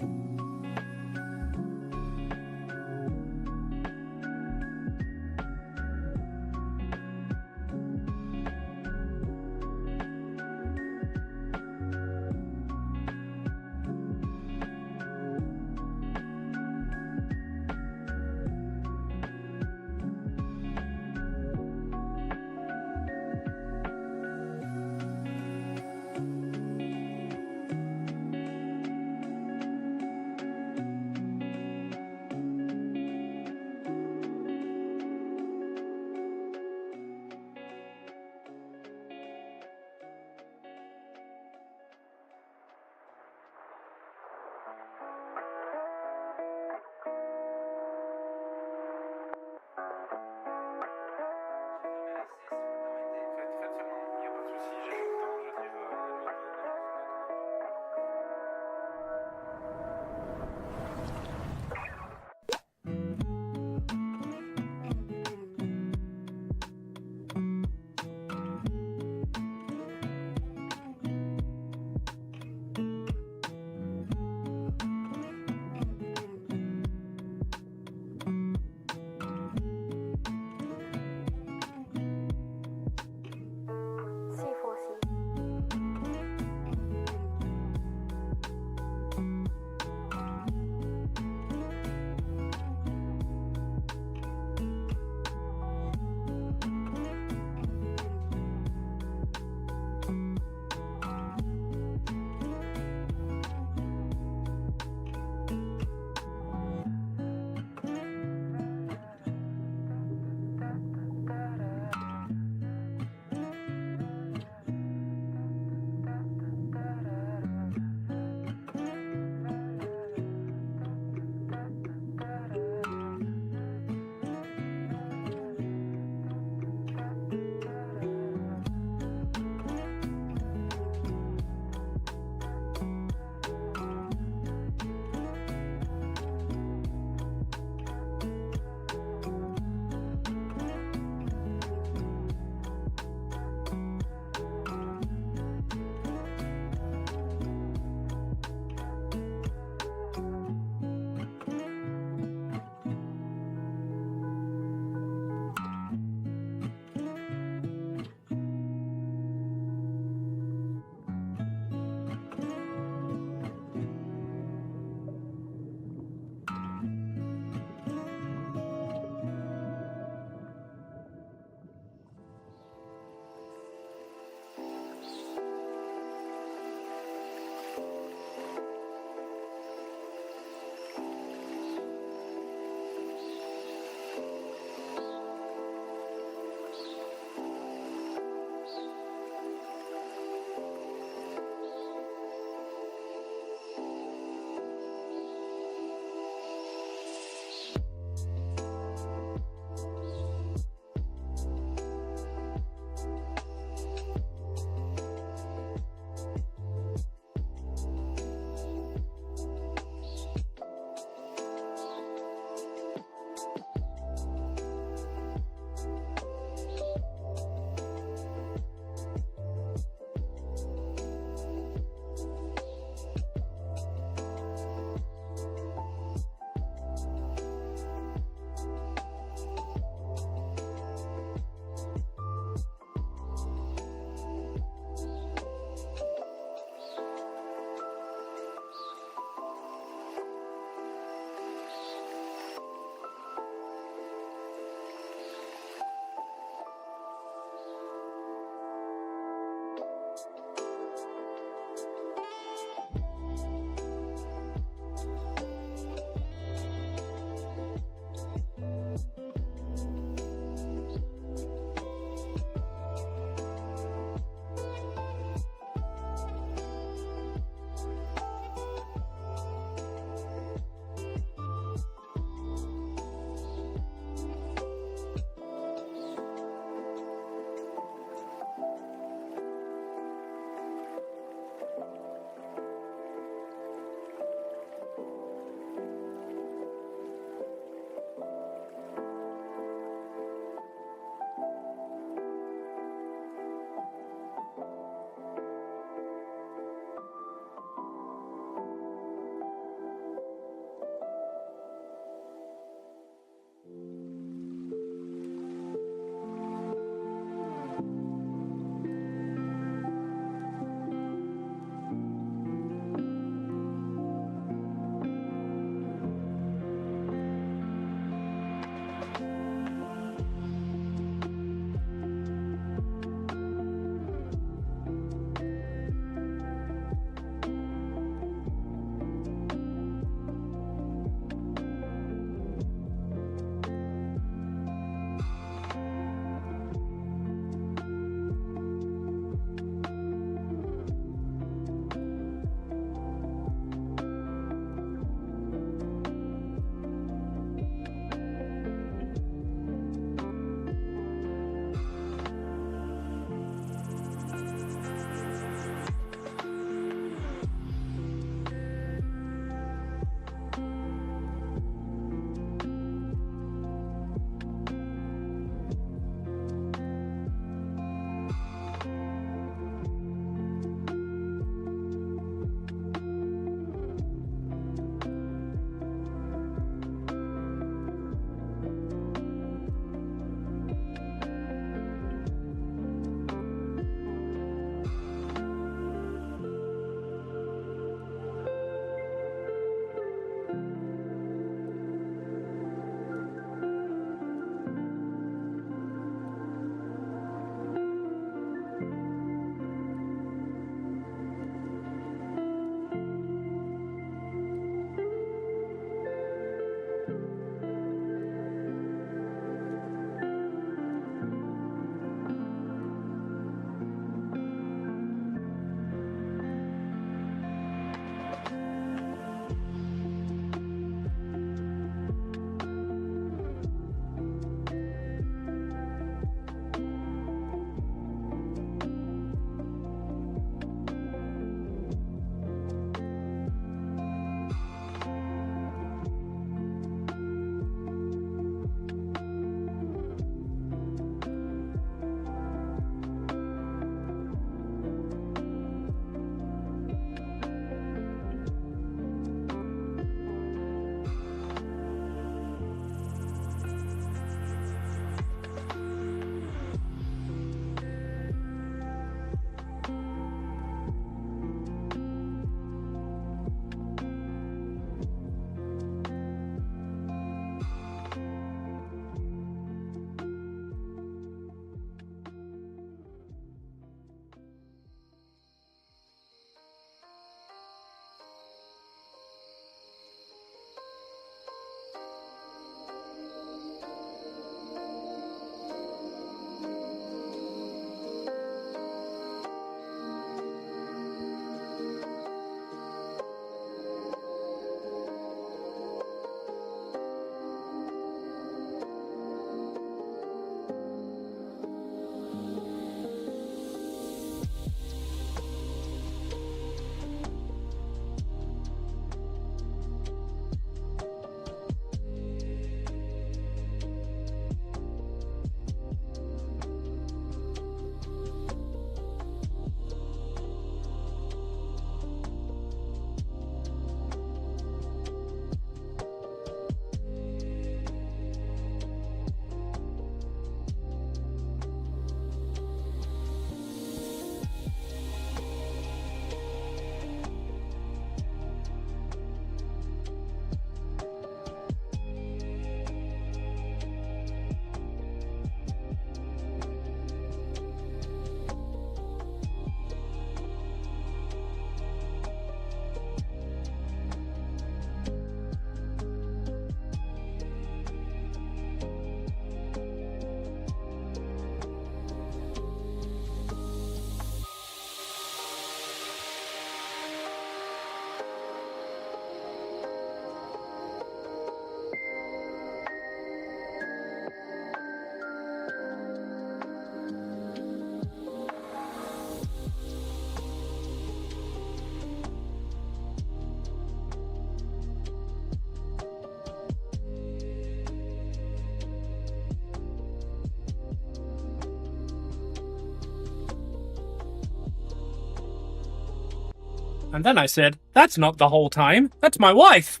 And then I said, that's not the whole time. That's my wife.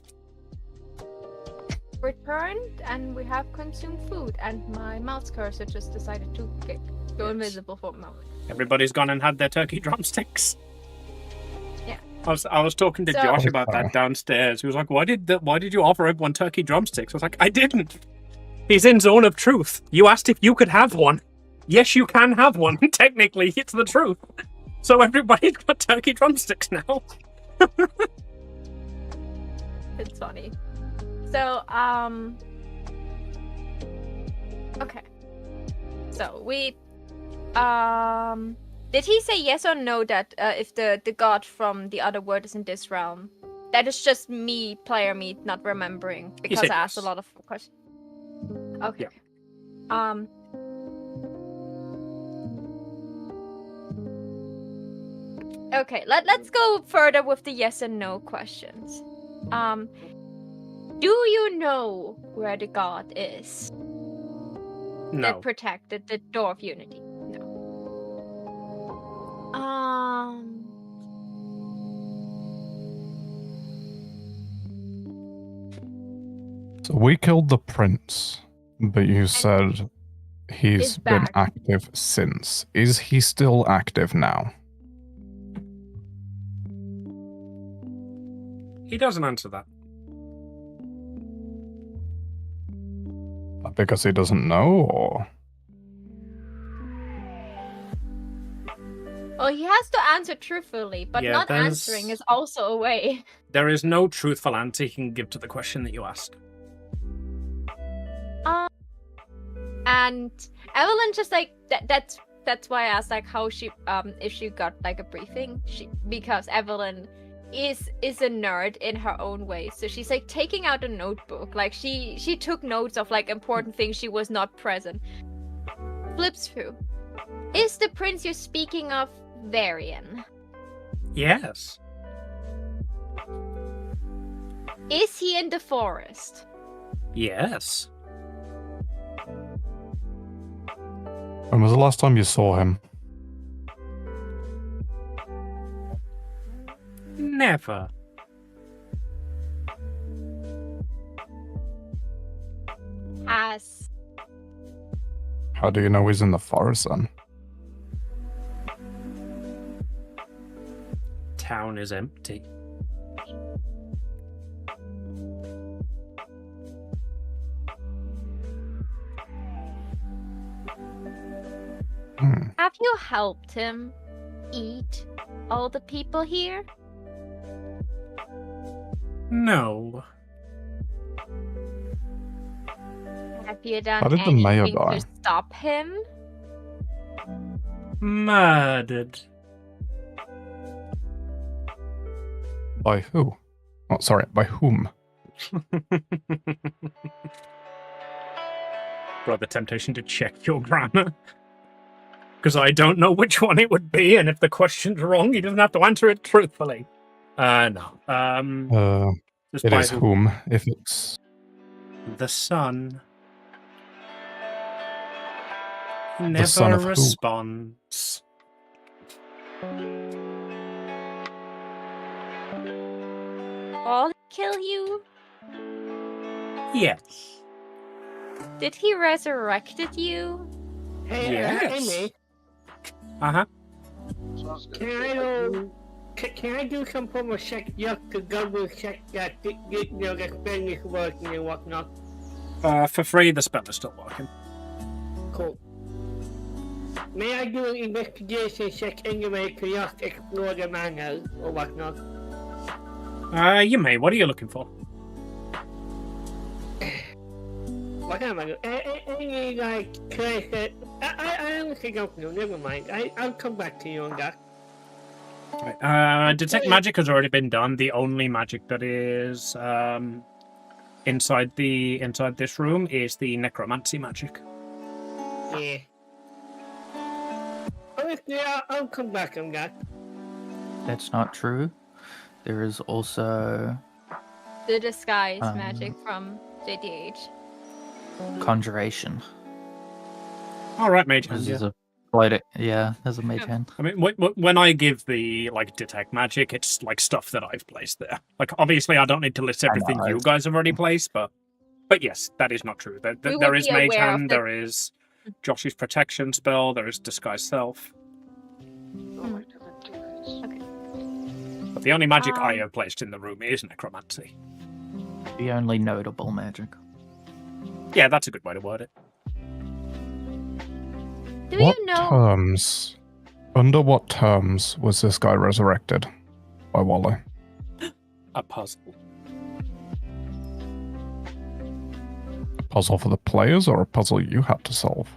Returned, and we have consumed food, and my mouse cursor just decided to go invisible for a moment. Everybody's gone and had their turkey drumsticks. Yeah. I was talking to So- Josh about that downstairs. He was like, why did you offer everyone turkey drumsticks? I was like, I didn't. He's in zone of truth. You asked if you could have one. Yes, you can have one. Technically, it's the truth. So everybody's got turkey drumsticks now. It's funny. So, okay. So we, did he say yes or no that if the god from the other world is in this realm? That is just me, player me, not remembering because I said asked yes. a lot of questions. Okay. Yeah. Okay, let's go further with the yes and no questions. Do you know where the god is No. that protected the door of unity? No. So we killed the prince, but you said he's Is been back. active since. Is he still active now? He doesn't answer that. Because he doesn't know, or Well, he has to answer truthfully, but Yeah, not there's- answering is also a way. There is no truthful answer he can give to the question that you asked. And Evelyn just like that's why I asked like how she if she got like a briefing. Because Evelyn is a nerd in her own way. So she's like taking out a notebook. Like she took notes of like important things she was not present. Flips through. Is the prince you're speaking of Varian? Yes. Is he in the forest? Yes. when was the last time you saw him? Never. As How do you know he's in the forest then? Town is empty. have you helped him eat all the people here? No. Have you done How did the mayor anything die? to stop him? Murdered. By who? Oh, sorry, by whom? Brought the temptation to check your grammar. Because I don't know which one it would be, and if the question's wrong, he doesn't have to answer it truthfully. No. Just It by is who- whom, if it's... The sun. The son Never of who? responds. All kill you? Yes. Did he resurrected you? Hey, Yes. Amy, Uh-huh. Sounds good. can I do some form of check just to double check that the spell is working and whatnot? For free, the spell is still working. Cool. May I do an investigation check anyway to just explore the manor or whatnot? You may. What are you looking for? What am I doing? Any like crazy? I honestly don't know. Never mind. I'll come back to you on that. Right. Detect magic has already been done. The only magic that is inside this room is the necromancy magic. Yeah. Honestly, I'll come back on that. That's not true. There is also The disguise Um, magic from JDH. conjuration. All right, mage. This hand, is yeah. explode it. Yeah, there's a mage hand. I mean, when I give the like detect magic, it's like stuff that I've placed there. Like, obviously, I don't need to list everything you guys have already placed, but yes, that is not true. There is mage hand, there is Josh's protection spell, there is disguise self. Okay. But the only magic I have placed in the room is necromancy. The only notable magic. Yeah, that's a good way to word it. Do What you know? terms? Under what terms was this guy resurrected by Wally? A puzzle. A puzzle for the players or a puzzle you had to solve?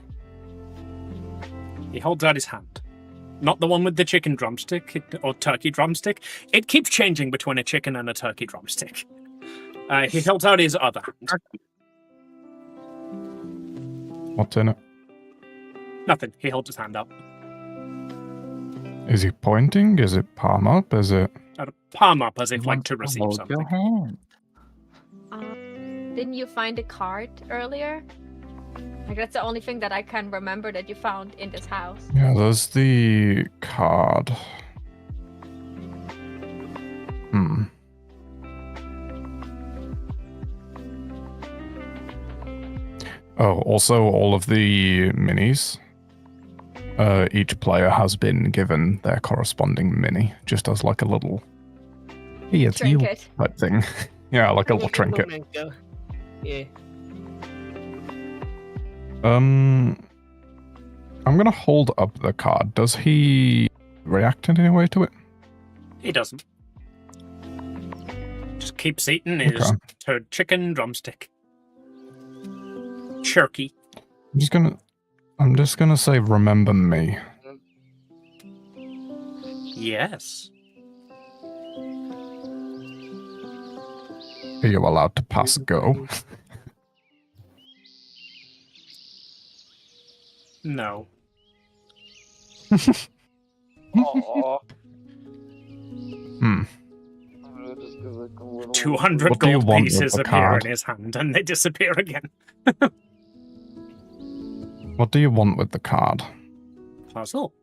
He holds out his hand. Not the one with the chicken drumstick or turkey drumstick. It keeps changing between a chicken and a turkey drumstick. He holds out his other hand. What's in it? Nothing. He holds his hand up. Is he pointing? Is it palm up? Is it... Palm up as if He like wants to receive hold something. Your hand. Didn't you find a card earlier? Like that's the only thing that I can remember that you found in this house. Yeah, there's the card. Oh, also all of the minis. Each player has been given their corresponding mini, just as like a little... Hey, it's you Trinket. type thing. Yeah, like a little trinket. Memento. Yeah. I'm gonna hold up the card. Does he react in any way to it? He doesn't. Just keeps eating his chicken drumstick. Turkey. I'm just gonna say, remember me. Yes. Are you allowed to pass go? No. Aww. 200 What do you gold want with pieces the appear card? in his hand and they disappear again. What do you want with the card? Puzzle.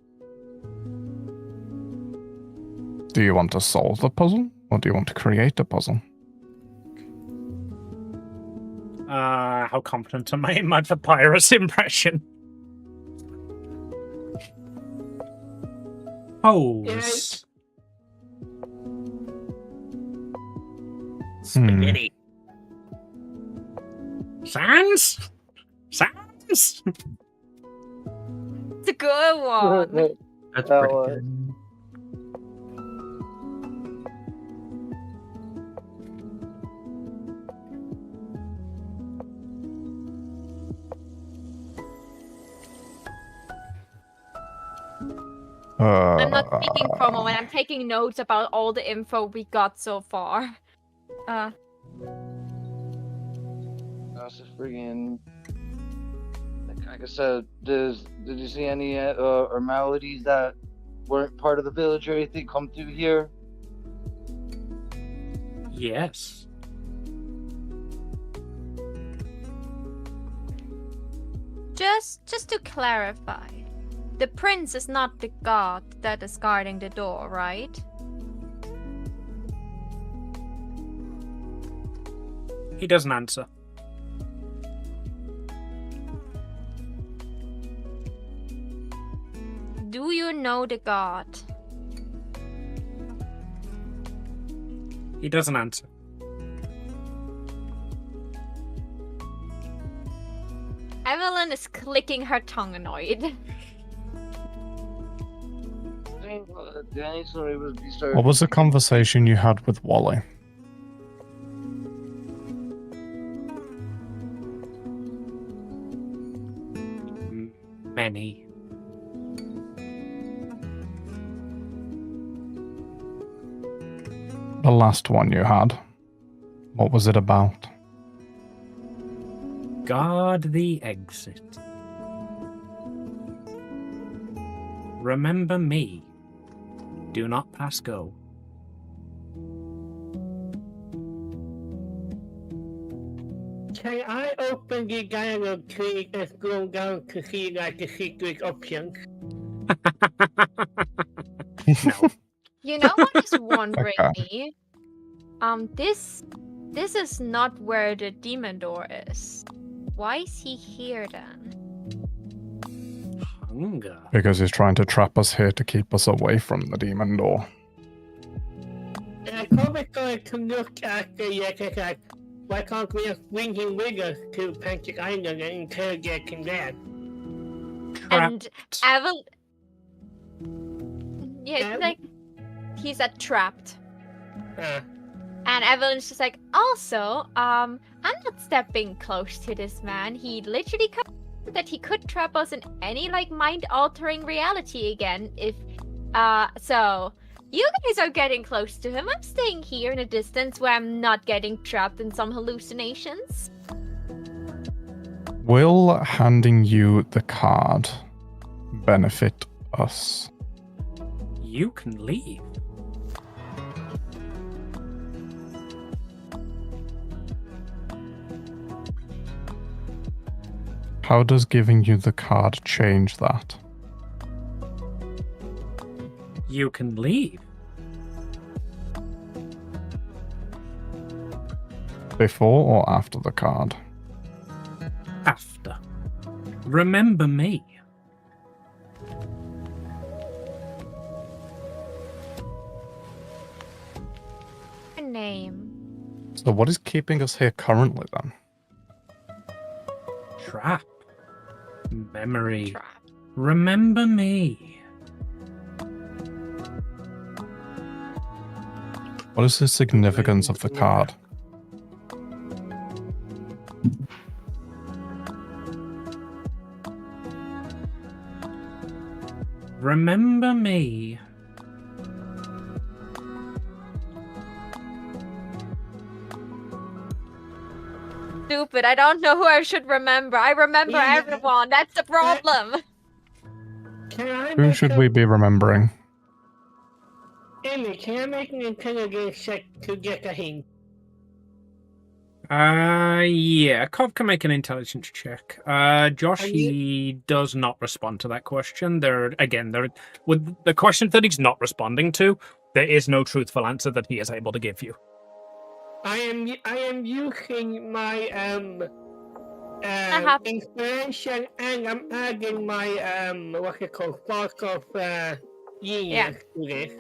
Do you want to solve the puzzle? Or do you want to create a puzzle? How confident am I in my papyrus impression? Pose. Spaghetti. Sans? Sans? It's a good one. That's That pretty was- good. I'm not speaking promo, and I'm taking notes about all the info we got so far. That's just friggin'. Like I said, did you see any maladies that weren't part of the village or anything come through here? Yes. Just to clarify, the prince is not the god that is guarding the door, right? He doesn't answer. Do you know the god? He doesn't answer. Evelyn is clicking her tongue annoyed. What was the conversation you had with Wally? Many. The last one you had. What was it about? Guard the exit. Remember me. Do not pass go. Can I open the dialogue tree and scroll down to see like the secret options? No. You know what is wondering Okay. me? This is not where the demon door is. Why is he here then? Hunger. Because he's trying to trap us here to keep us away from the demon door. Kobe's going to look at the why can't we just bring him with us to Pancake Island and interrogate him there? And Trapped. Evel. Yeah, it's like he's trapped. And Evelyn's just like, also, I'm not stepping close to this man. He literally that he could trap us in any like mind-altering reality again. If so you guys are getting close to him. I'm staying here in a distance where I'm not getting trapped in some hallucinations. Will handing you the card benefit us? You can leave. How does giving you the card change that? You can leave. Before or after the card? After. Remember me. Your name. So what is keeping us here currently then? Trap. Memory. Trap. Remember me. What is the significance of the card? Remember me. Stupid. I don't know who I should remember. I remember Yeah. everyone. That's the problem. Can I Who make should we be remembering? Emily, can I make an intelligence check to get a hint? Yeah. Cobb can make an intelligence check. Josh, Are you- he does not respond to that question. With the questions that he's not responding to, there is no truthful answer that he is able to give you. I am using my have- inspiration, and I'm adding my what's it called, spark of genius to this.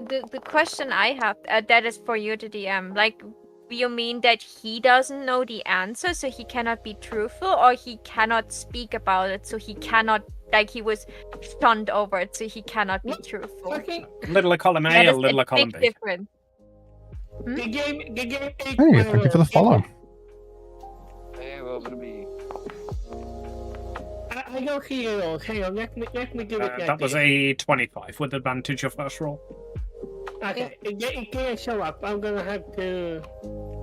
The question I have that is for you, the DM. Like, you mean that he doesn't know the answer, so he cannot be truthful, or he cannot speak about it, so he cannot, like, he was stunned over it, so he cannot be truthful. Okay, Little column That A is or little a column big B? difference. the game is Hey, thank you for the follow. Hey, welcome to me. I don't see it all. Hang on, let me do it. That was a 25 with advantage of first roll. Okay, it can't show up. I'm gonna have to.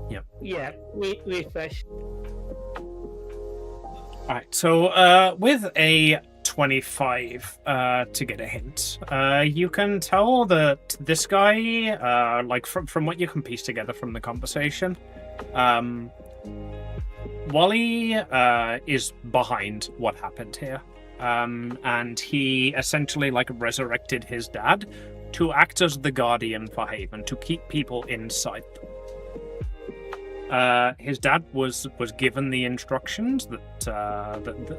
Yep. Yeah, refresh. Alright, so with a 25 to get a hint, you can tell that this guy, like from what you can piece together from the conversation, Wally is behind what happened here. And he essentially like resurrected his dad to act as the guardian for Haven, to keep people inside them. His dad was given the instructions that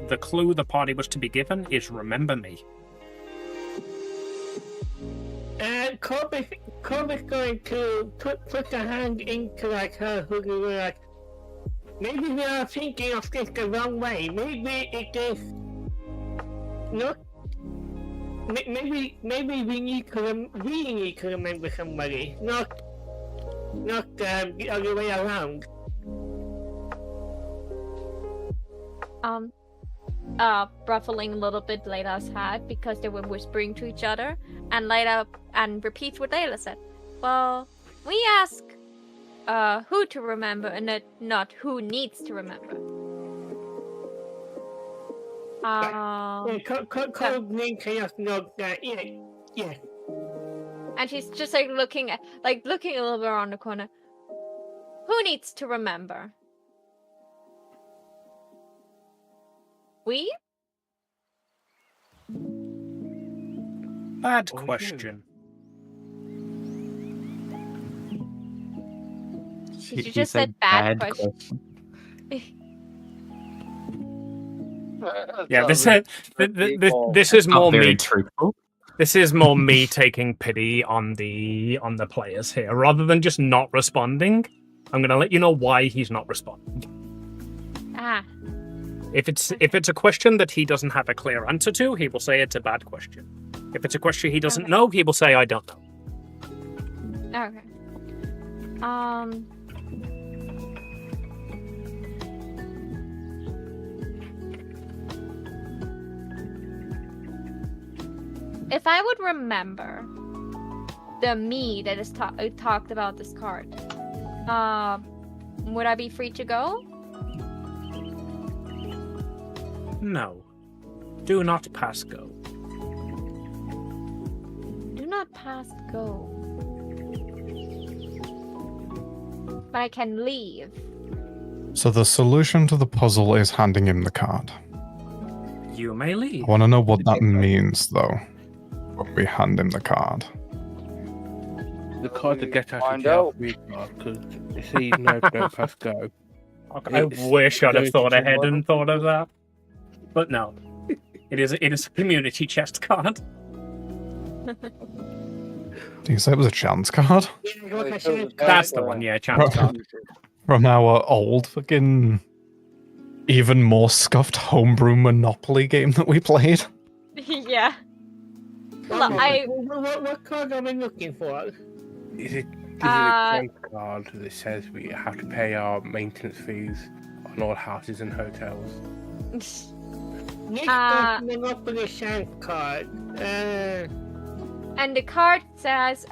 the clue the party was to be given is remember me. Kobe's going to put a hand into like her who like, maybe we are thinking of this the wrong way. Maybe it is not. Maybe we need to remember somebody, not the other way around. Ruffling a little bit Layla's hat because they were whispering to each other, and Layla repeats what Layla said. Well, we ask who to remember and not who needs to remember. Code needs to just know that. Yeah. And she's just like looking a little bit around the corner. Who needs to remember? We? Bad Or you. question. He- You he just said said bad bad question. Yeah, this People. is Not more very me. truthful. This is more me taking pity on the players here, rather than just not responding. I'm gonna let you know why he's not responding. Ah, If it's a question that he doesn't have a clear answer to, he will say it's a bad question. If it's a question he doesn't Okay. know, he will say I don't know. okay. If I would remember the me that is talked about this card, would I be free to go? No. Do not pass go. Do not pass go. But I can leave. So the solution to the puzzle is handing him the card. You may leave. I want to know what that means, though, when we hand him the card. The card to get out of Find jail out. free card, because you see, no, don't pass go. I wish I'd have It's thought going to ahead tomorrow. and thought of that. But no. It is a community chest card. Do you say it was a chance card? Yeah, like I said, That's the one, yeah, chance card. From our old fucking, even more scuffed homebrew Monopoly game that we played? Yeah. What card are we looking for? Is it a chance card that says we have to pay our maintenance fees on all houses and hotels? Nick Monopoly Shank card. And the card says,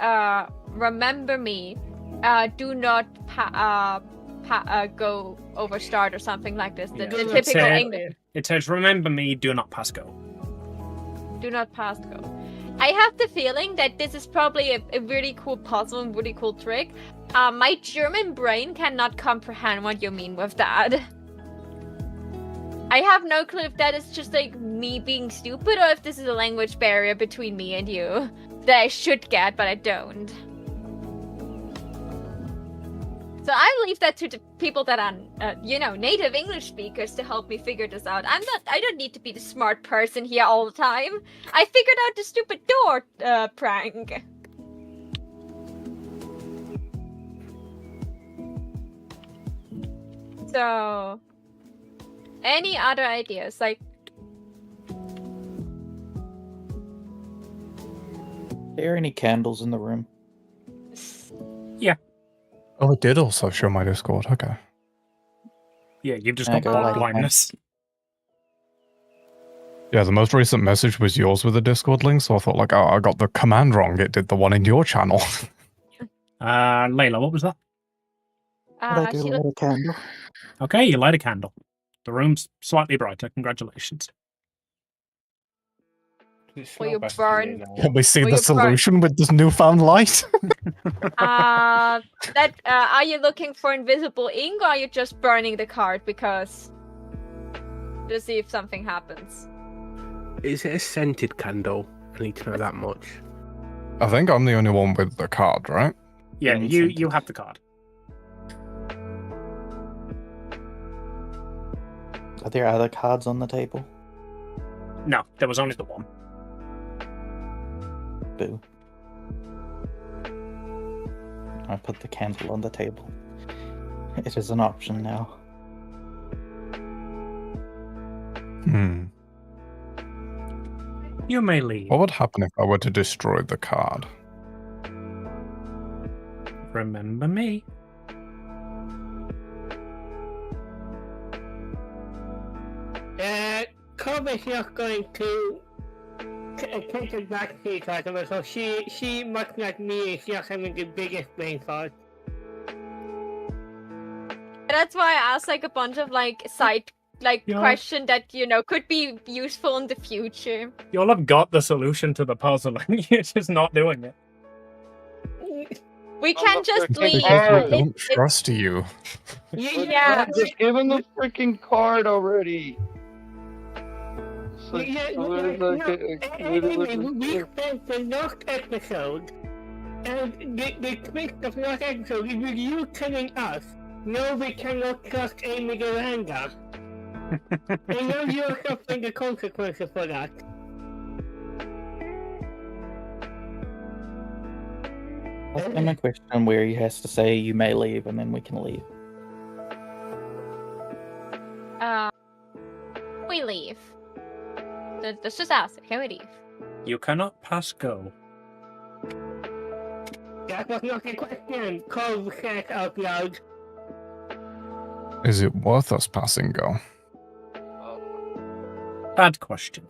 remember me. Do not go over start or something like this. The Yeah, typical that's it. English. It says, remember me, do not pass go. Do not pass go. I have the feeling that this is probably a really cool puzzle and really cool trick. My German brain cannot comprehend what you mean with that. I have no clue if that is just like me being stupid or if this is a language barrier between me and you that I should get, but I don't. So I leave that to the people that are, native English speakers to help me figure this out. I don't need to be the smart person here all the time. I figured out the stupid door prank. So, any other ideas? Like, Are there any candles in the room? Oh, it did also show my Discord. Okay. Yeah, you've just I got go bot like- blindness. Yeah, the most recent message was yours with the Discord link, so I thought, like, oh, I got the command wrong. It did the one in your channel. Layla, what was that? I do she light a candle. Okay, you light a candle. The room's slightly brighter. Congratulations. It's Well, not you best burn- in here now. Can we see Well, the you're solution with this newfound light? are you looking for invisible ink or are you just burning the card because to see if something happens? Is it a scented candle? I need to know that much. I think I'm the only one with the card, right? Yeah, Any you sentence. have the card. Are there other cards on the table? No, there was only the one. Boo. I put the candle on the table. It is an option now. Hmm. You may leave. What would happen if I were to destroy the card? Remember me. Kobe's not going to take it back to each other, so she much like me is not having the biggest brain fart. That's why I asked like a bunch of like side Yeah. question that could be useful in the future. You'll have got the solution to the puzzle and you're just not doing it. We can just Because leave. Because we I don't trust you. Yeah. Just give him the freaking card already. like, Yeah, where's no, we spent the last episode, and the twist of last episode is with you telling us, no, we cannot trust Amy Garanga. And now you're suffering the consequences for that. Ask him a question where he has to say you may leave and then we can leave. We leave. Let's just ask, can we leave? You cannot pass go. That was not a question. Cole said out loud. Is it worth us passing go? Bad question.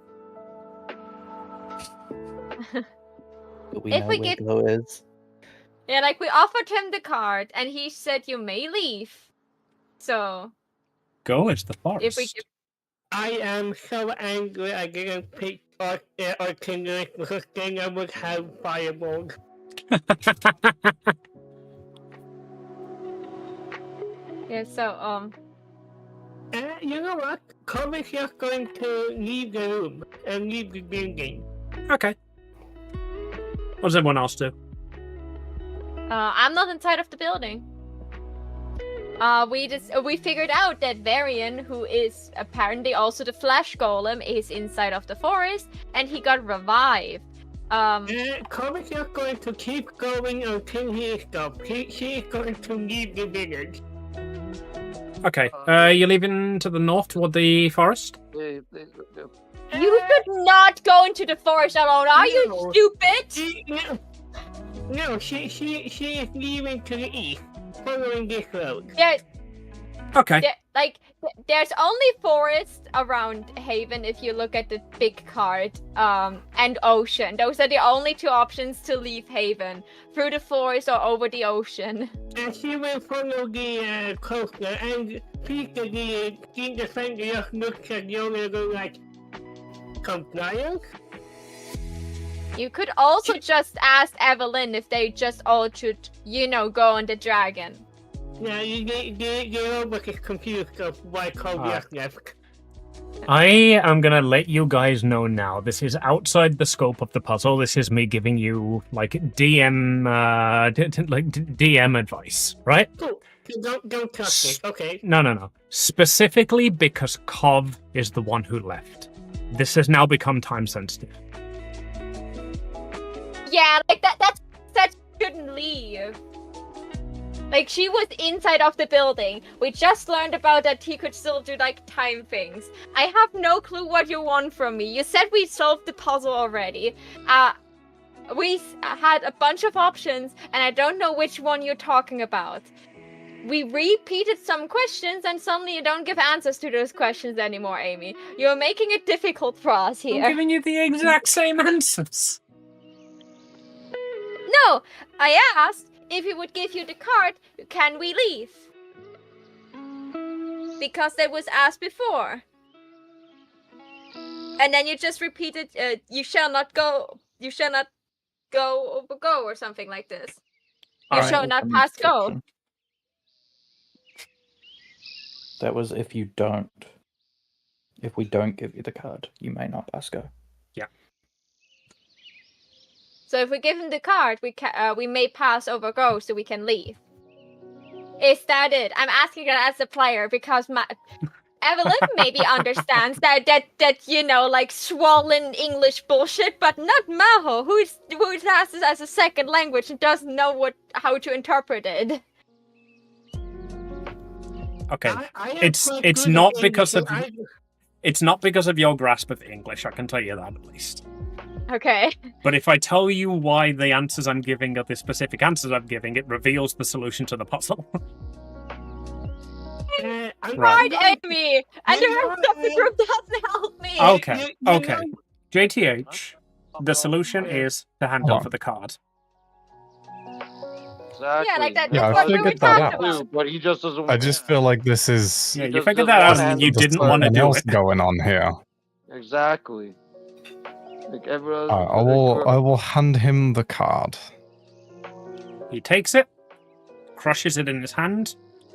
But we If know we where get- go is. Yeah, like we offered him the card, and he said you may leave. So Go is the forest. if we give, I am so angry I didn't pick artillery because then I would have fireballs. yeah, so You know what? Cole is just going to leave the room and leave the building. Okay. What does everyone else do? I'm not inside of the building. We figured out that Varian, who is apparently also the Flash Golem, is inside of the forest, and he got revived. Cole is just going to keep going until he is stopped. He is going to leave the village. Okay. You're leaving to the north toward the forest? Please. You should not go into the forest alone. Are you stupid? No, she is leaving to the east, following this road. Yeah, Okay. there's only forest around Haven if you look at the big card, and ocean. Those are the only two options to leave Haven: through the forest or over the ocean. And she will follow the coaster, and Peter, the king defender, just looks at Yona and goes like, compliance? You could also just ask Evelyn if they just all should, go on the dragon. Yeah, the robot is confused of why Cole just left. I am gonna let you guys know now. This is outside the scope of the puzzle. This is me giving you DM, DM advice, right? Cool. Don't touch it, okay? No. Specifically because Kov is the one who left. This has now become time sensitive. Yeah, that shouldn't leave. Like, she was inside of the building. We just learned about that he could still do, time things. I have no clue what you want from me. You said we solved the puzzle already. We had a bunch of options, and I don't know which one you're talking about. We repeated some questions, and suddenly you don't give answers to those questions anymore, Amy. You're making it difficult for us here. I'm giving you the exact same answers. No, I asked if he would give you the card, can we leave? Because that was asked before. And then you just repeated, you shall not go, or something like this. You Alright. shall not pass go. That was if we don't give you the card, you may not pass go. So if we give him the card, we may pass over go, so we can leave. Is that it? I'm asking it as a player because Evelyn maybe understands that swollen English bullshit, but not Maho, who has this as a second language and doesn't know how to interpret it. Okay. It's not because of it's not because of your grasp of English, I can tell you that at least. Okay. But if I tell you why the answers I'm giving are the specific answers I'm giving, it reveals the solution to the puzzle. Right, Amy! And the rest of the group doesn't help me! Okay. JTH, the solution is to hand over the card. Exactly. Yeah, that's Yeah, I what we were figured that talking out. about. But he just doesn't. I just feel like this is Yeah, He you just figured doesn't that out wanna and you handle didn't something want to do else it. going on here. Exactly. Like everyone. I will hand him the card. He takes it, crushes it in his hand,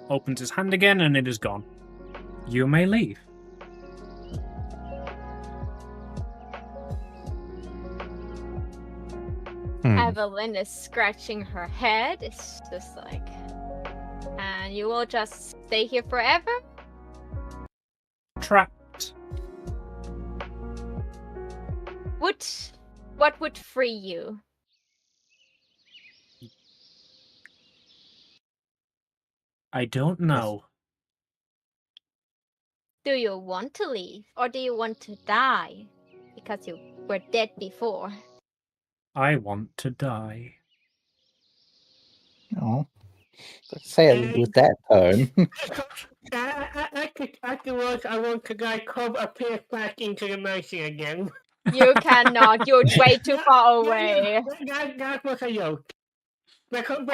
opens his hand again, and it is gone. You may leave. Evelyn is scratching her head. It's just like, and you will just stay here forever? Trapped. What would free you? I don't know. Do you want to leave, or do you want to die? Because you were dead before. I want to die. Oh, say it with that tone. Afterwards, I want to like come appear back into the motion again. You cannot. You're way too far away. That was a joke. Because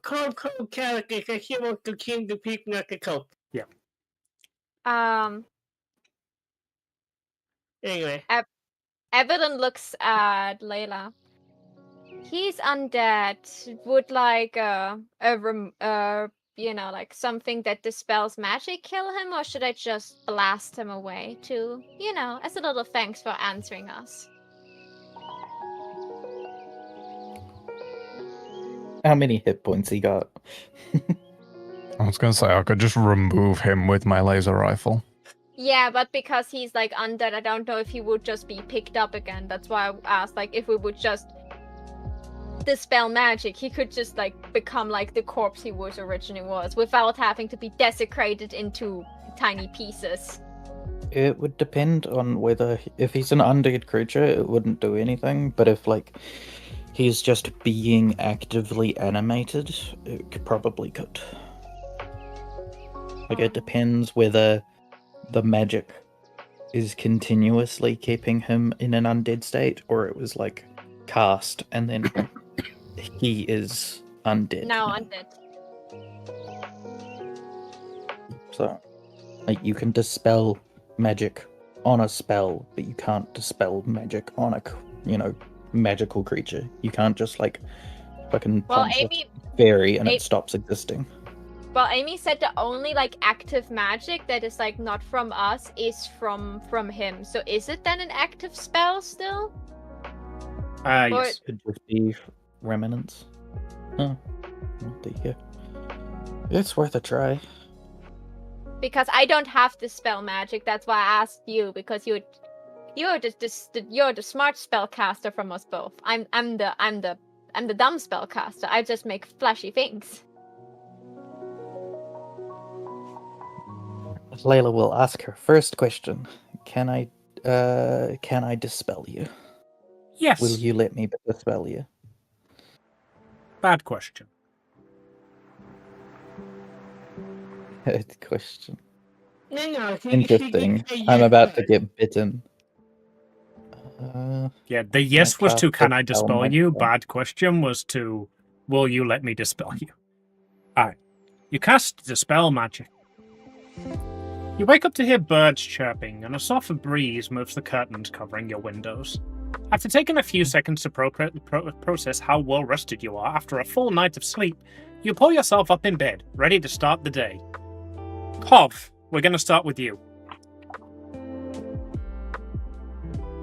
Cold character says she wants to kill the people at the coast. Anyway. Evelyn looks at Layla. He's undead. Would like like something that dispels magic kill him, or should I just blast him away to, as a little thanks for answering us? How many hit points he got? I was gonna say I could just remove him with my laser rifle. Yeah, but because he's like undead, I don't know if he would just be picked up again. That's why I asked, like, if we would just dispel magic, he could just like become like the corpse he was originally was, without having to be desecrated into tiny pieces. It would depend on whether, if he's an undead creature, it wouldn't do anything. But if like he's just being actively animated, it probably could. Like it depends whether the magic is continuously keeping him in an undead state, or it was like cast and then he is undead. No, undead. So, like, you can dispel magic on a spell, but you can't dispel magic on a, magical creature. You can't just like fucking punch a fairy and it stops existing. Well, Amy said the only like active magic that is like not from us is from him. So is it then an active spell still? Yes. Could just be remnants. Oh, there you go. It's worth a try. Because I don't have to spell magic. That's why I asked you, because you're the smart spellcaster from us both. I'm the dumb spellcaster. I just make flashy things. Layla will ask her first question. Can I dispel you? Yes. Will you let me dispel you? Bad question. Good question. No, Interesting. I'm about to get bitten. Yeah, the yes was to can I dispel dispel you? myself. Bad question was to will you let me dispel you? Alright. You cast dispel magic. You wake up to hear birds chirping, and a soft breeze moves the curtains covering your windows. After taking a few seconds to process how well rested you are after a full night of sleep, you pull yourself up in bed, ready to start the day. Hov, we're going to start with you.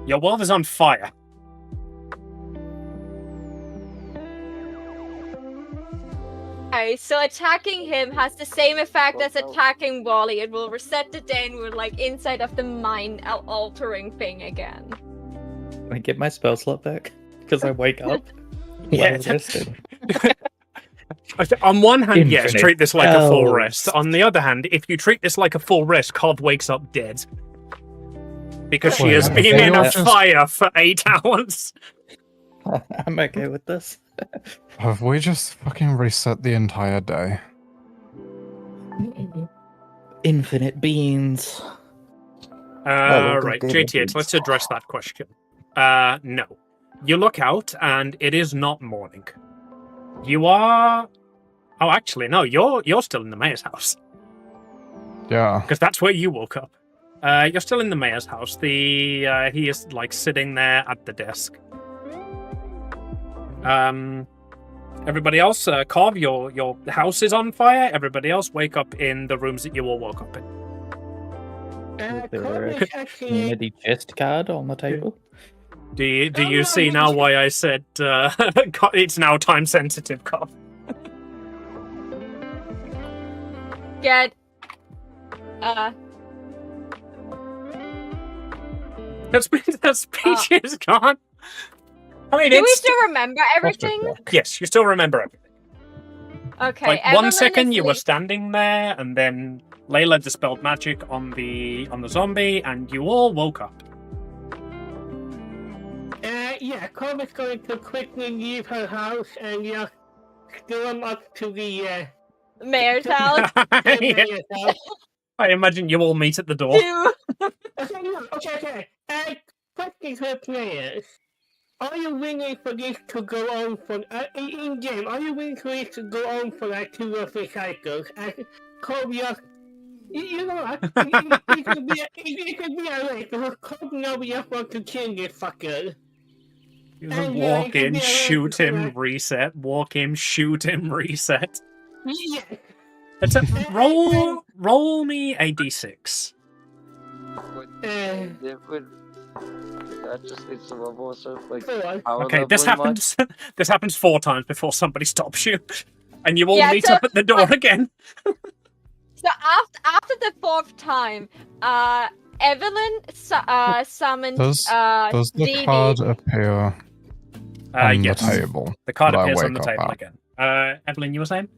Your world is on fire. Okay, so attacking him has the same effect as attacking Wally. It will reset the day and we're like inside of the mind-altering thing again. Can I get my spell slot back? Because I wake up. Yeah. Well rested. On one hand, yes, Infinite treat this like a full spells. rest. On the other hand, if you treat this like a full rest, Cov wakes up dead. Because she Wait, has okay, been in a let's just- fire for 8 hours. I'm okay with this. Have we just fucking reset the entire day? Infinite beans. Right, good JTH, evidence. let's address that question. No. You look out, and it is not morning. You are... Oh, actually, no, you're still in the mayor's house. Yeah. Because that's where you woke up. You're still in the mayor's house. He is, like, sitting there at the desk. Everybody else, Cov, your house is on fire. Everybody else, wake up in the rooms that you all woke up in. Is there a community chest card on the table? Do you see now why I said it's now time sensitive, Cough? Get. That speech is gone. I mean, Do we it's still remember everything? yes, you still remember everything. Okay. Like Evelyn 1 second, is you were leaving. standing there, and then Layla dispelled magic on the zombie, and you all woke up. Yeah, Corvus going to quickly leave her house and storm up to the Mayor's house. mayor's house. I imagine you all meet at the door. Okay. Question for players. Are you willing for this to go on for in game? Are you willing for this to go on for like 2 or 3 cycles? Corvus, you know what? It could be a race because Corvus just want to kill this fucker. Walk in, shoot him, reset. Walk in, shoot him, reset. Yeah. Roll me a d6. That just needs to level us up. Like, Okay, this happens. This happens 4 times before somebody stops you, and you all meet so- up at the door again. So after the 4th time, Evelyn summoned Does the Dee card Dee. appear on Yes. the table? The card that I appears on wake the up table at? again. Evelyn, you were saying?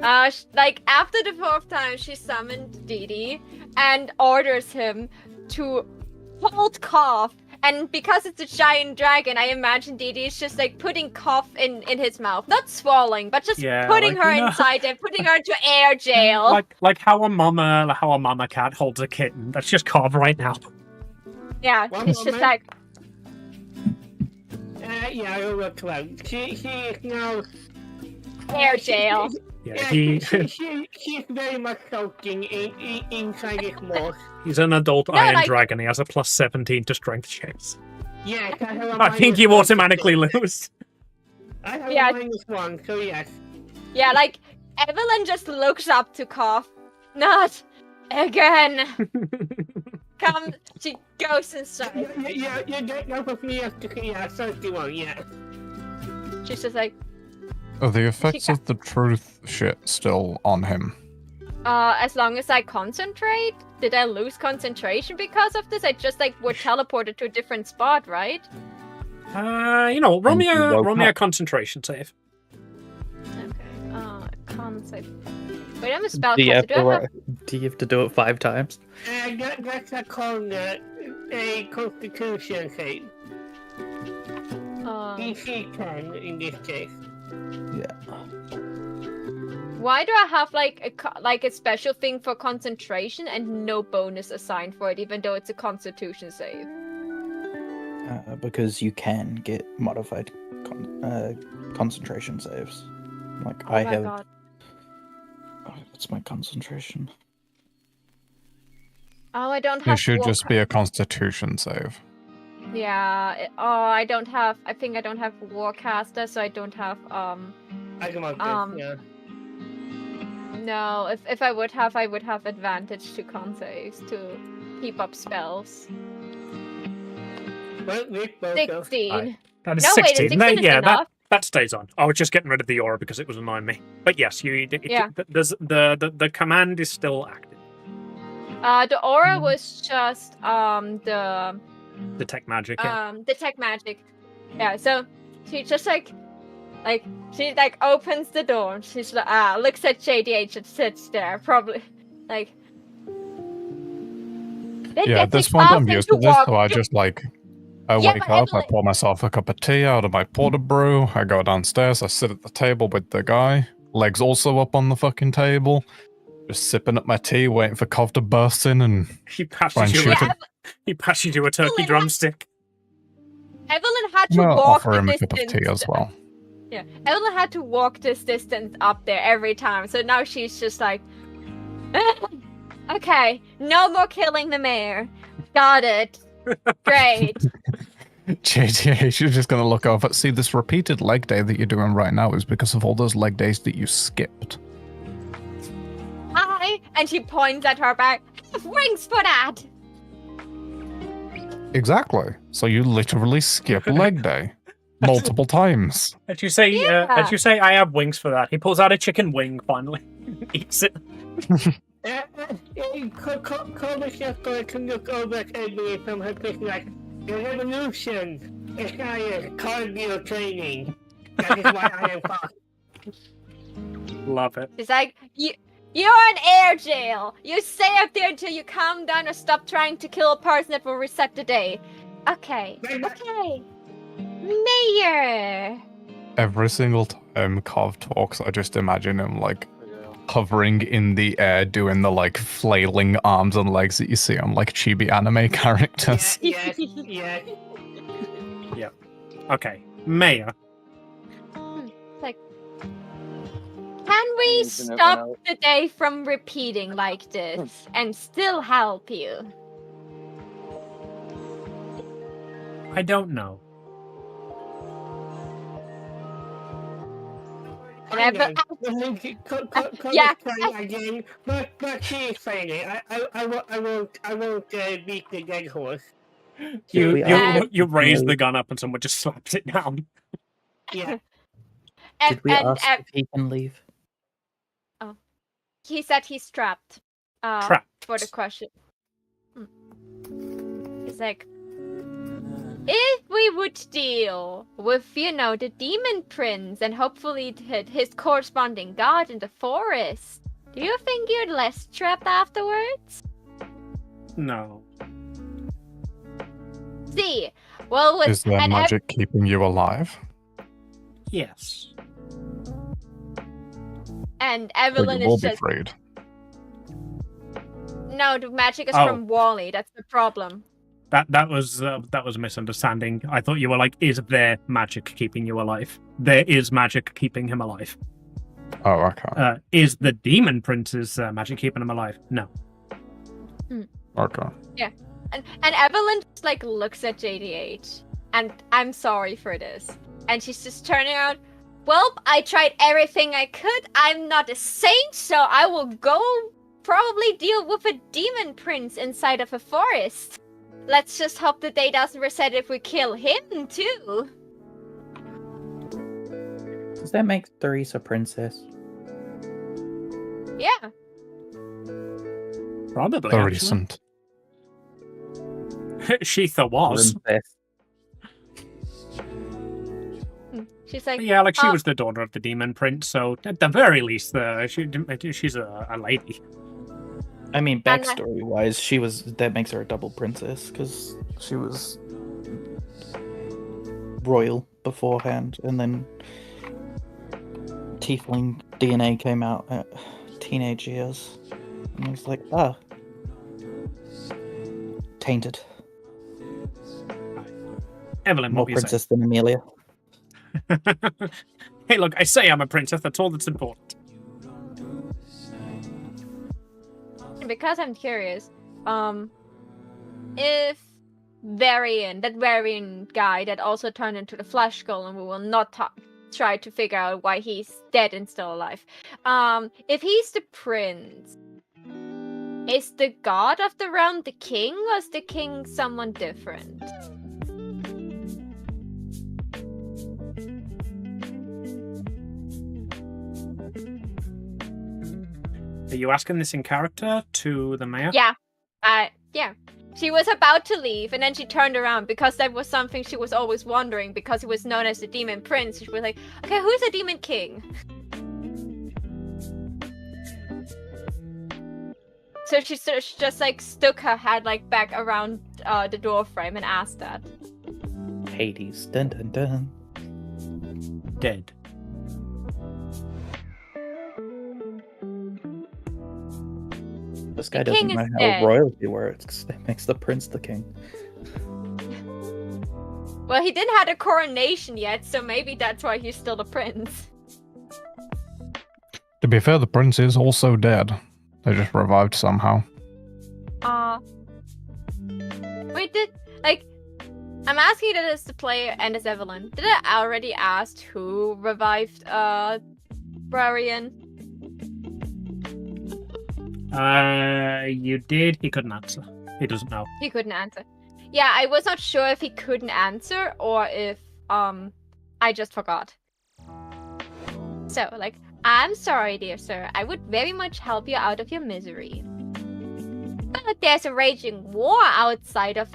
Like after the 4th time, she summoned Dee Dee and orders him to hold Cough. And because it's a giant dragon, I imagine Dee Dee is just like putting Cough in his mouth, not swallowing, but just putting her inside and putting her into air jail. Like how a mama cat holds a kitten. That's just Cough right now. Yeah, it's just like. Yeah, I will correct. She is now air jail. Yeah, she's very much soaking inside his mouth. He's an adult iron dragon. He has a plus 17 to strength checks. Yeah, I think you automatically lose. I have a -1, so yes. Yeah, like Evelyn just looks up to Cough. Not again. Come, she goes inside. Yeah, that was me after 31, yeah. She's just like. Are the effects of the truth shit still on him? As long as I concentrate? Did I lose concentration because of this? I just like were teleported to a different spot, right? Roll me a concentration save. Okay. Con save. Wait, I'm a spell Do you have caster. do you have to do it 5 times? That's a constitution save. DC 10 in this case. Yeah. Why do I have like a special thing for concentration and no bonus assigned for it, even though it's a Constitution save? Because you can get modified concentration saves. Like I have. God. Oh, what's my concentration? Oh, I don't have. It should just be a Constitution save. Yeah. I don't have. I think I don't have Warcaster, so I don't have. I come up yeah. No, if I would have advantage to con saves to keep up spells. Well, 16. That is no, 16. Wait, 16 is enough. That stays on. I was just getting rid of the aura because it was annoying me. But yes, the command is still active. The aura was just the detect magic. Yeah. Detect magic. Yeah. So she just she opens the door. And she's like looks at JDH and sits there, probably like. Yeah, at this point I'm used to this, so I just I wake up, I pour myself a cup of tea out of my porter brew, I go downstairs, I sit at the table with the guy, legs also up on the fucking table, just sipping up my tea, waiting for Cov to burst in and he passes you a turkey drumstick. Evelyn had to Well, walk offer the him a distance. cup of tea as well. Yeah, Evelyn had to walk this distance up there every time, so now she's just like, okay, no more killing the mayor. Got it. Great. JTH, you're just gonna look over. See, this repeated leg day that you're doing right now is because of all those leg days that you skipped. Hi, and she points at her back. I have rings for that. Exactly. So you literally skip leg day multiple times. As you say, I have wings for that. He pulls out a chicken wing finally, eats it. Chef can look over at Emily from her perspective like, the revolution is not a cardio training. That is why I am fast. Love it. It's like, you're in air jail. You stay up there until you calm down or stop trying to kill a person that will reset the day. Okay. Mayor. Every single time Kov talks, I just imagine him like hovering in the air, doing the like flailing arms and legs that you see on like chibi anime characters. Yes. Yeah. Okay, Mayor. Like, can we stop the day from repeating like this and still help you? I don't know. Yeah. Again, but she's saying it. I won't beat the dead horse. You raise the gun up and someone just slaps it down. Yeah. Did we ask if he can leave? Oh, he said he's trapped. Trapped. For the question. He's like, if we would deal with, the demon prince and hopefully his corresponding god in the forest, do you think you're less trapped afterwards? No. See, well, Is there magic keeping you alive? Yes. And Well, Evelyn you will is be just freed. no. The magic is from Wally. That's the problem. That was a misunderstanding. I thought you were like, is there magic keeping you alive? There is magic keeping him alive. Oh, okay. Is the demon prince's magic keeping him alive? No. Okay. Yeah, and Evelyn just like looks at JD8, and I'm sorry for this, and she's just turning around. Well, I tried everything I could. I'm not a saint, so I will go probably deal with a demon prince inside of a forest. Let's just hope the day doesn't reset if we kill him too. Does that make Therese a princess? Yeah. Probably. The recent. Sheetha was. Princess. She's like, Yeah, like she was the daughter of the demon prince, so at the very least, she's a lady. I mean, backstory-wise, that makes her a double princess because she was royal beforehand, and then tiefling DNA came out at teenage years, and I was like, tainted. Evelyn, More what were you saying? princess than Amelia. Hey, look, I say I'm a princess. That's all that's important. because I'm curious, if that Varian guy that also turned into the Flesh Golem, we will not try to figure out why he's dead and still alive. If he's the prince, is the god of the realm the king, or is the king someone different? Are you asking this in character to the mayor? Yeah. Yeah. She was about to leave, and then she turned around because that was something she was always wondering, because he was known as the Demon Prince. She was like, okay, who's the Demon King? So she just like stuck her head like back around the door frame and asked that. Hades. Dun dun dun. Dead. This guy The doesn't king know is how dead. royalty works. That makes the prince the king. Well, he didn't have a coronation yet, so maybe that's why he's still the prince. To be fair, the prince is also dead. They just revived somehow. Wait, I'm asking that as the player and as Evelyn. Did I already ask who revived Brarian? You did. He couldn't answer. He doesn't know. He couldn't answer. Yeah, I was not sure if he couldn't answer or if I just forgot. So, like, I'm sorry, dear sir. I would very much help you out of your misery. But there's a raging war outside of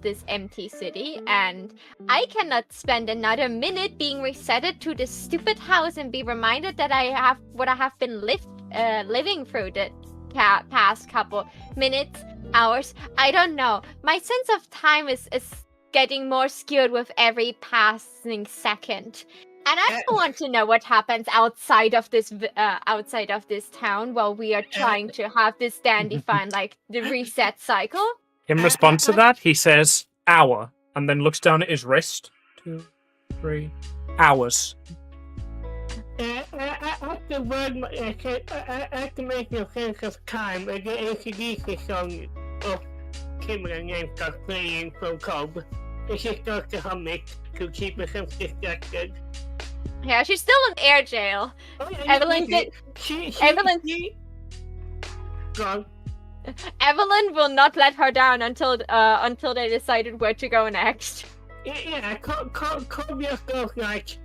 this empty city, and I cannot spend another minute being resetted to this stupid house and be reminded that I have been living through the past couple minutes, hours. I don't know. My sense of time is getting more skewed with every passing second. And I don't want to know what happens outside of this town while we are trying to have this dandy-fine, like, the reset cycle. In response to that, he says, hour, and then looks down at his wrist. 2, 3 hours. After making a sense of time, the ACDC song of similar name starts playing from Cobb. And she starts to hum it to keep herself distracted. Yeah, she's still in air jail. Oh, yeah, Evelyn did. Gone. Evelyn will not let her down until they decided where to go next. Yeah, Cobb just goes like,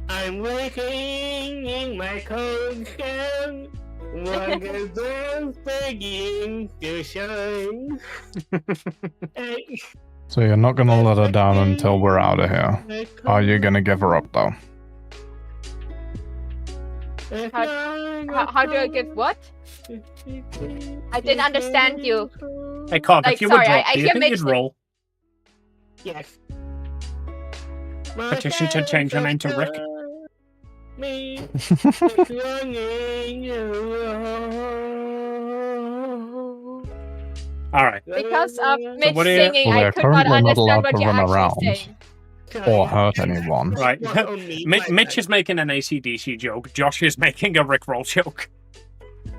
I'm waiting in my cold shell, when the birds begin to shine. So you're not gonna let her down until we're out of here. Are you gonna give her up though? How do I give what? I didn't understand you. Hey, Cog, Like, if you sorry, would drop, I do you hear think you'd mixed- roll? Yes. Petition to change your name to Rick? Alright. Because of Mitch what are you- singing, Well, I they're could not currently not understand allowed what to you're run actually around. saying. Or hurt anyone. Right. Mitch is making an AC/DC joke. Josh is making a Rickroll joke.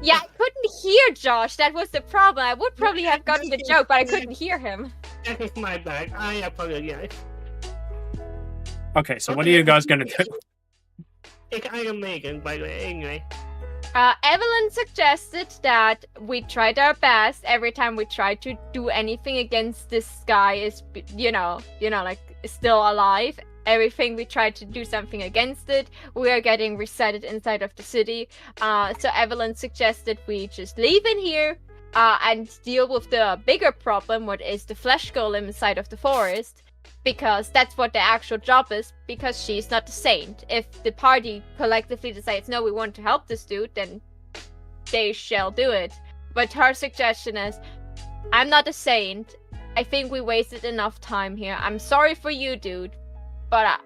Yeah, I couldn't hear Josh. That was the problem. I would probably have gotten the joke, but I couldn't hear him. That is my bad. I apologize. Okay, so what are you guys gonna do? It's Iron Maiden, by the way, anyway. Evelyn suggested that we tried our best every time we tried to do anything against this guy is, like, still alive. Everything we tried to do something against it, we are getting resetted inside of the city. So Evelyn suggested we just leave in here and deal with the bigger problem, what is the flesh golem inside of the forest. Because that's what the actual job is, because she's not a saint. If the party collectively decides, no, we want to help this dude, then they shall do it. But her suggestion is, I'm not a saint. I think we wasted enough time here. I'm sorry for you, dude, but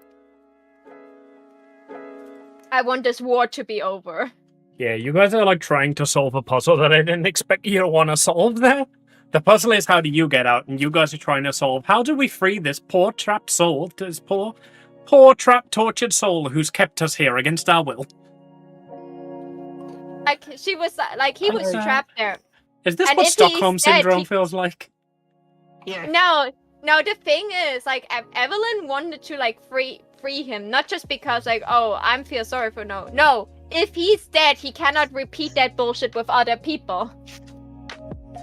I want this war to be over. Yeah, you guys are like trying to solve a puzzle that I didn't expect you to want to solve there. The puzzle is how do you get out, and you guys are trying to solve how do we free this poor trapped soul, this poor trapped tortured soul who's kept us here against our will. Like, she was, like, he was trapped there. Is this And what if Stockholm he's dead, Syndrome he- feels like? Yeah. No, the thing is, like, Evelyn wanted to, like, free him, not just because, like, oh, I feel sorry for no, if he's dead, he cannot repeat that bullshit with other people.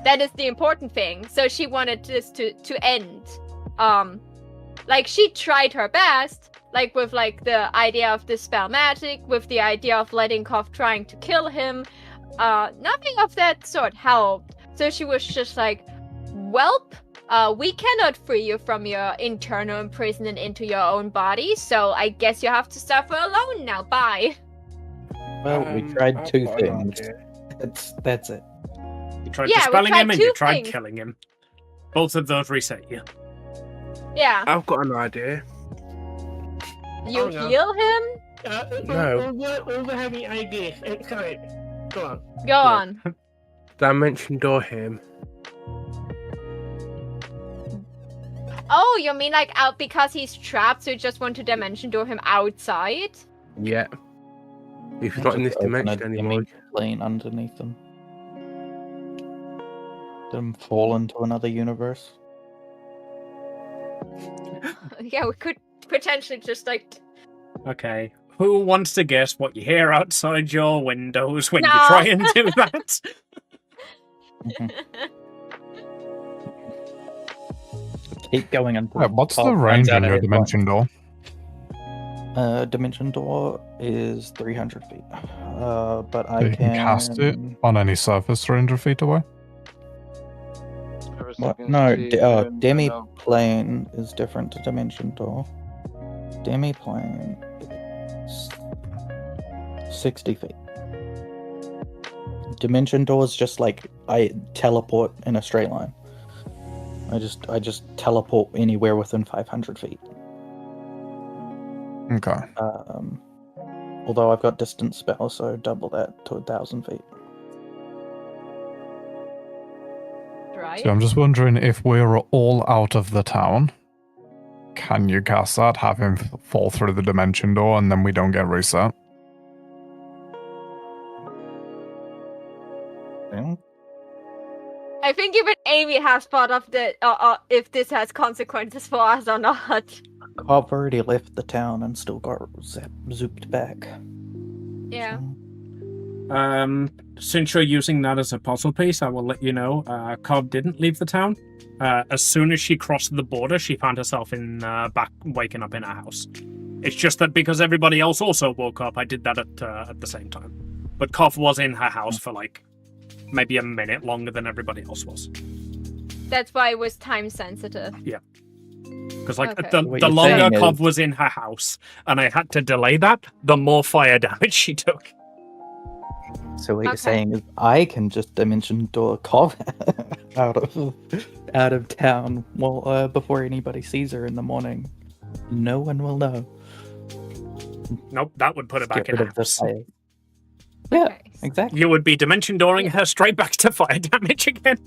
That is the important thing. So she wanted this to end. Like, she tried her best, like, with, like, the idea of dispel magic, with the idea of letting Koff trying to kill him. Nothing of that sort helped. So she was just like, welp, we cannot free you from your internal imprisonment into your own body, so I guess you have to suffer alone now. Bye. Well, we tried two I've got an things. idea. That's it. You tried Yeah, we dispelling tried him and you two tried things. killing him. Both of those reset you. Yeah. I've got an idea. You Oh, no. heal him? No. Over having ideas. Sorry. Go on. Go on. Dimension door him. Oh, you mean like out because he's trapped, so you just want to dimension door him outside? Yeah. If he's not in this Just open a dimension anymore. dimension plane underneath them. Them fall into another universe. Yeah, we could potentially just like. Okay. Who wants to guess what you hear outside your windows when No. you try and do that? Keep going until. Yeah, what's the Cobb range runs out on of your hit dimension door? Dimension door is 300 feet. But So I you can cast it on any surface 300 feet away? What? No, demi plane is different to dimension door. Demi plane is 60 feet. Dimension door is just like I teleport in a straight line. I just teleport anywhere within 500 feet. Okay. Although I've got distance spell, so double that to 1,000 feet. Right? So I'm just wondering if we're all out of the town, can you cast that, have him fall through the dimension door, and then we don't get reset? Well, I think even Amy has thought of the if this has consequences for us or not. Cobb already left the town and still got zooped back. Yeah. So, Since you're using that as a puzzle piece, I will let you know. Cobb didn't leave the town. As soon as she crossed the border, she found herself waking up in her house. It's just that because everybody else also woke up, I did that at the same time. But Cobb was in her house for like maybe a minute longer than everybody else was. That's why it was time sensitive. Yeah. Because like Okay. the longer Cobb was in her house and I had to delay that, the more fire damage she took. So what you're saying is I can just dimension door Cobb out of town before anybody sees her in the morning. No one will know. Nope, that would put her back in her house. Yeah, Okay. exactly. You would be dimension dooring her straight back to fire damage again.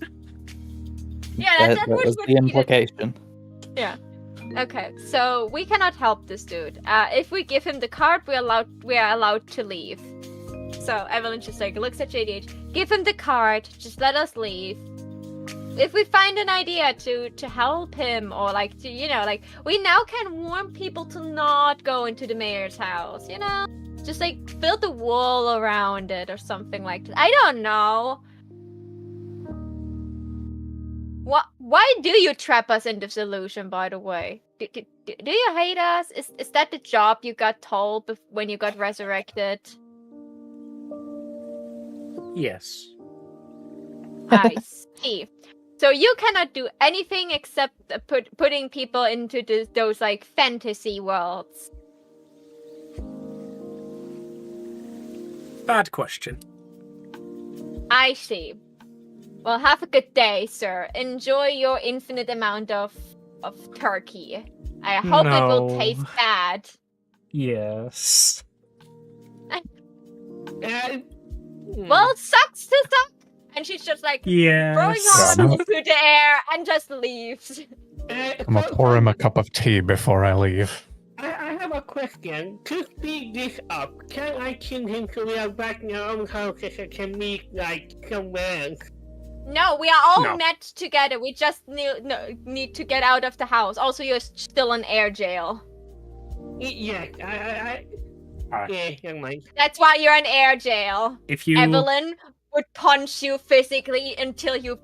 Yeah, that was would the be implication. Yeah. Okay, so we cannot help this dude. If we give him the card, we are allowed to leave. So Evelyn just like looks at JDH. Give him the card. Just let us leave. If we find an idea to help him or like to like we now can warn people to not go into the mayor's house. Just like build a wall around it or something like that. I don't know. Why do you trap us in this illusion, by the way? Do you hate us? Is that the job you got told when you got resurrected? Yes. I see. So you cannot do anything except putting people into those like fantasy worlds. Bad question. I see. Well, have a good day, sir. Enjoy your infinite amount of turkey. I hope it will taste bad. Yes. Well, sucks to suck. And she's just like throwing her Yes. arms into the air and just leaves. I'm gonna pour him a cup of tea before I leave. I have a question. To speed this up, can I kill him so we are back in our own houses and can meet like somewhere else? No, we are all No. met together. We just need to get out of the house. Also, you're still in air jail. Yeah, yeah, never mind. That's why you're in air jail. If you Evelyn would punch you physically until you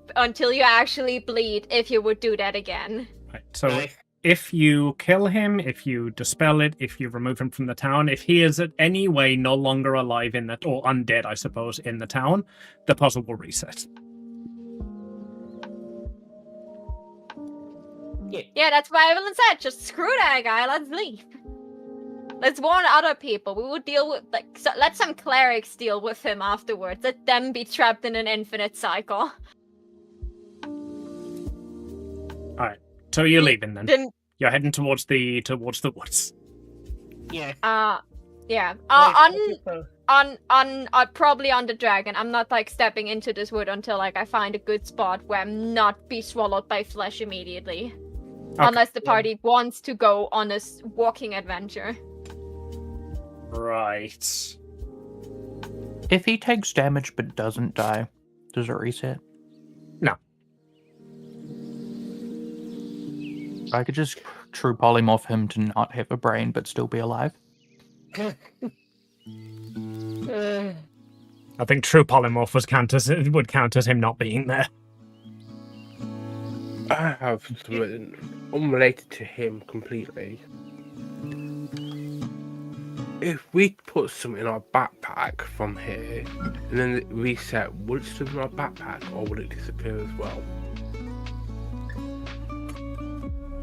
actually bleed if you would do that again. Right, so Nice. if you kill him, if you dispel it, if you remove him from the town, if he is in any way no longer alive in that, or undead, I suppose, in the town, the puzzle will reset. Yeah, that's why Evelyn said, just screw that guy, let's leave. Let's warn other people. We will deal with, let some clerics deal with him afterwards. Let them be trapped in an infinite cycle. Alright, so you're leaving then? Then, You're heading towards the woods. Yeah. yeah. Wait, Probably on the dragon. I'm not, stepping into this wood until, I find a good spot where I'm not be swallowed by flesh immediately. Okay. Unless the party wants to go on a walking adventure. Right. If he takes damage but doesn't die, does it reset? No. I could just true polymorph him to not have a brain but still be alive. I think true polymorph would count as him not being there. I have something unrelated to him completely. If we put something in our backpack from here and then it reset, would it still be in our backpack or would it disappear as well?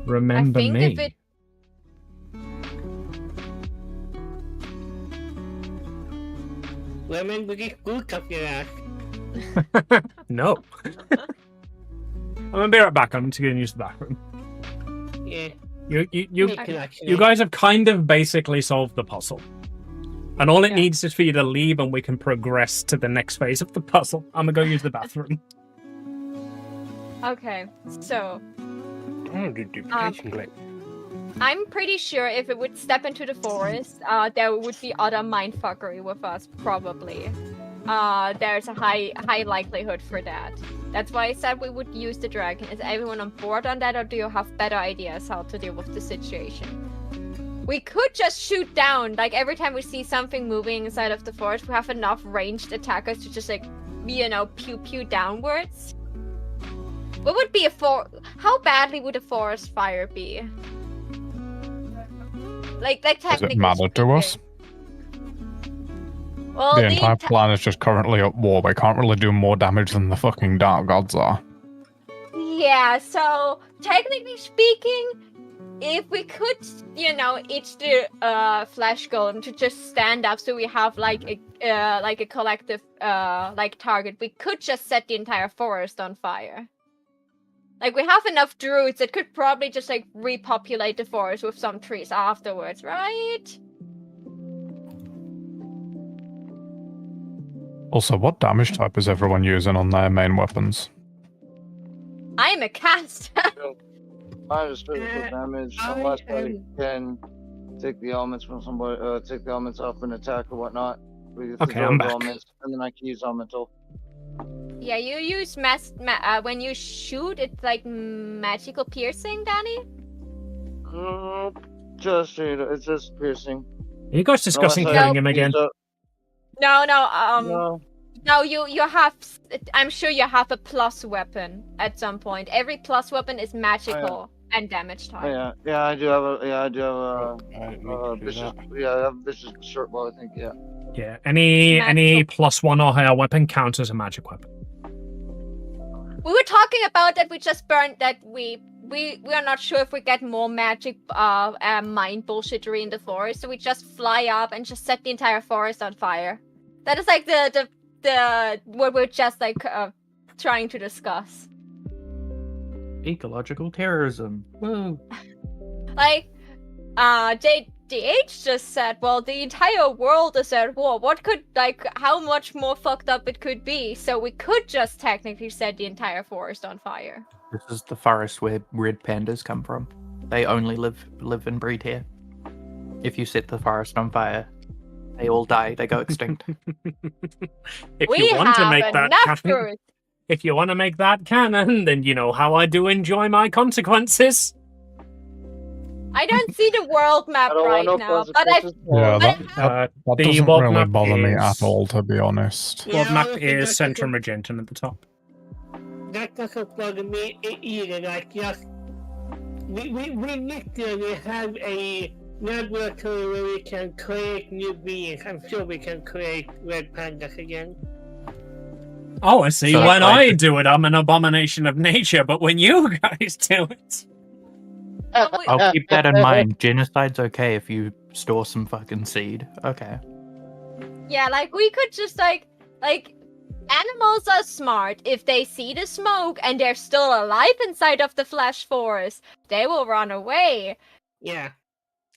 Remember think me. if it- Remember this book up your ass. No. I'm gonna be right back. I'm just gonna use the bathroom. Yeah. You guys have kind of basically solved the puzzle. And all it needs is for you to leave and we can progress to the next phase of the puzzle. I'm gonna go use the bathroom. Okay, so Oh, the duplication glitch. I'm pretty sure if it would step into the forest, there would be other mindfuckery with us, probably. There's a high likelihood for that. That's why I said we would use the dragon. Is everyone on board on that, or do you have better ideas how to deal with the situation? We could just shoot down, like every time we see something moving inside of the forest, we have enough ranged attackers to just like, pew pew downwards. What would be how badly would a forest fire be? Like Does technically it matter to us? Well, The entire plan is just currently at war. We can't really do more damage than the fucking dark gods are. Yeah, so technically speaking, if we could, itch the flesh golem to just stand up, so we have like a collective target, we could just set the entire forest on fire. Like, we have enough druids that could probably just like repopulate the forest with some trees afterwards, right? Also, what damage type is everyone using on their main weapons? I'm a caster. I just physical damage unless I can take the elements from somebody, take the elements off an attack or whatnot. Okay, I'm back. Elements, and then I can use elemental. Yeah, you use when you shoot, it's like magical piercing, Danny? It's just piercing. Are you guys discussing Unless I killing him again? use No, you have, I'm sure you have a plus weapon at some point. Every plus weapon is magical and damage type. I do have a vicious. I have vicious short bow, I think, yeah. Yeah, any +1 or higher weapon counts as a magic weapon. We were talking about that we just burned that we are not sure if we get more magic mind bullshittery in the forest, so we just fly up and just set the entire forest on fire. That is like the what we're just like trying to discuss. Ecological terrorism. Woo. Like JDH just said, well, the entire world is at war. What could, how much more fucked up it could be? So we could just technically set the entire forest on fire. This is the forest where red pandas come from. They only live and breed here. If you set the forest on fire, they all die. They go extinct. If you want to make that canon, fruit. if you want to make that canon, then you know how I do enjoy my consequences. I don't see the world map right now, but that the doesn't world really map bother me is- at all, to be honest. World map is Central Magentan at the top. That doesn't bother me either. Like, just we literally have a laboratory where we can create new beings. I'm sure we can create red pandas again. Oh, I see. So, when like- I do it, I'm an abomination of nature, but when you guys do it... I'll keep that in mind. Genocide's okay if you store some fucking seed. Okay. Yeah, like we could just like animals are smart. If they see the smoke and they're still alive inside of the flesh forest, they will run away. Yeah.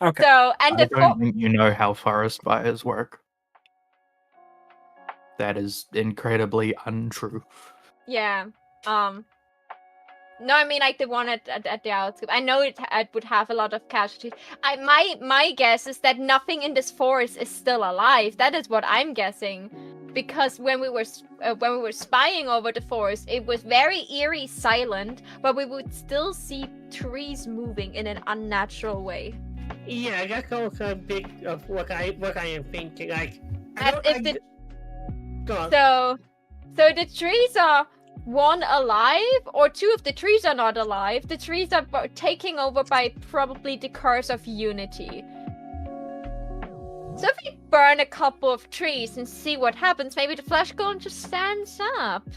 Okay. So and I don't think you know how forest fires work. That is incredibly untrue. yeah. No, I mean like the one at the outskirts. I know it would have a lot of casualties. My guess is that nothing in this forest is still alive. That is what I'm guessing, because when we were spying over the forest, it was very eerie silent, but we would still see trees moving in an unnatural way. Yeah, that's also a bit of what I am thinking. Like, As if the go on. So the trees are one alive, or 2 of the trees are not alive. The trees are taking over by probably the curse of unity. So if we burn a couple of trees and see what happens, maybe the flesh golem just stands up.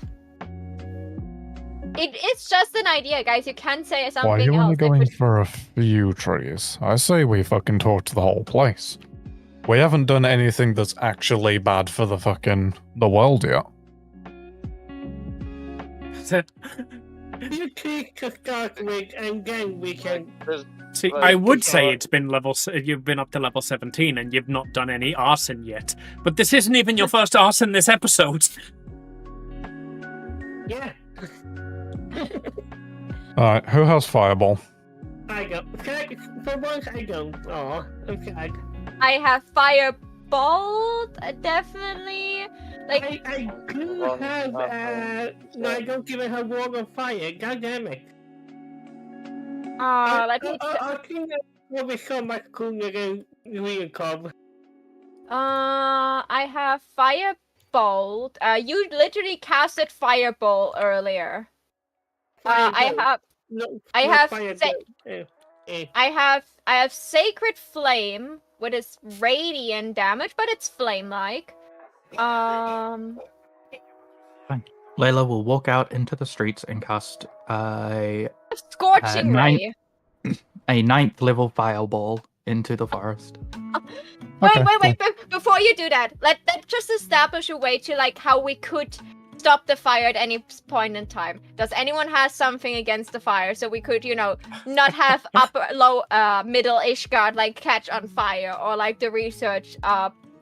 It's just an idea, guys. You can say something Why are you else. only going for a few trees? I say we fucking torch the whole place. We haven't done anything that's actually bad for the world yet. You trees to start with, and then we can. See, Like, I would it's say not- it's been you've been up to level 17 and you've not done any arson yet. But this isn't even your first arson this episode. Yeah. Alright, who has fireball? I go. For once, I don't. Oh, I'm sad. I have fireball, definitely. Like, I do have. No, I don't even have wall of fire. God damn it. let me. I think that will be so much cooler than real cob. I have firebolt. You literally casted fireball earlier. I have. No, I not have fire. I have sacred flame, which is radiant damage, but it's flame-like. Layla will walk out into the streets and cast Scorching nine- ray. a 9th level fireball into the forest. Okay, Wait, before you do that, let's just establish a way to like how we could stop the fire at any point in time. Does anyone have something against the fire so we could, not have upper, low, middle Ishgard like catch on fire, or like the research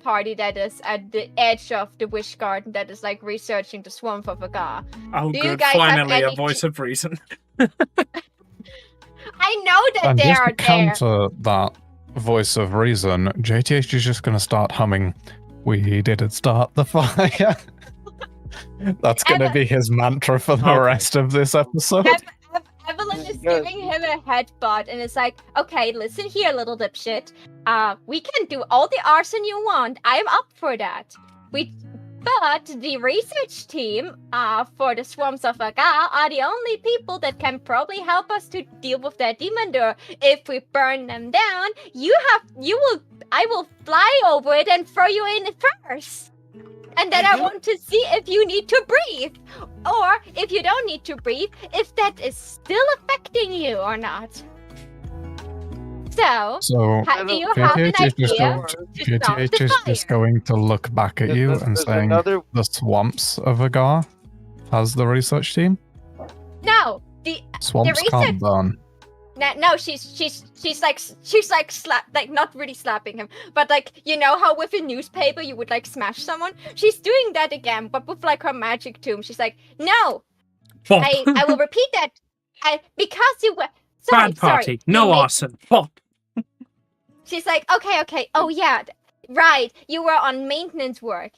party that is at the edge of the Wish Garden that is like researching the Swamp of Agar. Oh, Do you good. guys have Finally, a any voice of reason. I know that And they just are to there. counter that voice of reason, JTH is just going to start humming, "We didn't start the fire." That's going to be his mantra for the Okay. rest of this episode. Evelyn is Yes. giving him a headbutt and it's like, okay, listen here, little dipshit. We can do all the arson you want. I'm up for that. But the research team for the Swamps of Agar are the only people that can probably help us to deal with that demon door. If we burn them down, I will fly over it and throw you in first. And then I want to see if you need to breathe. Or if you don't need to breathe, if that is still affecting you or not. So, So do you have an JTH is just idea going to stop JTH the is fire? just going to look back at you and There's saying, another. "The Swamps of Agar has the research team. No, the Swamps can't research- burn." no, she's like not really slapping him, but like how with a newspaper you would like smash someone. She's doing that again, but with like her magic tomb. She's like, no, Bop. I will repeat that. Because you were sorry, Bad party. sorry. No you made- arson. Bop. She's like, okay. Oh yeah, right. You were on maintenance work.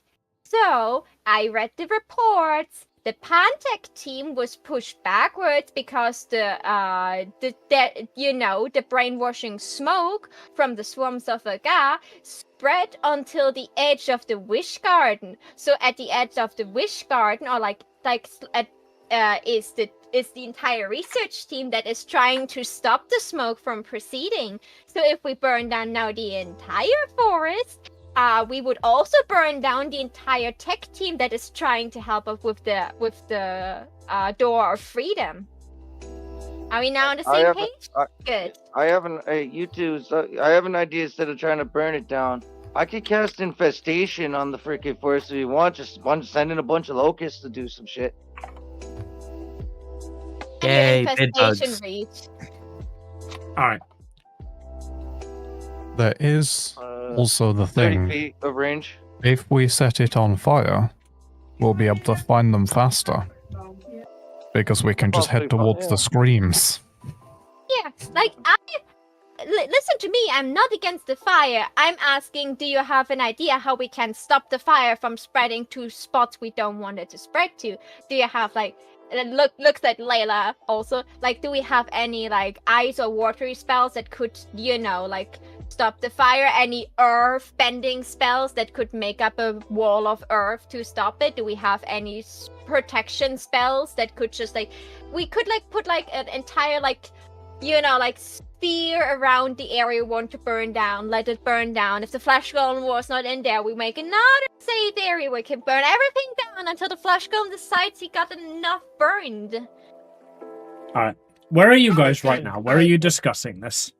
So I read the reports. The Pancake team was pushed backwards because the brainwashing smoke from the Swamps of Agar spread until the edge of the Wish Garden. So at the edge of the Wish Garden, or is the entire research team that is trying to stop the smoke from proceeding. So if we burn down now the entire forest, we would also burn down the entire tech team that is trying to help us with the door of freedom. Are we now on the I same have- page? Good. I have an idea. Instead of trying to burn it down, I could cast infestation on the freaking forest if you want. Just send in a bunch of locusts to do some shit. Yay, And bed the infestation bugs. reach. All right. There is 30 also the thing. feet of range. If we set it on fire, we'll be able to find them faster. Because we can just head towards the screams. Yeah, like listen to me. I'm not against the fire. I'm asking, do you have an idea how we can stop the fire from spreading to spots we don't want it to spread to? Do you have like? And it looks at Layla also. Like, do we have any like ice or watery spells that could, stop the fire? Any earth bending spells that could make up a wall of earth to stop it? Do we have any protection spells that could just like, we could like put like an entire like, you know, like sphere around the area we want to burn down, let it burn down. If the flesh golem was not in there, we make another safe area we can burn everything down until the flesh golem decides he got enough burned. Alright. Where are you guys right now? Where are you discussing this?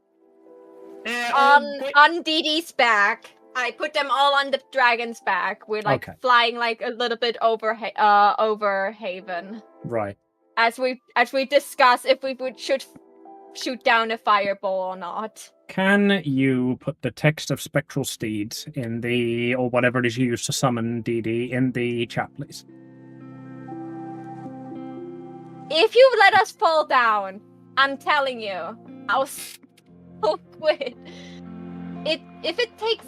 On DD's back. I put them all on the dragon's back. We're like flying like a little bit over Haven. Right. As we discuss if we should shoot down a fireball or not. Can you put the text of Spectral Steeds in the, or whatever it is you use to summon DD, in the chat, please? If you let us fall down, I'm telling you, I'll so quit. If it takes...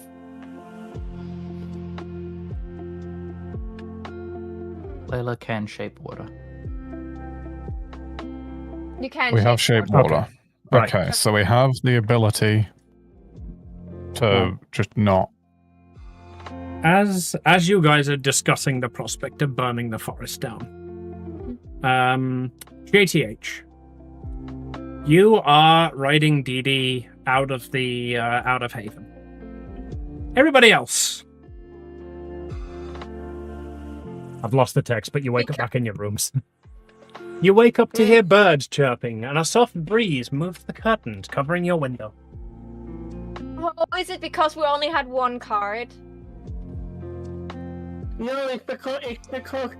Layla can shape water. You can. We have shape water. Right. Okay, so we have the ability to just not. As you guys are discussing the prospect of burning the forest down, JTH, you are riding DD out of Haven. Everybody else, I've lost the text, but you wake up back in your rooms. You wake up to hear birds chirping, and a soft breeze moves the curtains covering your window. Oh, is it because we only had one card? No, it's because the Spectral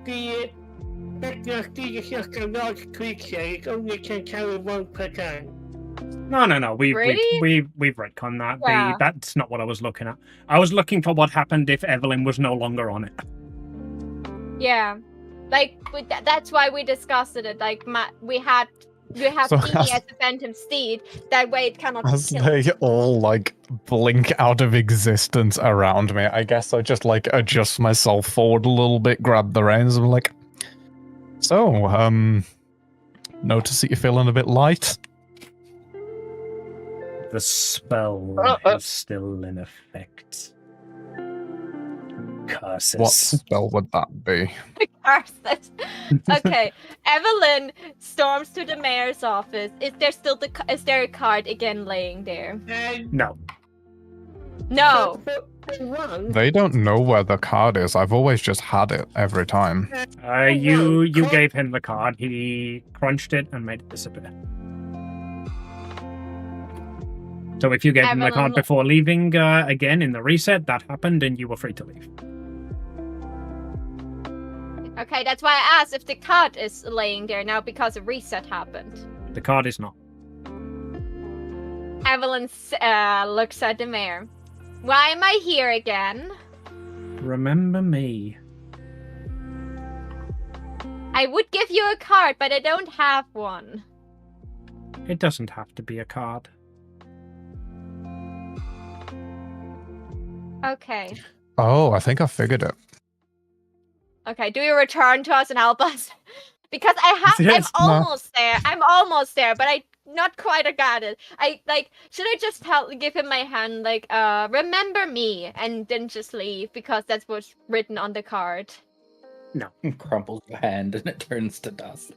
is just a large creature. It only can carry one per turn. No. We've retconned that. Yeah. That's not what I was looking at. I was looking for what happened if Evelyn was no longer on it. Yeah. Like, that's why we discussed it. Like, we have So DD as the Phantom Steed. That way it cannot As be killed. they all like blink out of existence around me, I guess I just like adjust myself forward a little bit, grab the reins, and I'm like, so, notice that you're feeling a bit light. The spell is still in effect. Curses. What spell would that be? Curses. Okay, Evelyn storms to the mayor's office. Is there a card again laying there? No. No. They don't know where the card is. I've always just had it every time. You gave him the card. He crunched it and made it disappear. So if you gave him the card before leaving again in the reset, that happened and you were free to leave. Okay, that's why I asked if the card is laying there now because a reset happened. The card is not. Evelyn looks at the mayor. Why am I here again? Remember me. I would give you a card, but I don't have one. It doesn't have to be a card. Okay. Oh, I think I figured it. Okay, do you return to us and help us? Because I'm almost there. I'm almost there, but I not quite got it. Should I just give him my hand, like, remember me, and then just leave because that's what's written on the card? No. Crumples your hand and it turns to dust.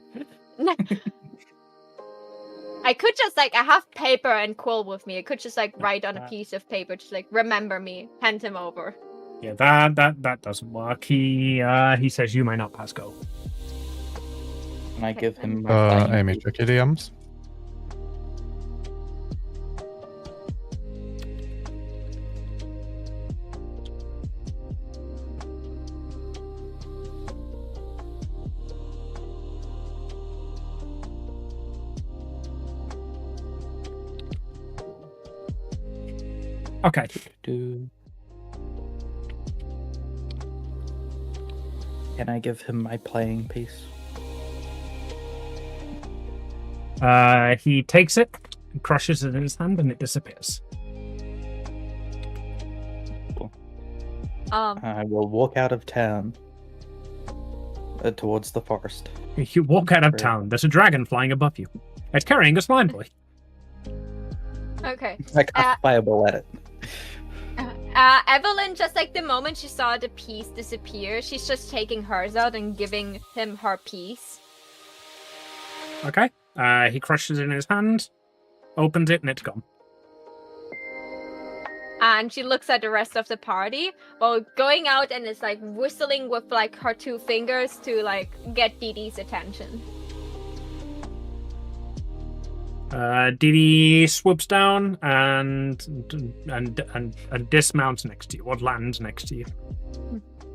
I could just I have paper and quill with me. I could just write on a piece of paper, just remember me, hand him over. Yeah, that doesn't work. He says you may not pass go. Can I give him my Amy, check your DMs. Okay. Can I give him my playing piece? He takes it, crushes it in his hand, and it disappears. Cool. I will walk out of town towards the forest. You walk out of town. There's a dragon flying above you. It's carrying a slime boy. Okay. Like a fireball at it. Evelyn, just like the moment she saw the piece disappear, she's just taking hers out and giving him her piece. Okay. He crushes it in his hand, opens it, and it's gone. And she looks at the rest of the party while going out and is like whistling with like her 2 fingers to like get Dee Dee's attention. Dee Dee swoops down and dismounts next to you, or lands next to you.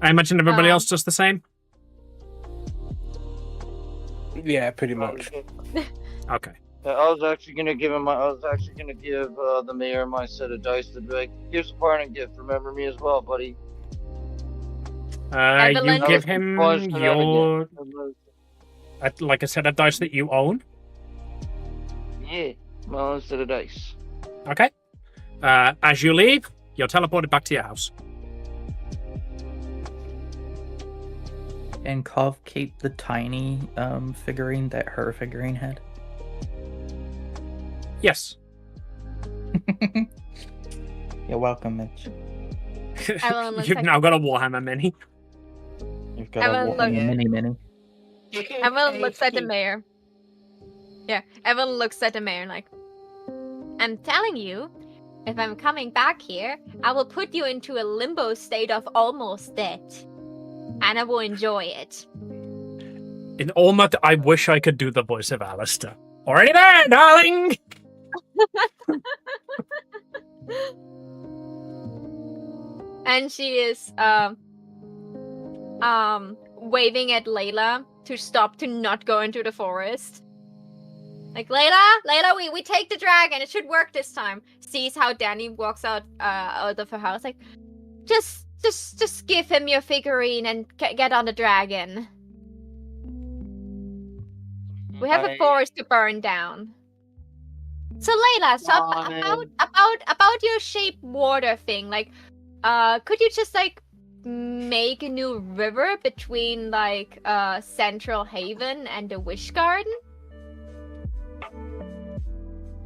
I imagine everybody else does the same? Yeah, pretty much. Okay. I was actually gonna give the mayor my set of dice to be like, here's a parting gift. Remember me as well, buddy. You give him Pause for that your, again. like a set of dice that you own. Yeah, my own set of dice. Okay. As you leave, you're teleported back to your house. And Kov keep the tiny figurine that her figurine had. Yes. You're welcome, Mitch. Evelyn looks You've like- now got a Warhammer Mini. You've got Evelyn a walking look- mini. Evelyn looks at the mayor. Yeah, Evelyn looks at the mayor like, I'm telling you, if I'm coming back here, I will put you into a limbo state of almost death. And I will enjoy it. In almost, I wish I could do the voice of Alistair. Already there, darling! And she is waving at Layla to stop to not go into the forest. Like, Layla, we take the dragon. It should work this time. Sees how Danny walks out of her house. Like, just give him your figurine and get on the dragon. We have a forest to burn down. So Layla, about your shape water thing, like, could you just like make a new river between like Central Haven and the Wish Garden?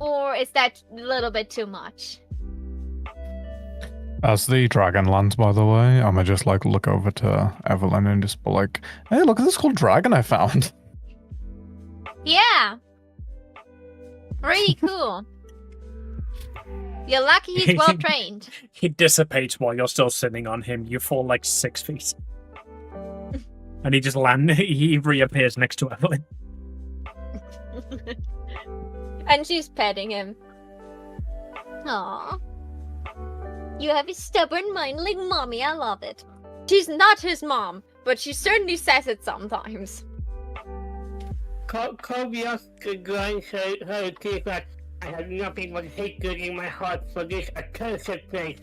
Or is that a little bit too much? As the dragon lands, by the way, I'ma just like look over to Evelyn and just be like, hey, look at this cool dragon I found. Yeah. Really cool. You're lucky he's well trained. He dissipates while you're still sitting on him. You fall like 6 feet. And he just he reappears next to Evelyn. And she's petting him. Aww. You have a stubborn mind like mommy, I love it. She's not his mom, but she certainly says it sometimes. Kobios grinds her teeth like, I have nothing but hatred in my heart for this accursed place.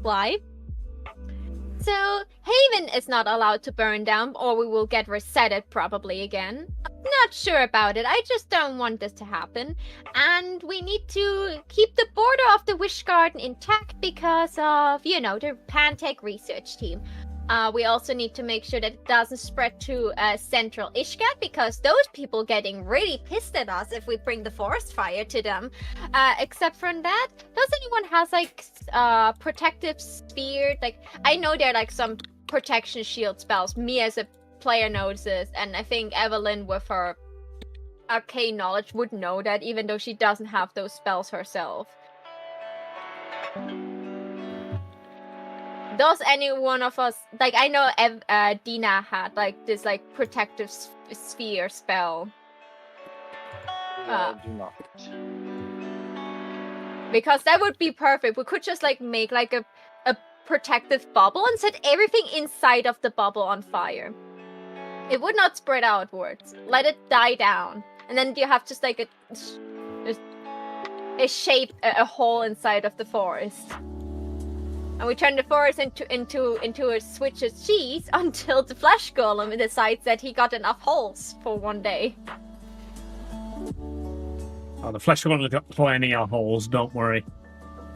Why? So, Haven is not allowed to burn down, or we will get resetted probably again. Not sure about it, I just don't want this to happen. And we need to keep the border of the Wish Garden intact because of, you know, the Pancake research team. We also need to make sure that it doesn't spread to Central Ishgard, because those people getting really pissed at us if we bring the forest fire to them. Except from that, does anyone has like protective sphere? Like, I know there are like some protection shield spells. Me as a player knows this, and I think Evelyn with her arcane knowledge would know that, even though she doesn't have those spells herself. Does any one of us, like, I know Dina had like this like protective sphere spell. I do not. Because that would be perfect. We could just like make like a protective bubble and set everything inside of the bubble on fire. It would not spread outwards. Let it die down, and then you have just like a shape, a hole inside of the forest. And we turn the forest into a Swiss cheese until the flesh golem decides that he got enough holes for one day. Oh, the flesh won't got plenty of holes, don't worry.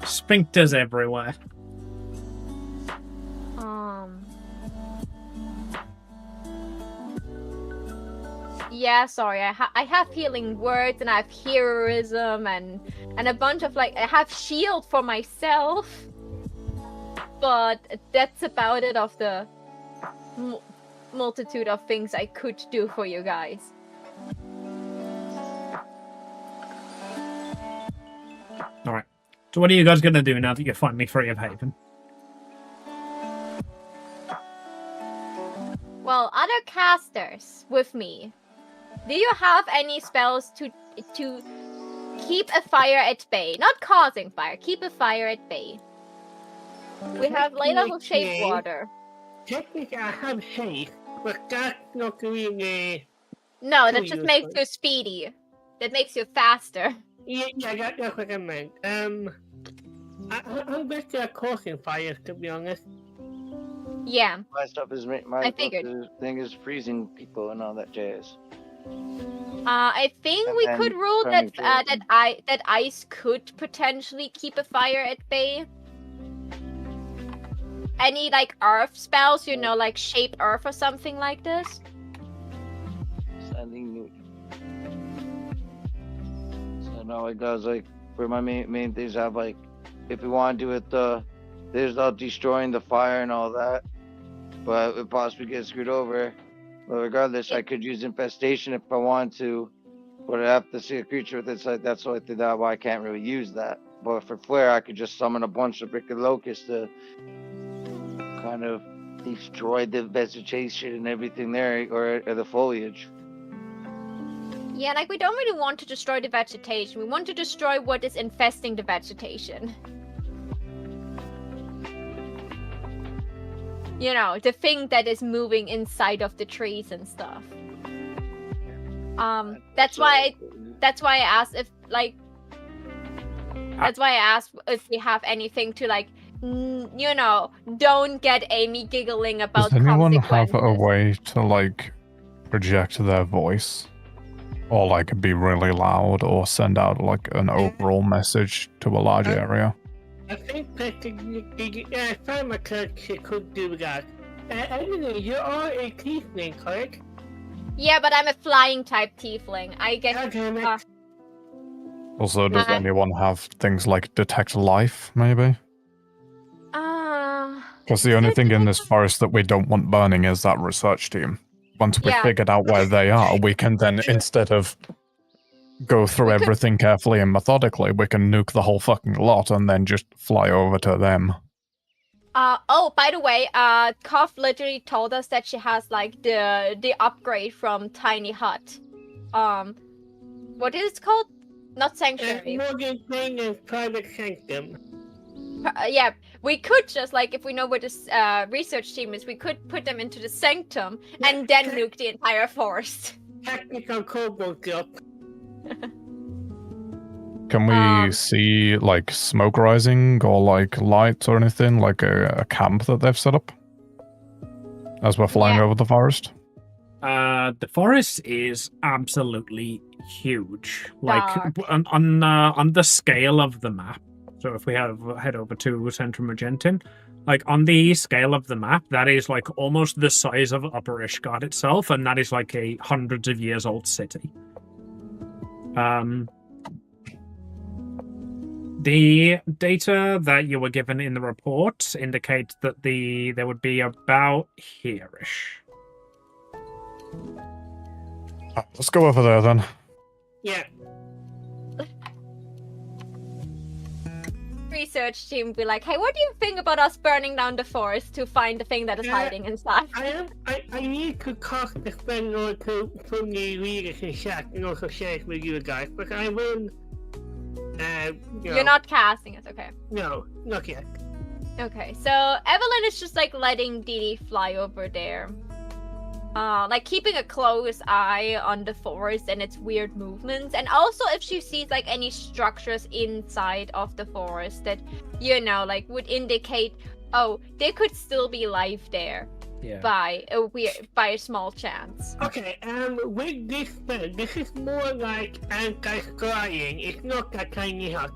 Sphincters everywhere. Yeah, sorry. I have healing words and I have heroism and a bunch of like I have shield for myself, but that's about it of the multitude of things I could do for you guys. All right. So what are you guys gonna do now that you're finally free of Haven? Well, other casters with me. Do you have any spells to keep a fire at bay? Not causing fire, keep a fire at bay. We have light level shape water. Technically, I have haste, but that's not really. No, that just makes you speedy. That makes you faster. Yeah, that's what I meant. I'm better at causing fires, to be honest. Yeah. My stuff is I figured. thing is freezing people and all that jazz. I think we could rule that that ice could potentially keep a fire at bay. Any like earth spells, you know, like shape earth or something like this. Something new. So no, it does like for my main things. I have like if we want to do it, there's destroying the fire and all that, but it possibly get screwed over. But regardless, I could use infestation if I want to, but I have to see a creature with it. Like that's why I can't really use that. But for flare, I could just summon a bunch of wicked locusts to kind of destroy the vegetation and everything there, or the foliage. Yeah, like we don't really want to destroy the vegetation. We want to destroy what is infesting the vegetation. You know, the thing that is moving inside of the trees and stuff. That's why I asked if like. That's why I asked if we have anything to like, you know, don't get Amy giggling about. Does anyone have a way to like project their voice, or like be really loud, or send out like an overall message to a large area? I think Pharmacology could do that. Anyway, you are a tiefling, correct? Yeah, but I'm a flying type tiefling. I get. Also, does anyone have things like detect life, maybe? Because the only thing in this forest that we don't want burning is that research team. Once we figured out where they are, we can then, instead of go through everything carefully and methodically, we can nuke the whole fucking lot and then just fly over to them. Oh, by the way, Koff literally told us that she has like the upgrade from Tiny Hut. What is it called? Not Sanctuary. Morgan Plain and Private Sanctum. Yeah, we could just like if we know where this research team is, we could put them into the Sanctum and then nuke the entire forest. Technical kobold job. Can we see like smoke rising or like lights or anything, like a camp that they've set up as we're flying over the forest? The forest is absolutely huge. Like on the scale of the map. So if we head over to Central Magentin, like on the scale of the map, that is like almost the size of Upper Ishgard itself, and that is like a hundreds of years old city. The data that you were given in the report indicate that there would be about here-ish. Let's go over there then. Yeah. Research team be like, hey, what do you think about us burning down the forest to find the thing that is hiding inside? I need to cast the spell in order to from the readers in chat and also share it with you guys, but I will. You're not casting it, okay? No, not yet. Okay, so Evelyn is just like letting Dee fly over there. Like keeping a close eye on the forest and its weird movements, and also if she sees like any structures inside of the forest that, you know, like would indicate, oh, there could still be life there. Yeah. By a small chance. Okay, with this spell, this is more like anti-scrying. It's not a tiny hut.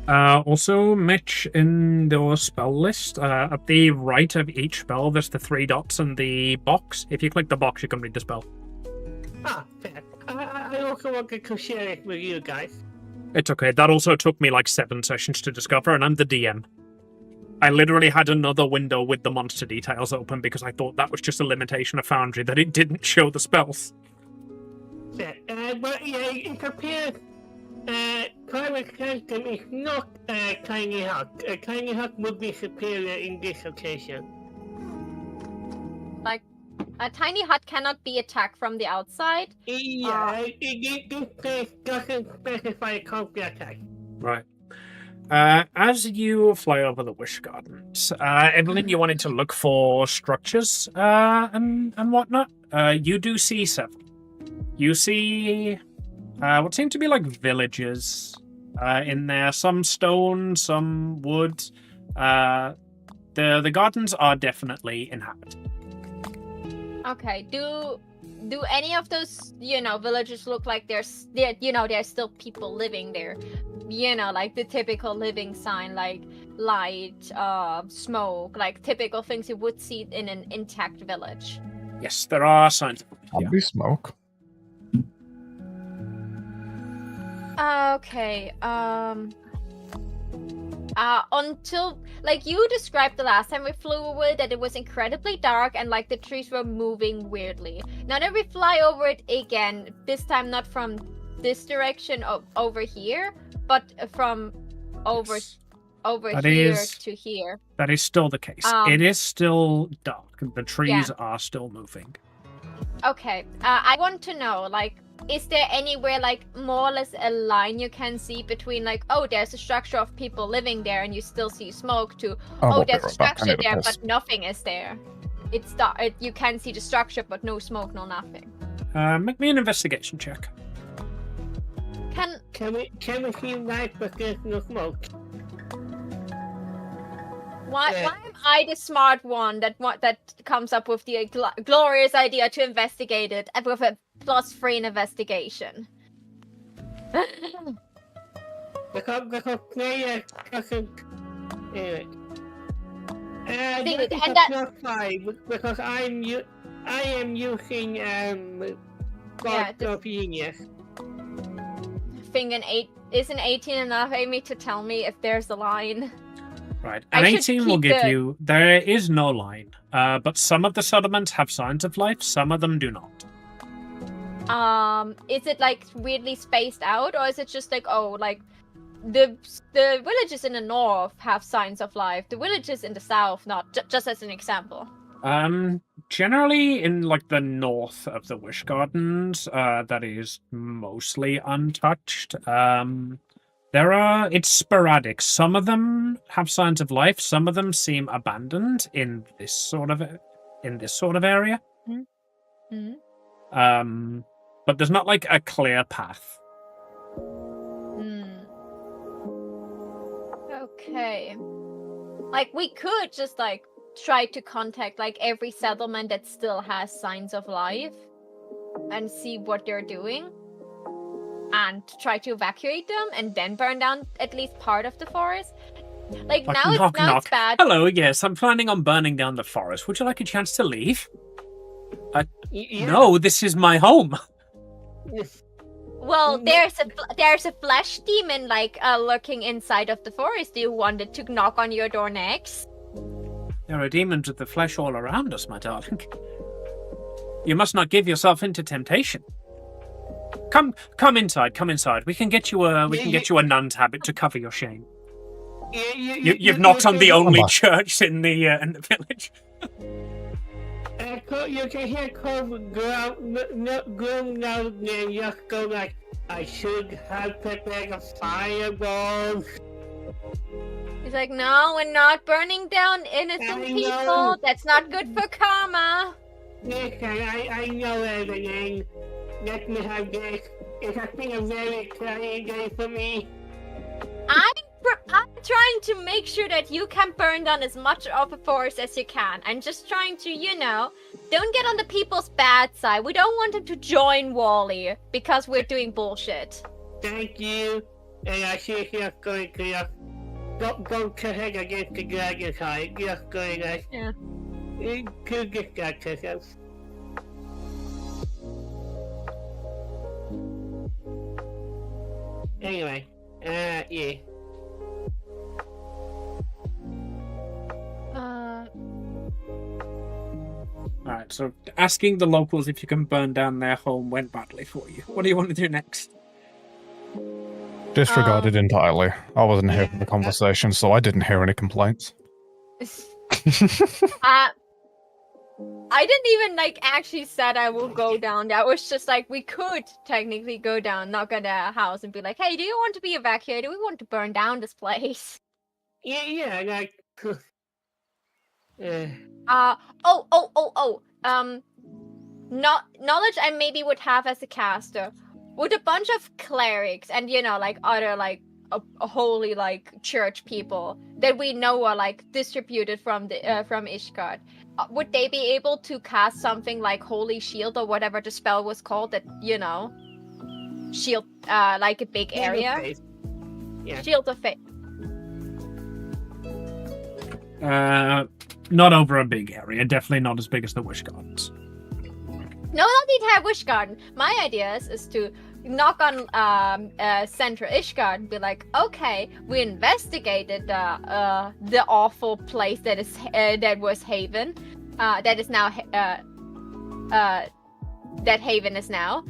Also, Mitch, in your spell list, at the right of each spell, there's the 3 dots and the box. If you click the box, you can read the spell. Ah, fair. I also wanted to share it with you guys. It's okay. That also took me like 7 sessions to discover, and I'm the DM. I literally had another window with the monster details open because I thought that was just a limitation of Foundry, that it didn't show the spells. Fair. But yeah, it appears Private Phantom is not Tiny Hawk. Tiny Hawk would be superior in this occasion. Like, a tiny hut cannot be attacked from the outside. Yeah, this place doesn't specify a counter attack. Right. As you fly over the Wish Gardens, Evelyn, you wanted to look for structures and whatnot. You do see several. You see what seem to be like villages in there. Some stone, some wood. The gardens are definitely inhabited. Okay, do any of those, villages look like there's still people living there? Like the typical living sign, like light, smoke, like typical things you would see in an intact village. Yes, there are signs. Zombie smoke. Okay, until, like you described the last time we flew over, that it was incredibly dark and like the trees were moving weirdly. Now that we fly over it again, this time not from this direction over here, but from over here to here. That is still the case. It is still dark. The trees are still moving. Okay, I want to know, like, is there anywhere, like, more or less a line you can see between, like, oh, there's a structure of people living there and you still see smoke, to, there's a structure there but nothing is there. It's dark. You can see the structure but no smoke, no nothing. Make me an investigation check. Can we see light but there's no smoke? Why am I the smart one that comes up with the glorious idea to investigate it with a +3 in investigation? Because player doesn't. Anyway. And that not 5 because I am using Spark of Genius. Thing isn't 18 enough, Amy, to tell me if there's a line? Right, an 18 will give you... There is no line, but some of the settlements have signs of life, some of them do not. Is it, like, weirdly spaced out, or is it just like, the villages in the north have signs of life, the villages in the south not, just as an example? Generally in, like, the north of the Wish Gardens, that is mostly untouched. It's sporadic. Some of them have signs of life. Some of them seem abandoned in this sort of area. Mm-hmm. But there's not like a clear path. Okay. Like we could just like try to contact like every settlement that still has signs of life and see what they're doing. And try to evacuate them and then burn down at least part of the forest. Like now it's bad. Hello, yes, I'm planning on burning down the forest. Would you like a chance to leave? No, this is my home. Well, there's a flesh demon like lurking inside of the forest. Do you want it to knock on your door next? There are demons with the flesh all around us, my darling. You must not give yourself into temptation. Come inside. Come inside. We can get you a nun's habit to cover your shame. You've knocked on the only church in the village. You can hear Cove groan loud and just go like, I should have prepared a fireball. He's like, no, we're not burning down innocent people. That's not good for karma. Listen, I know everything. Let me have this. It has been a very trying day for me. I'm trying to make sure that you can burn down as much of the forest as you can. I'm just trying to, don't get on the people's bad side. We don't want them to join Wally because we're doing bullshit. Thank you. And I see you're going to don't head against the dragon's eye. Just going like, to distract yourself. Anyway, yeah. Alright, so asking the locals if you can burn down their home went badly for you. What do you want to do next? Disregarded entirely. I wasn't here for the conversation, so I didn't hear any complaints. I didn't even like actually said I will go down there. I was just like, we could technically go down, knock on their house, and be like, "Hey, do you want to be evacuated? We want to burn down this place." Yeah, like. Knowledge I maybe would have as a caster. Would a bunch of clerics and like other like a holy like church people that we know are like distributed from the from Ishgard, would they be able to cast something like Holy Shield or whatever the spell was called that shield like a big area? Yeah. Shield of Faith. Not over a big area. Definitely not as big as the Wish Gardens. No, not the entire Wish Garden. My idea is to knock on Central Ishgard and be like, okay, we investigated the awful place that is that was Haven, that is now that Haven is now.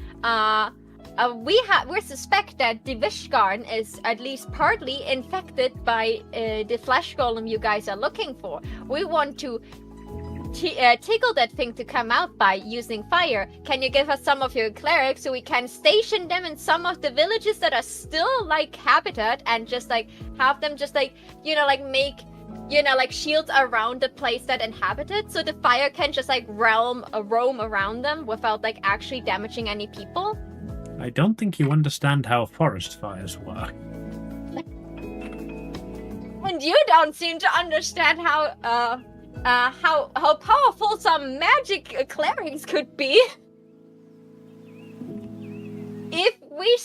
We suspect that the Wish Garden is at least partly infected by the flesh golem you guys are looking for. We want to tickle that thing to come out by using fire. Can you give us some of your clerics so we can station them in some of the villages that are still like habitat and just like have them just like like make like shields around the place that inhabited so the fire can just like roam around them without like actually damaging any people? I don't think you understand how forest fires work. And you don't seem to understand how powerful some magic clerics could be. If we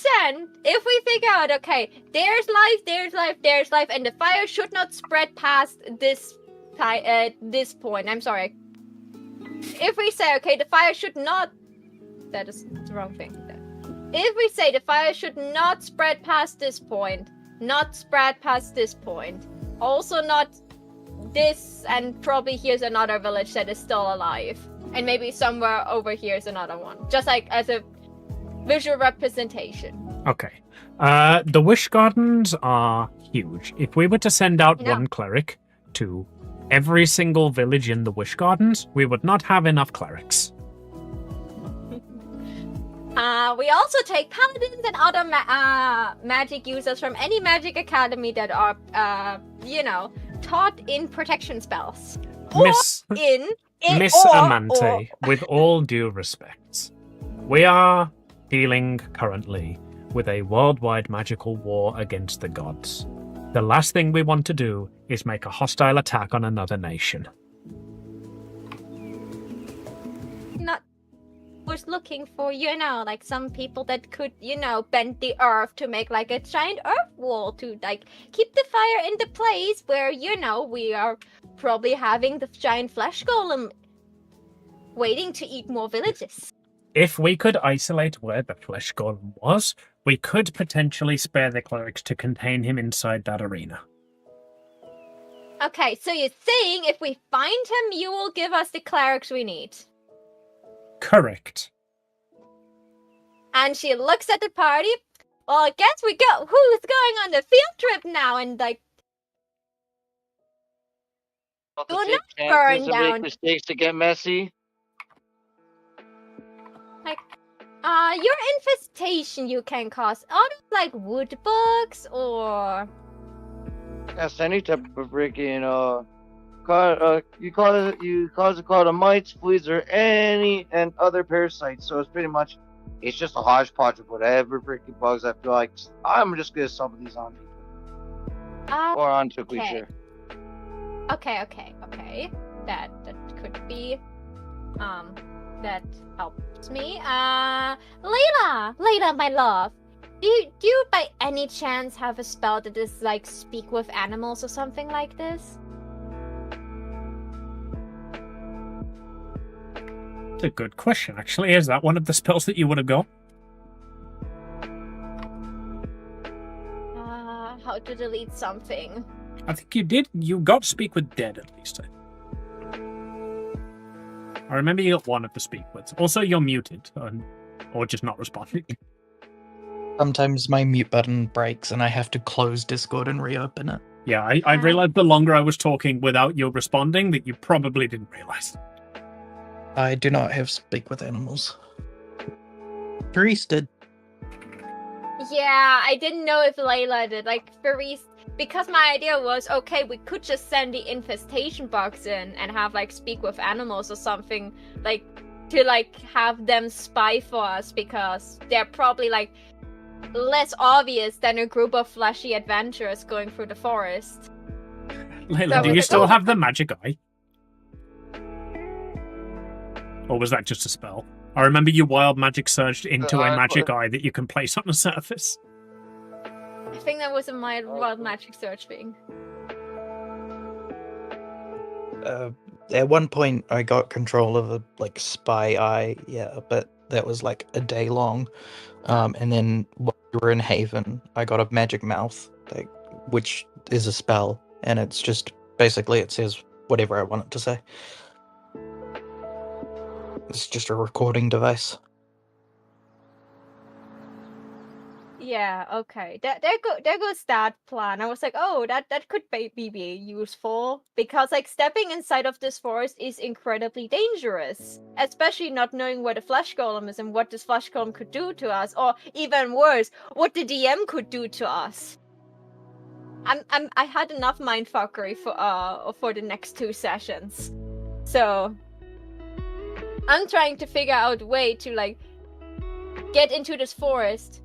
figure out, okay, there's life, and the fire should not spread past this point. I'm sorry. If we say, okay, the fire should not... That is the wrong thing. If we say the fire should not spread past this point, also not this, and probably here's another village that is still alive, and maybe somewhere over here is another one, just like as a visual representation. Okay. The Wish Gardens are huge. If we were to send out one cleric to every single village in the Wish Gardens, we would not have enough clerics. We also take paladins and other magic users from any magic academy that are, taught in protection spells. Miss Amante, with all due respect, we are dealing currently with a worldwide magical war against the gods. The last thing we want to do is make a hostile attack on another nation. Was looking for, like some people that could, bend the earth to make like a giant earth wall to like keep the fire in the place where, we are probably having the giant flesh golem waiting to eat more villages. If we could isolate where the flesh golem was, we could potentially spare the clerics to contain him inside that arena. Okay, so you're saying if we find him, you will give us the clerics we need? Correct. And she looks at the party. Well, I guess we go. Who's going on the field trip now? And like, will not burn down. Make mistakes to get messy. Like, your infestation you can cause. Are those like wood bugs or? Yes, any type of freaking you cause a cloud of mites, fleas, or any and other parasites. So it's pretty much, it's just a hodgepodge of whatever freaking bugs I feel like. I'm just gonna summon these on people or onto a creature. Okay. That could be. That helps me. Layla, my love. Do you by any chance have a spell that is like speak with animals or something like this? That's a good question, actually. Is that one of the spells that you would have got? how to delete something. I think you did. You got to speak with Dead at least. I remember you got one of the speak words. Also, you're muted, or just not responding. Sometimes my mute button breaks and I have to close Discord and reopen it. Yeah, I realized the longer I was talking without you responding that you probably didn't realize. I do not have speak with animals. Therese did. Yeah, I didn't know if Layla did. Like, because my idea was, okay, we could just send the infestation box in and have, like, speak with animals or something, like, to, like, have them spy for us, because they're probably, like, less obvious than a group of flashy adventurers going through the forest. Layla, do you still have the magic eye? Or was that just a spell? I remember you wild magic surged into a magic eye that you can place on the surface. I think that was a wild magic search thing. At one point, I got control of a like spy eye, yeah, but that was like a day long. And then while we were in Haven, I got a magic mouth, like, which is a spell, and it's just basically it says whatever I want it to say. It's just a recording device. Yeah, okay. There goes that plan. I was like, oh, that could be useful, because like stepping inside of this forest is incredibly dangerous, especially not knowing where the flesh golem is and what this flesh golem could do to us, or even worse, what the DM could do to us. I had enough mindfuckery for the next 2 sessions, so I'm trying to figure out a way to like get into this forest.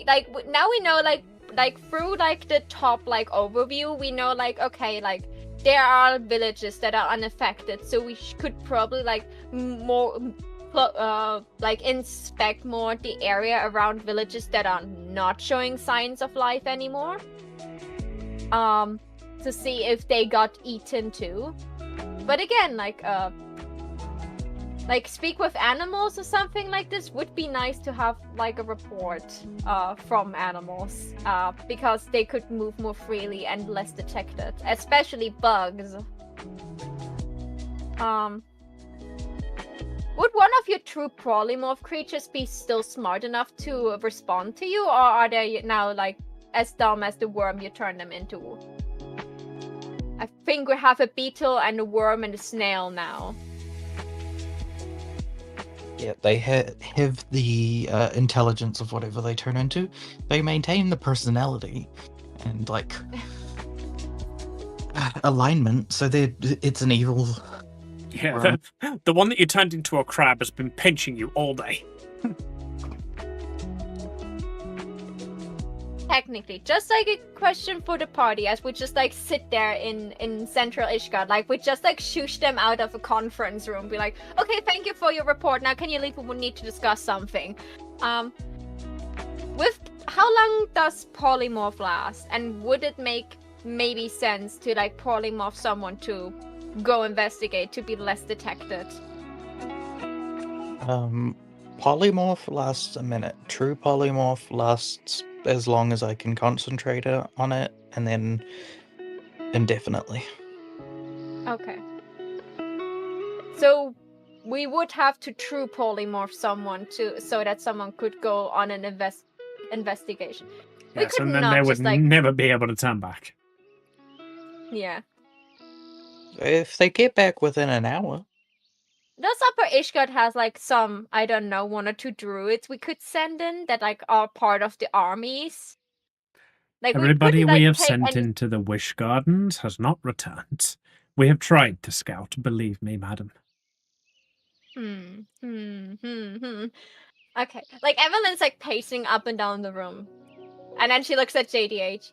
Like now we know like through like the top like overview, we know like, okay, like there are villages that are unaffected, so we could probably like more like inspect more the area around villages that are not showing signs of life anymore, to see if they got eaten too. But again, like speak with animals or something like this would be nice to have like a report from animals, because they could move more freely and less detected, especially bugs. Would one of your true polymorph creatures be still smart enough to respond to you, or are they now like as dumb as the worm you turned them into? I think we have a beetle and a worm and a snail now. Yeah, they have the intelligence of whatever they turn into. They maintain the personality and like alignment, so it's an evil. Yeah, the one that you turned into a crab has been pinching you all day. Technically, just like a question for the party, as we just like sit there in Central Ishgard, like we just like shoosh them out of a conference room, be like, okay, thank you for your report, now can you leave, we need to discuss something. With how long does polymorph last, and would it make maybe sense to like polymorph someone to go investigate to be less detected? Polymorph lasts a minute. True polymorph lasts as long as I can concentrate on it, and then indefinitely. Okay. So we would have to true polymorph someone so that someone could go on an investigation. Yes, and then they would never be able to turn back. Yeah. If they get back within an hour. Does Upper Ishgard has like some, I don't know, 1 or 2 druids we could send in that like are part of the armies? Like everybody we have sent into the Wish Gardens has not returned. We have tried to scout, believe me, madam. Okay, like Evelyn's like pacing up and down the room, and then she looks at JDH.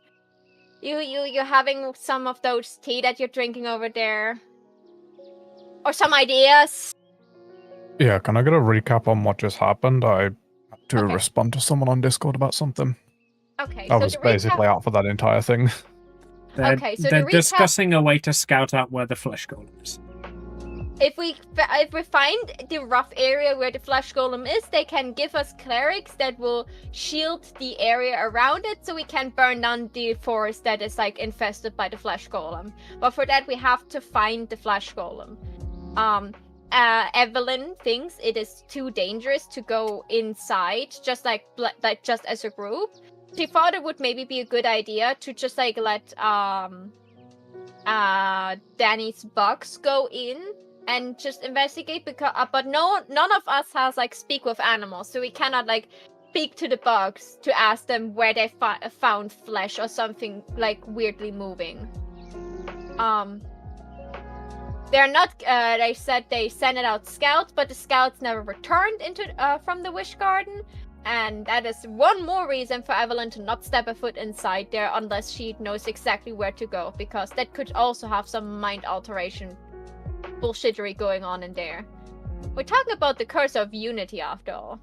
You having some of those tea that you're drinking over there? Or some ideas? Yeah, can I get a recap on what just happened? I had to respond to someone on Discord about something. Okay, I was basically out for that entire thing. They're discussing a way to scout out where the flesh golem is. if we find the rough area where the flesh golem is, they can give us clerics that will shield the area around it, so we can burn down the forest that is like infested by the flesh golem. But for that, we have to find the flesh golem. Evelyn thinks it is too dangerous to go inside, just just as a group. She thought it would maybe be a good idea to just like let Danny's bugs go in and just investigate, because but none of us has like speak with animals, so we cannot like speak to the bugs to ask them where they found flesh or something like weirdly moving. They're not. They said they sent it out scouts, but the scouts never returned from the Wish Garden, and that is one more reason for Evelyn to not step a foot inside there unless she knows exactly where to go, because that could also have some mind alteration bullshittery going on in there. We're talking about the curse of unity after all.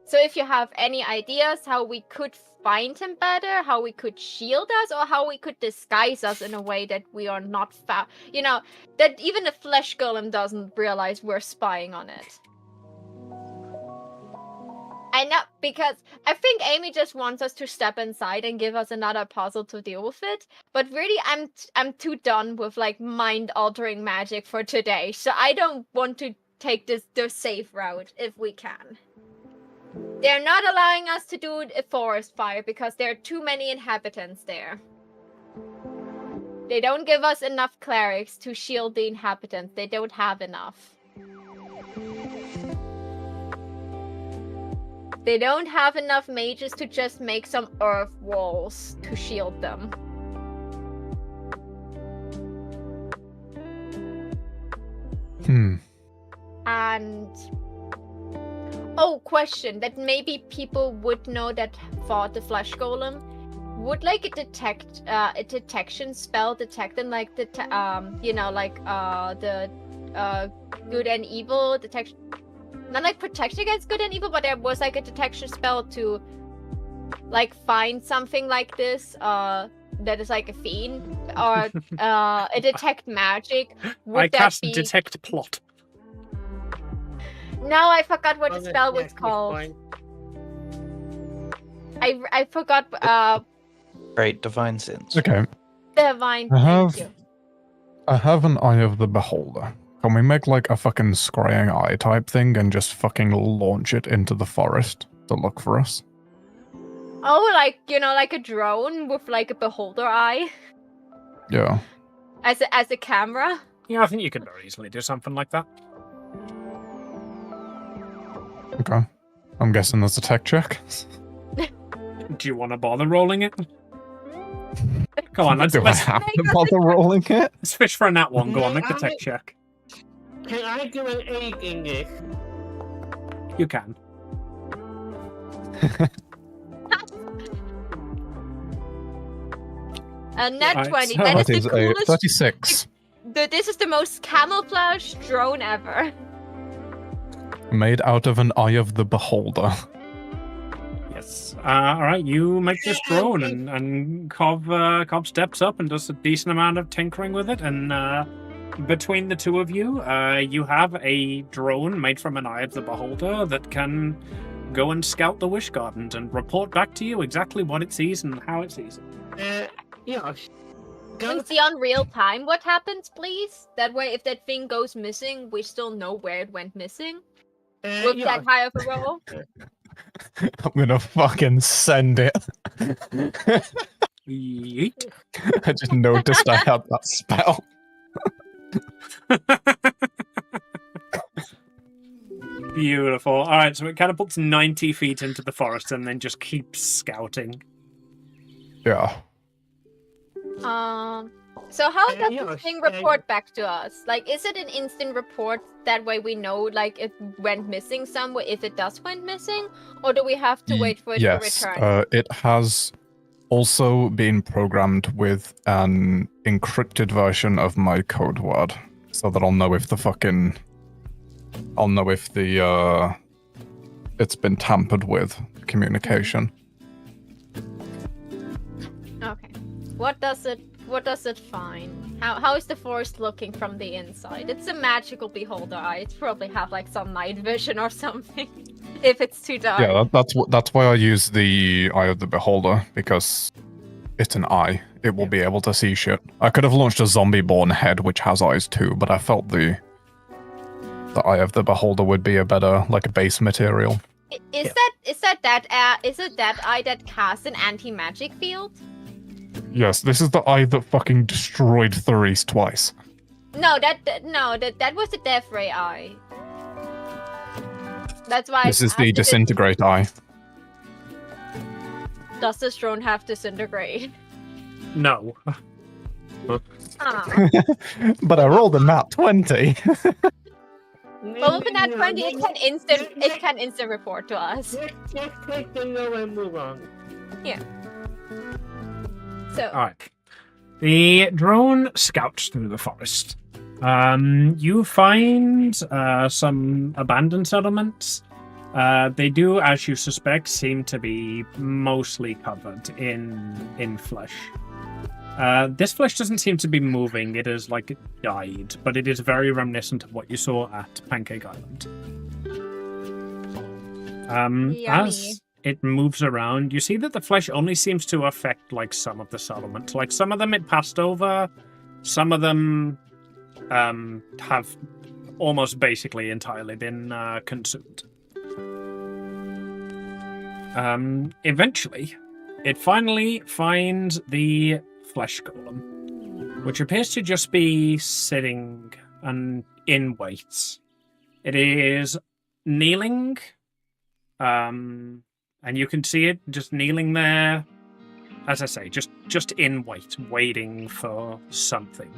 So if you have any ideas how we could find him better, how we could shield us, or how we could disguise us in a way that we are not found, that even the flesh golem doesn't realize we're spying on it. I know, because I think Amy just wants us to step inside and give us another puzzle to deal with it. But really, I'm too done with like mind-altering magic for today, so I don't want to take the safe route if we can. They're not allowing us to do a forest fire because there are too many inhabitants there. They don't give us enough clerics to shield the inhabitants. They don't have enough. They don't have enough mages to just make some earth walls to shield them. And question that maybe people would know that fought the flesh golem. Would like a detection spell detect them, like the good and evil detection? Not like protection against good and evil, but there was like a detection spell to like find something like this that is like a fiend, or a detect magic. I cast detect plot. No, I forgot what the spell was called. I forgot. Great divine sense. Okay. Divine. I have an Eye of the Beholder. Can we make like a fucking scrying eye type thing and just fucking launch it into the forest to look for us? Oh, like like a drone with like a beholder eye. Yeah. As a camera. Yeah, I think you could very easily do something like that. Okay. I'm guessing there's a tech check. Do you want to bother rolling it? Go on, let's I have to bother rolling it? Let's fish for a nat one. Go on, make the tech check. Can I do an aid in this? You can. A nat Right, 20. so- That is the That is a coolest. 36. This is the most camouflage drone ever. Made out of an Eye of the Beholder. Yes. Alright, you make this drone, and Cobb steps up and does a decent amount of tinkering with it, and between the two of you, you have a drone made from an Eye of the Beholder that can go and scout the Wish Gardens and report back to you exactly what it sees and how it sees it. Yes. Can we see on real time what happens, please? That way, if that thing goes missing, we still know where it went missing. With that high of a roll. I'm gonna fucking send it. Yeet. I just noticed I had that spell. Beautiful. Alright, so it catapults 90 feet into the forest and then just keeps scouting. Yeah. So how does this thing report back to us? Like, is it an instant report? That way we know, like, it went missing somewhere, if it does went missing? Or do we have to wait for it to return? It has also been programmed with an encrypted version of my code word. So that I'll know if it's been tampered with, communication. Okay. What does what does it find? How is the forest looking from the inside? It's a magical beholder eye. It's probably have like some night vision or something. If it's too dark. Yeah, that's why I use the Eye of the Beholder, because it's an eye. It will be able to see shit. I could have launched a zombie-born head, which has eyes too, but I felt the Eye of the Beholder would be a better, like, a base material. Is it that eye that casts an anti-magic field? Yes, this is the eye that fucking destroyed Therese twice. No, that was the death ray eye. That's why. This is the disintegrate eye. Does this drone have disintegrate? No. Ah. But I rolled a nat 20. Well, with that 20, it can instant report to us. Just click the no and move on. Yeah. So. Alright. The drone scouts through the forest. You find some abandoned settlements. They do, as you suspect, seem to be mostly covered in flesh. This flesh doesn't seem to be moving. It is like it died, but it is very reminiscent of what you saw at Pancake Island. As it moves around, you see that the flesh only seems to affect like some of the settlements. Like some of them it passed over, some of them have almost basically entirely been consumed. Eventually, it finally finds the flesh golem, which appears to just be sitting in wait. It is kneeling, and you can see it just kneeling there, as I say, just in wait, waiting for something.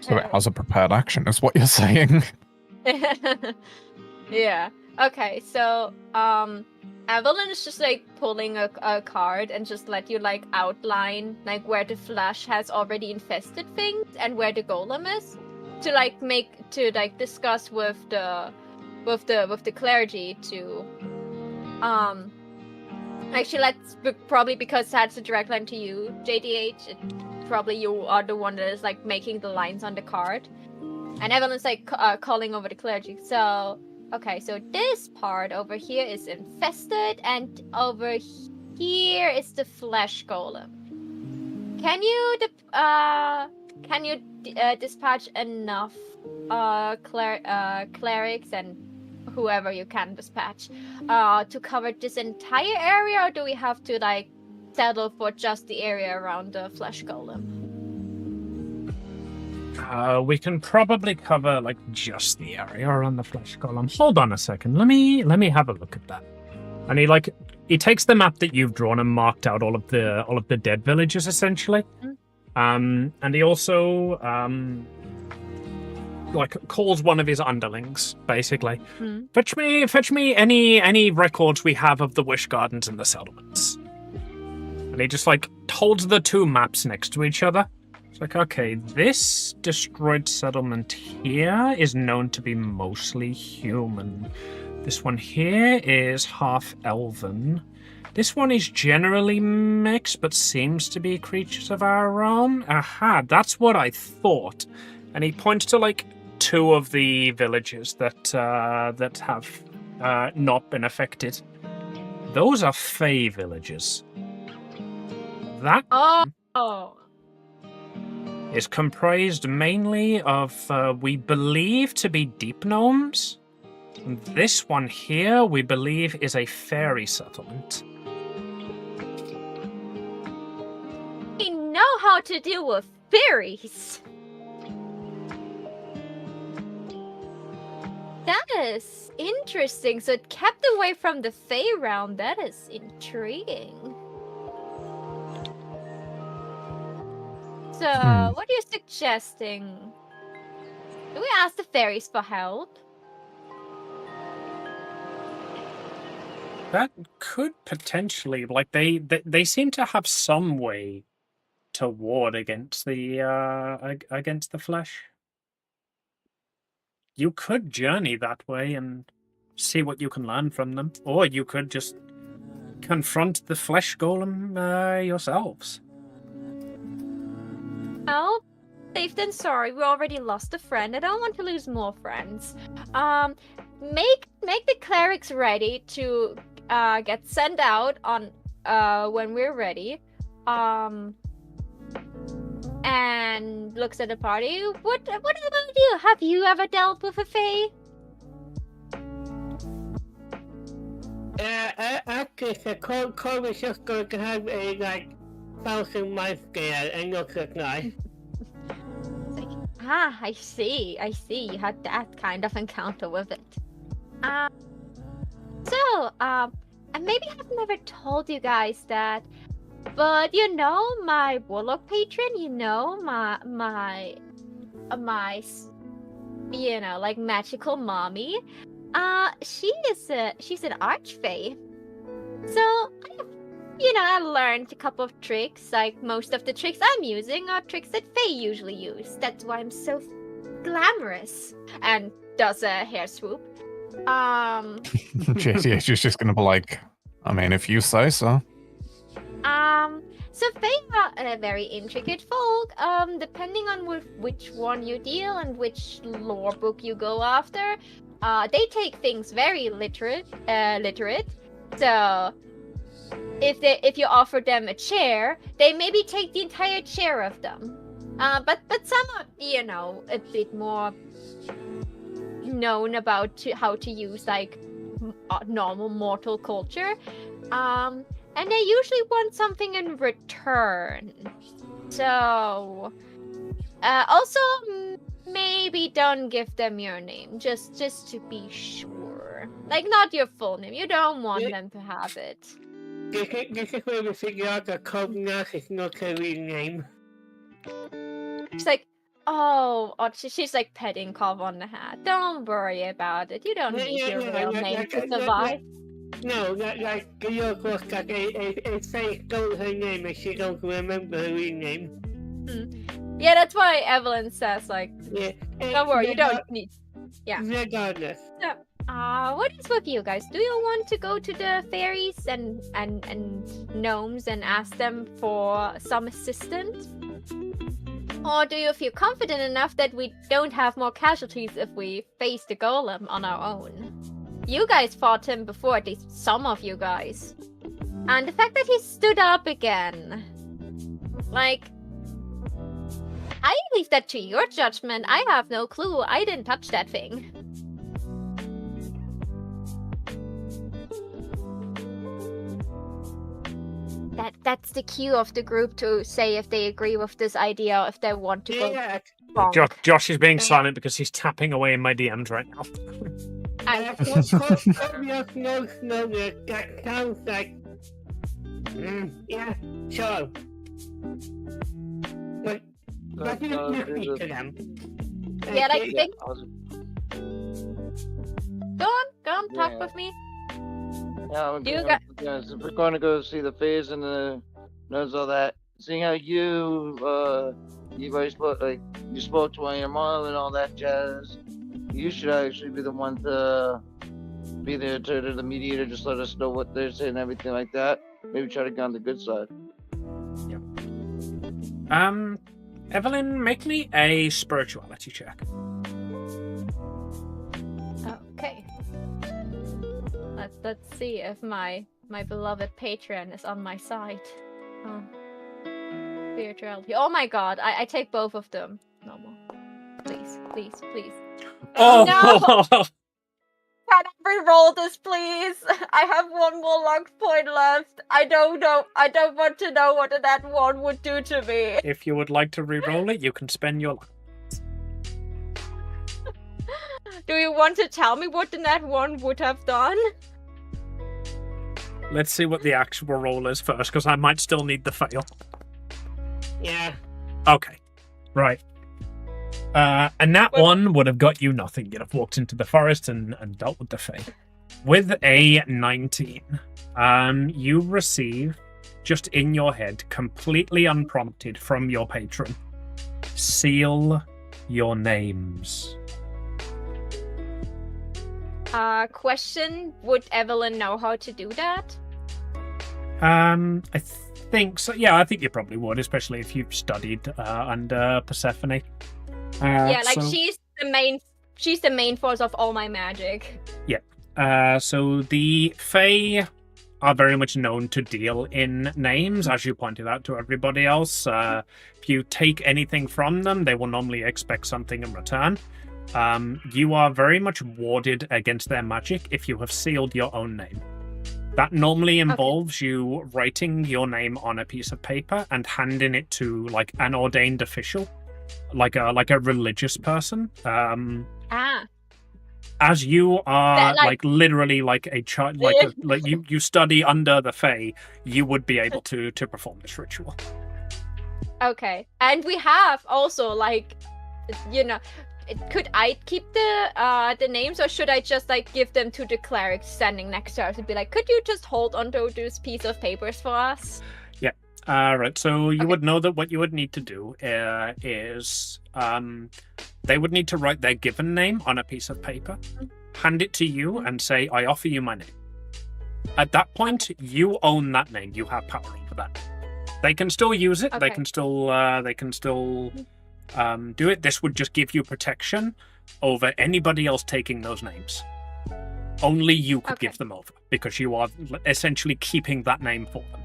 So it has a prepared action, is what you're saying. Yeah. Okay, so Evelyn is just like pulling a card and just let you like outline like where the flesh has already infested things and where the golem is to discuss with the clergy to actually let's probably because that's a direct line to you, JDH. Probably you are the one that is like making the lines on the card, and Evelyn's like calling over the clergy. So. Okay, so this part over here is infested, and over here is the flesh golem. Can you dispatch enough clerics and whoever you can dispatch to cover this entire area, or do we have to like settle for just the area around the flesh golem? We can probably cover like just the area around the flesh golem. Hold on a second. Let me have a look at that. And he takes the map that you've drawn and marked out all of the dead villages essentially. And he also like calls one of his underlings basically. Fetch me any records we have of the wish gardens and the settlements. And he just like holds the two maps next to each other. It's like, okay, this destroyed settlement here is known to be mostly human. This one here is half elven. This one is generally mixed, but seems to be creatures of our own. Aha, that's what I thought. And he points to like two of the villages that have not been affected. Those are Fey villages. That. Oh. Is comprised mainly of, we believe to be deep gnomes. And this one here, we believe, is a fairy settlement. We know how to deal with fairies. That is interesting. So it kept away from the Fey realm. That is intriguing. So, what are you suggesting? Do we ask the fairies for help? That could potentially, like, they seem to have some way to ward against the flesh. You could journey that way and see what you can learn from them, or you could just confront the flesh golem yourselves. Oh, safe than sorry. We already lost a friend. I don't want to lose more friends. Make the clerics ready to get sent out on when we're ready. And looks at the party. What about you? Have you ever dealt with a fae? Actually, Cole is just going to have a, 1,000 miles scale and look at nice. I see. You had that kind of encounter with it. And maybe I've never told you guys that, but my warlock patron, my magical mommy, she's an archfey. So I learned a couple of tricks. Like most of the tricks I'm using are tricks that fae usually use. That's why I'm so glamorous. And does a hair swoop. She's just gonna be like, I mean, if you say so. So fae are a very intricate folk. Depending on which one you deal and which lore book you go after, they take things very literate. So if you offer them a chair, they maybe take the entire chair of them. But some are, a bit more known about how to use normal mortal culture. And they usually want something in return. So also maybe don't give them your name, just to be sure. Not your full name. You don't want them to have it. This is where we figure out that Cognac is not a real name. She's like, she's like petting Cov on the hat. Don't worry about it. You don't need your real name to survive. No, your girl's got a fake stole her name and she don't remember her real name. Yeah, that's why Evelyn says, don't worry, you don't need... Yeah. Regardless. So, what is with you guys? Do you want to go to the fairies and gnomes and ask them for some assistance? Or do you feel confident enough that we don't have more casualties if we face the golem on our own? You guys fought him before, at least some of you guys. And the fact that he stood up again... I leave that to your judgment. I have no clue. I didn't touch that thing. That's the cue of the group to say if they agree with this idea or if they want to go wrong. Josh is being silent because he's tapping away in my DMs right now. That sounds like... yeah, sure. But you speak to them. Yeah, Go on, talk with me. Yeah, if we're going to go see the phase and the knows all that, seeing how you guys spoke to one of your mom and all that jazz, you should actually be the one to be there to the mediator, just let us know what they're saying and everything like that. Maybe try to get on the good side. Yeah. Evelyn, make me a spirituality check. Okay. Let's see if my beloved patron is on my side. Oh. Spirituality. Oh my god, I take both of them. No more. Please. Oh no! Can I re-roll this, please? I have one more luck point left. I don't know. I don't want to know what that one would do to me. If you would like to re-roll it, you can spend your luck. Do you want to tell me what the nat one would have done? Let's see what the actual roll is first, because I might still need the fail. Yeah. Okay. Right. And that one would have got you nothing. You'd have walked into the forest and dealt with the fae. With a 19, you receive, just in your head, completely unprompted from your patron, seal your names. Question, would Evelyn know how to do that? I think so. Yeah, I think you probably would, especially if you've studied under Persephone. Yeah, like so, she's the main force of all my magic. So the Fae are very much known to deal in names, as you pointed out to everybody else. If you take anything from them, they will normally expect something in return. You are very much warded against their magic if you have sealed your own name. That normally involves you writing your name on a piece of paper and handing it to like an ordained official, like a religious person. As you are like literally like a child, like you study under the Fae, you would be able to perform this ritual. Okay, and we have also like, you know, could I keep the names, or should I just like give them to the cleric standing next to us and be like, could you just hold onto this piece of papers for us? Yeah. Right. So you would know that what you would need to do is they would need to write their given name on a piece of paper, hand it to you, and say, "I offer you my name." At that point, you own that name. You have power over that. They can still use it. They can still do it. This would just give you protection over anybody else taking those names. Only you could give them over because you are essentially keeping that name for them.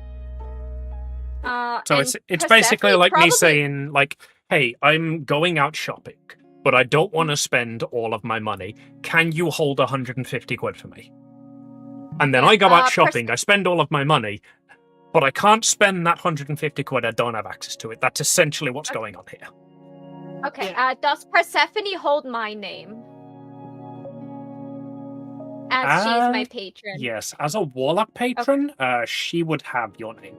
So it's basically like me saying, like, "Hey, I'm going out shopping, but I don't want to spend all of my money. Can you hold 150 quid for me?" And then I go out shopping, I spend all of my money, but I can't spend that 150 quid. I don't have access to it. That's essentially what's going on here. Okay, does Persephone hold my name? As she's my patron. Yes, as a warlock patron, she would have your name.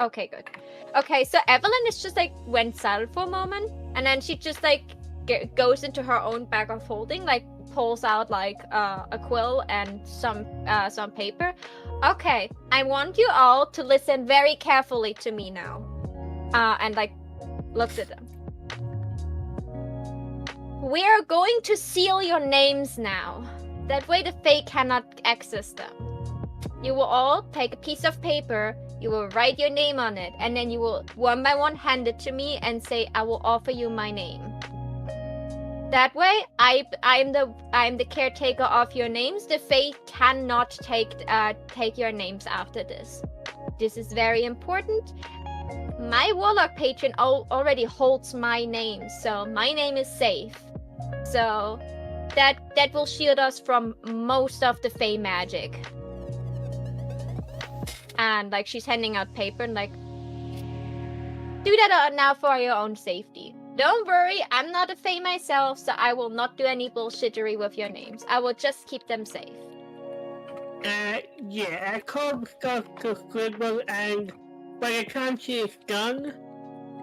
Okay, good. Okay, so Evelyn is just like went silent for a moment, and then she just like goes into her own bag of holding, like pulls out like a quill and some paper. Okay, I want you all to listen very carefully to me now, and like looks at them. We are going to seal your names now. That way the Fae cannot access them. You will all take a piece of paper, you will write your name on it, and then you will one by one hand it to me and say, "I will offer you my name." That way, I'm the caretaker of your names. The Fae cannot take your names after this. This is very important. My warlock patron already holds my name, so my name is safe. So that will shield us from most of the Fae magic. And like she's handing out paper and like, do that now for your own safety. Don't worry, I'm not a Fae myself, so I will not do any bullshittery with your names. I will just keep them safe. Yeah, I called stuff to scribble, and by the time she is done,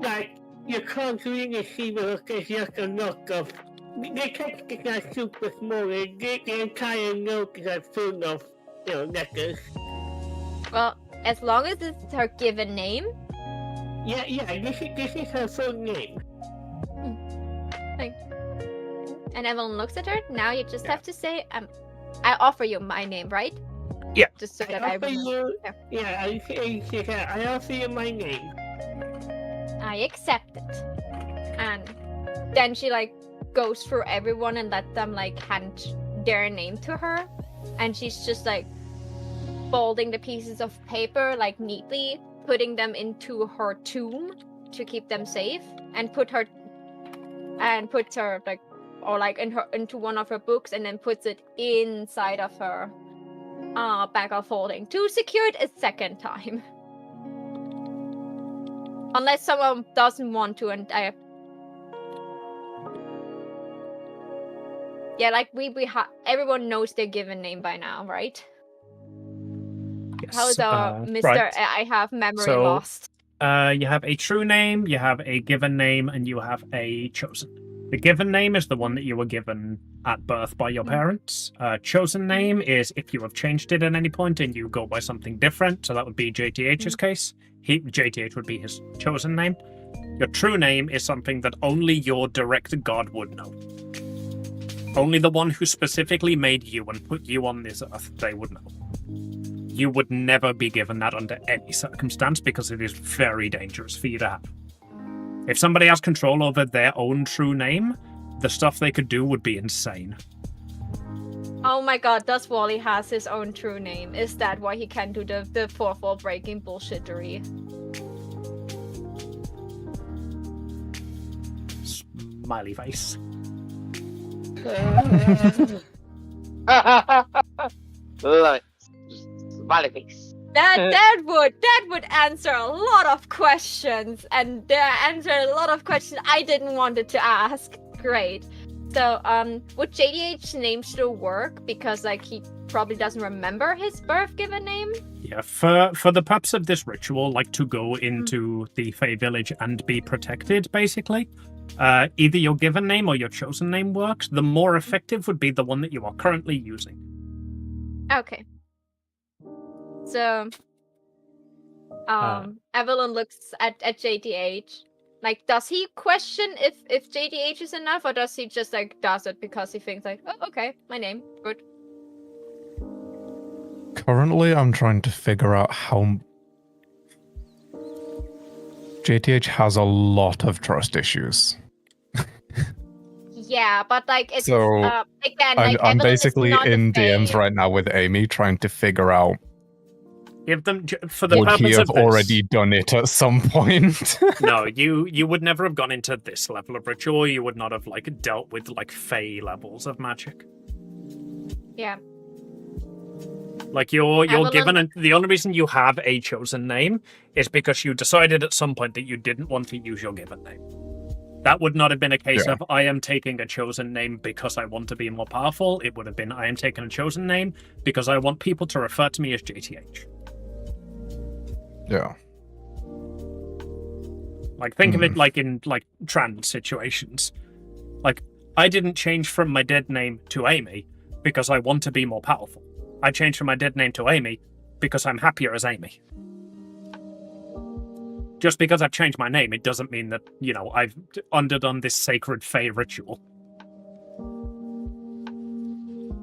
like, you can't really see the look, it's just a look of... The text is not super small, the entire note is like full of, letters. Well, as long as it's her given name. Yeah, this is her full name. And Evelyn looks at her. Now you just have to say, I offer you my name, right? Yeah. Just so that I offer you. Yeah, I offer you my name. I accept it. And then she like goes through everyone and let them like hand their name to her, and she's just like folding the pieces of paper like neatly, putting them into her tomb to keep them safe, and puts her like, or like into one of her books, and then puts it inside of her bag of holding to secure it a second time. Unless someone doesn't want to, and yeah, like everyone knows their given name by now, right? Yes. How's Mr. Right. I have memory lost. You have a true name, you have a given name, and you have a chosen. The given name is the one that you were given at birth by your parents. Chosen name is if you have changed it at any point and you go by something different. So that would be JTH's case. JTH would be his chosen name. Your true name is something that only your direct god would know. Only the one who specifically made you and put you on this earth, they would know. you would never be given that under any circumstance because it is very dangerous for you to have. If somebody has control over their own true name, the stuff they could do would be insane. Oh my god, does Wally has his own true name? Is that why he can do the fourth wall breaking bullshittery? Smiley face. Like, just smiley face. That would answer a lot of questions, and answer a lot of questions I didn't want it to ask. Great. So, would JDH's name still work? Because, like, he probably doesn't remember his birth-given name? Yeah, for the purpose of this ritual, like, to go into the Fey Village and be protected, basically, either your given name or your chosen name works. The more effective would be the one that you are currently using. Okay. So, Evelyn looks at JDH. Like, does he question if JDH is enough, or does he just, like, does it because he thinks, like, oh, okay, my name, good. Currently, I'm trying to figure out how... JTH has a lot of trust issues. Yeah, but, like, it's, So, again, like, I'm Evelyn basically is not in a Fae. DMs right now with Amy, trying to figure out Give them for the would purpose he of have this. already done it at some point. No, you would never have gone into this level of ritual. You would not have like dealt with like Fey levels of magic. Yeah. Like you're Evelyn- given the only reason you have a chosen name is because you decided at some point that you didn't want to use your given name. That would not have been a case of I am taking a chosen name because I want to be more powerful. It would have been I am taking a chosen name because I want people to refer to me as JTH. Yeah. Like, think of it like in, like, trans situations. Like, I didn't change from my dead name to Amy because I want to be more powerful. I changed from my dead name to Amy because I'm happier as Amy. Just because I've changed my name, it doesn't mean that, you know, I've underdone this sacred Fey ritual.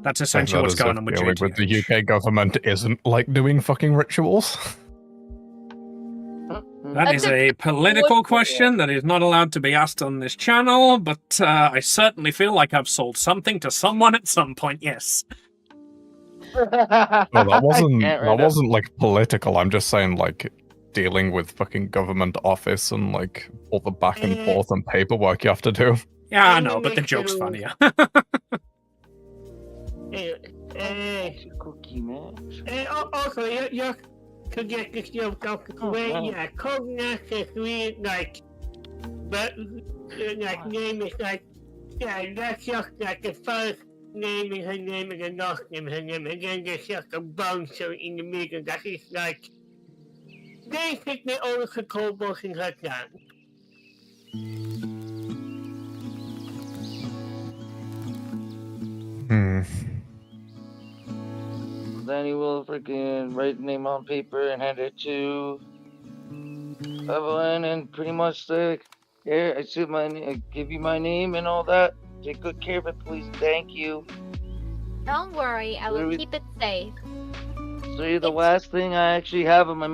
That's essentially what's going on with JTH. With the UK government isn't, like, doing fucking rituals. That is a political question that is not allowed to be asked on this channel, but I certainly feel like I've sold something to someone at some point, yes. No, that wasn't like political. I'm just saying, like, dealing with fucking government office and, like, all the back and forth and paperwork you have to do. Yeah, I know, but the joke's funnier. Cookie, man. Also, you're to get this joke off the way, yeah, cognac is really like, but like name is like, yeah, that's just like the first name is her name and the last name is her name, and then there's just a bunch in the middle that is like, basically all the kobolds in her clan. Then he will freaking write the name on paper and hand it to Evelyn and pretty much say, here, I give you my name and all that. Take good care of it, please. Thank you. Don't worry, I will keep it safe. So you're the last thing I actually have on my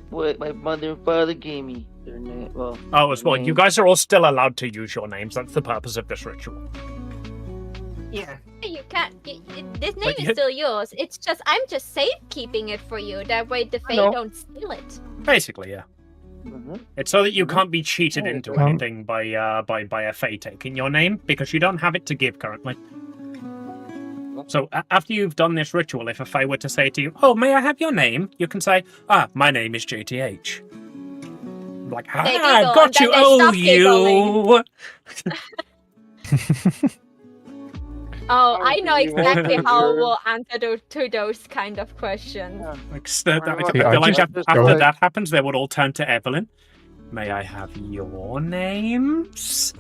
what my mother and father gave me. Their name. Well, as well, you guys are all still allowed to use your names. That's the purpose of this ritual. Yeah. You can't. This name is still yours. It's just I'm just safekeeping it for you. That way the Fae don't steal it. Basically, yeah. Mm-hmm. It's so that you can't be cheated into anything by a Fae taking your name because you don't have it to give currently. So after you've done this ritual, if a Fae were to say to you, "Oh, may I have your name?" you can say, "My name is JTH." Like, I've got you. Oh, you. Oh, I know exactly how we'll answer to those kind of questions. Like, after that happens, they would all turn to Evelyn. May I have your names?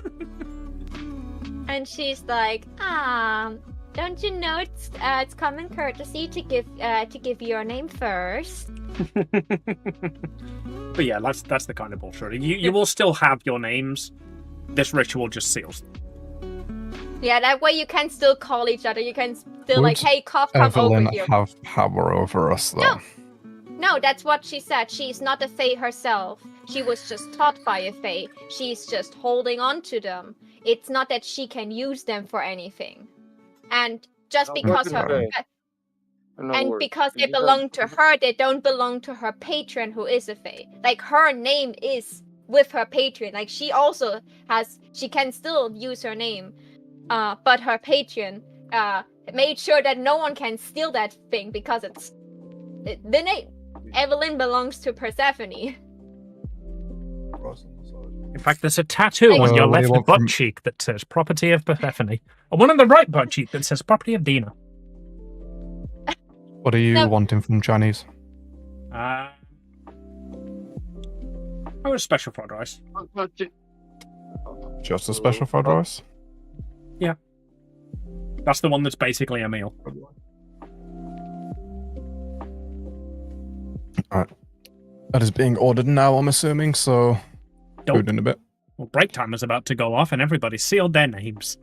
And she's like, don't you know it's common courtesy to give your name first? But yeah, that's the kind of bullshit. You will still have your names. This ritual just seals them. Yeah, that way you can still call each other. You can still like, Would hey, Cough, come Evelyn over here. have power over us, though? No, that's what she said. She's not a Fae herself. She was just taught by a Fae. She's just holding on to them. It's not that she can use them for anything. And just I'm because looking her... at In other And words, because they you don't- belong to her, they don't belong to her patron who is a Fae. Like, her name is with her patron. Like, she also has... She can still use her name. But her patron made sure that no one can steal that thing because it's... the name... Evelyn belongs to Persephone. In fact, there's a tattoo on your what do you left want butt from- cheek that says "Property of Persephone," and one on the right butt cheek that says "Property of Dina." What are you No. wanting from Chinese? I was special fried rice. Just a special fried rice? That's the one that's basically a meal. That is being ordered now, I'm assuming, so Dope. food in a bit. Well, break time is about to go off, and everybody sealed their names.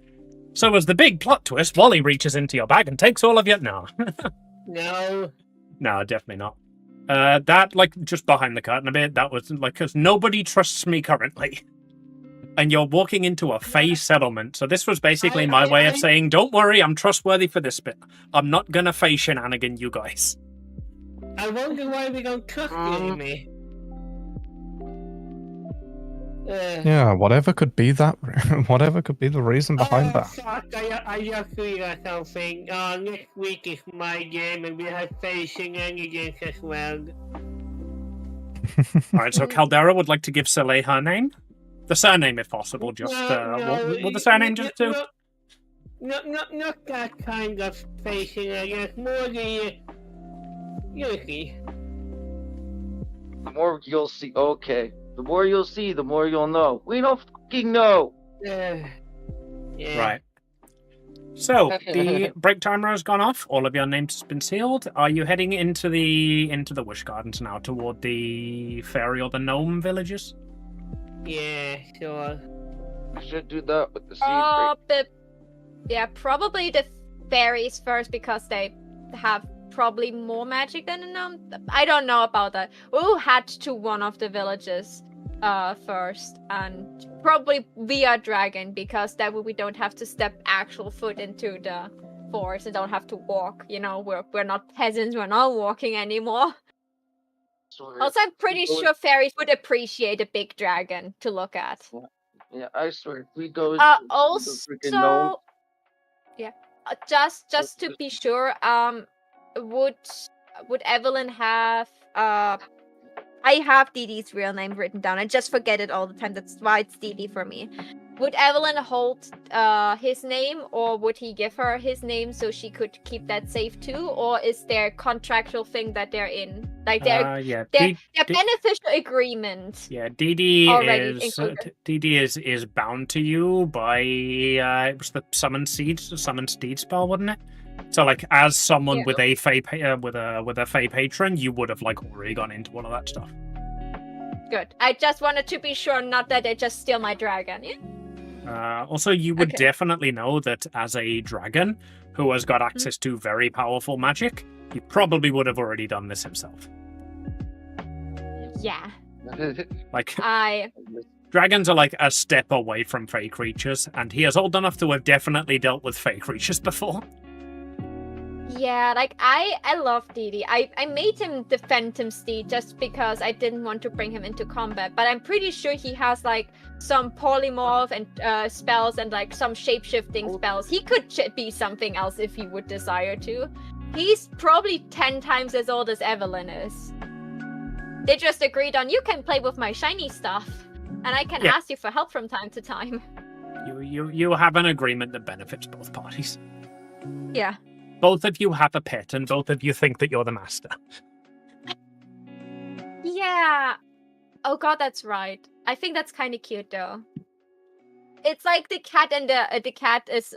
So, as the big plot twist, Wally reaches into your bag and takes all of your... No. No. No, definitely not. That, like, just behind the curtain a bit, that was, like, because nobody trusts me currently. And you're walking into a Fae settlement, so this was basically my way of saying, don't worry, I'm trustworthy for this bit. I'm not gonna Fae shenanigan you guys. I wonder why we don't trust me. Yeah, whatever could be that, whatever could be the reason behind that. Fuck, I just realized something. Next week is my game and we have facing shenanigans as well. Alright, so Caldera would like to give Soleil her name. The surname, if possible, just, what the surname just do? Not that kind of facing, I guess. More the... Yuki. The more you'll see, okay. The more you'll see, the more you'll know. We don't fucking know. Yeah. Right. So, the break timer has gone off. All of your names have been sealed. Are you heading into the Wish Gardens now, toward the fairy or the gnome villages? Yeah, sure. I should do that with the seed break. But yeah, probably the fairies first because they have probably more magic than the gnome. I don't know about that. We'll head to one of the villages first, and probably via dragon because that way we don't have to step actual foot into the forest and don't have to walk. You know, we're not peasants. We're not walking anymore. Swear. Also, I'm pretty sure fairies would appreciate a big dragon to look at. Yeah, I swear. If we go Also, freaking gnome, yeah, just to be sure, would Evelyn have I have Dee Dee's real name written down. I just forget it all the time. That's why it's Dee Dee for me. Would Evelyn hold his name, or would he give her his name so she could keep that safe too? Or is there a contractual thing that they're in? Like their beneficial agreement? Yeah, Dee Dee already is included. Dee Dee is bound to you by it was the summon steed spell, wasn't it? So like as someone with a Fae with a Fae patron, you would have like already gone into all of that stuff. Good. I just wanted to be sure, not that they just steal my dragon. Yeah. Also, you would definitely know that as a dragon who has got access to very powerful magic, he probably would have already done this himself. Yeah. Like, dragons are like a step away from Fae creatures, and he is old enough to have definitely dealt with Fae creatures before. Yeah, like I love Dee Dee. I made him the Phantom Steed just because I didn't want to bring him into combat, but I'm pretty sure he has like some polymorph and spells and like some shape-shifting spells. He could be something else if he would desire to. He's probably 10 times as old as Evelyn is. They just agreed on, you can play with my shiny stuff, and I can ask you for help from time to time. You have an agreement that benefits both parties. Yeah. Both of you have a pet, and both of you think that you're the master. Yeah. Oh god, that's right. I think that's kind of cute, though. It's like the cat and the cat is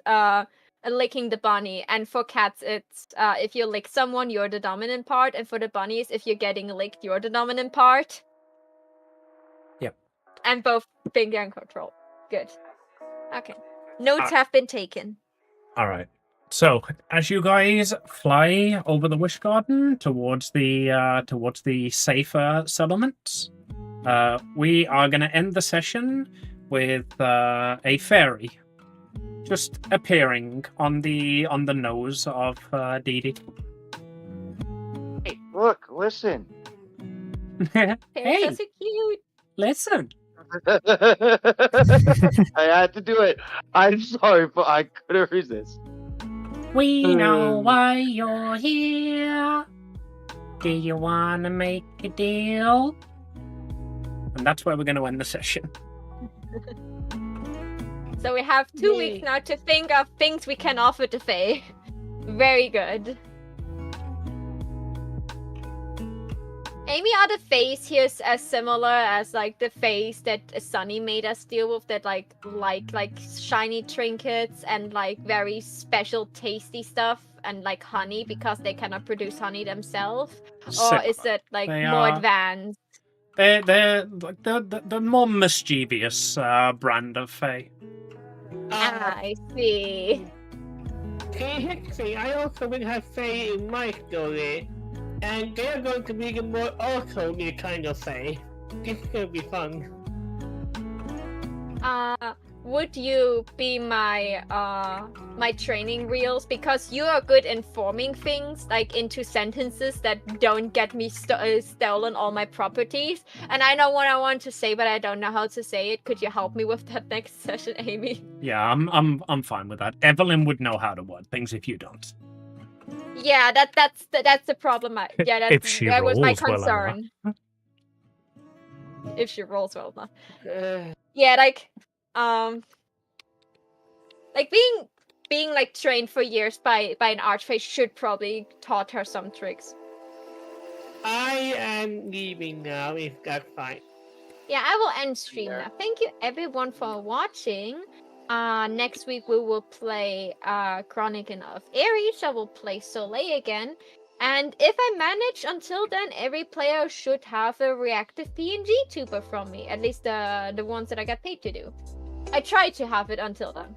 licking the bunny, and for cats, it's if you lick someone, you're the dominant part, and for the bunnies, if you're getting licked, you're the dominant part. Yep. And both think they're in control. Good. Okay. Notes have been taken. All right. So, as you guys fly over the Wish Garden towards the safer settlements, we are going to end the session with a fairy just appearing on the nose of Dee Dee. Hey, look, listen. They're Hey, so cute. listen. I had to do it. I'm sorry, but I couldn't resist. We know why you're here. Do you want to make a deal? And that's where we're going to end the session. So we have 2 weeks now to think of things we can offer to Faye. Very good. Amy, are the Fays here as similar as like the Fays that Sunny made us deal with, that like shiny trinkets and like very special tasty stuff and like honey because they cannot produce honey themselves? Or is it like more advanced? They're like the more mischievous brand of Fae. I see. See, I also will have Faye in my story, and they're going to be the more also-y kind of Faye. It's gonna be fun. Would you be my my training reels, because you are good in forming things like into sentences that don't get me stolen all my properties, and I know what I want to say but I don't know how to say it. Could you help me with that next session, Amy? Yeah, I'm fine with that. Evelyn would know how to word things if you don't. Yeah, that's the problem. That was my rolls well concern. If she rolls well enough. Uh, Yeah, like being like trained for years by an archfey should probably taught her some tricks. I am leaving now, if that's fine. Yeah, I will end stream now. Thank you everyone for watching. Next week we will play Chronic of Ares. I will play Soleil again. And if I manage until then, every player should have a reactive PNG tuber from me. At least the ones that I got paid to do. I try to have it until then.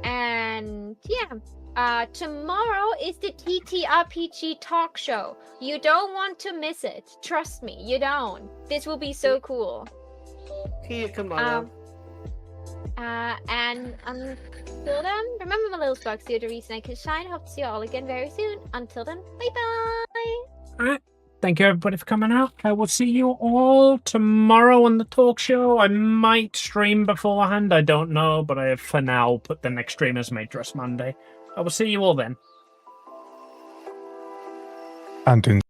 And yeah. Tomorrow is the TTRPG talk show. You don't want to miss it. Trust me, you don't. This will be so cool. See you tomorrow. And until then, remember my little sparks, you're the reason I can shine. Hope to see you all again very soon. Until then, bye-bye! Alright, thank you everybody for coming out. I will see you all tomorrow on the talk show. I might stream beforehand, I don't know, but I have for now put the next stream as Matrix Monday. I will see you all then. And in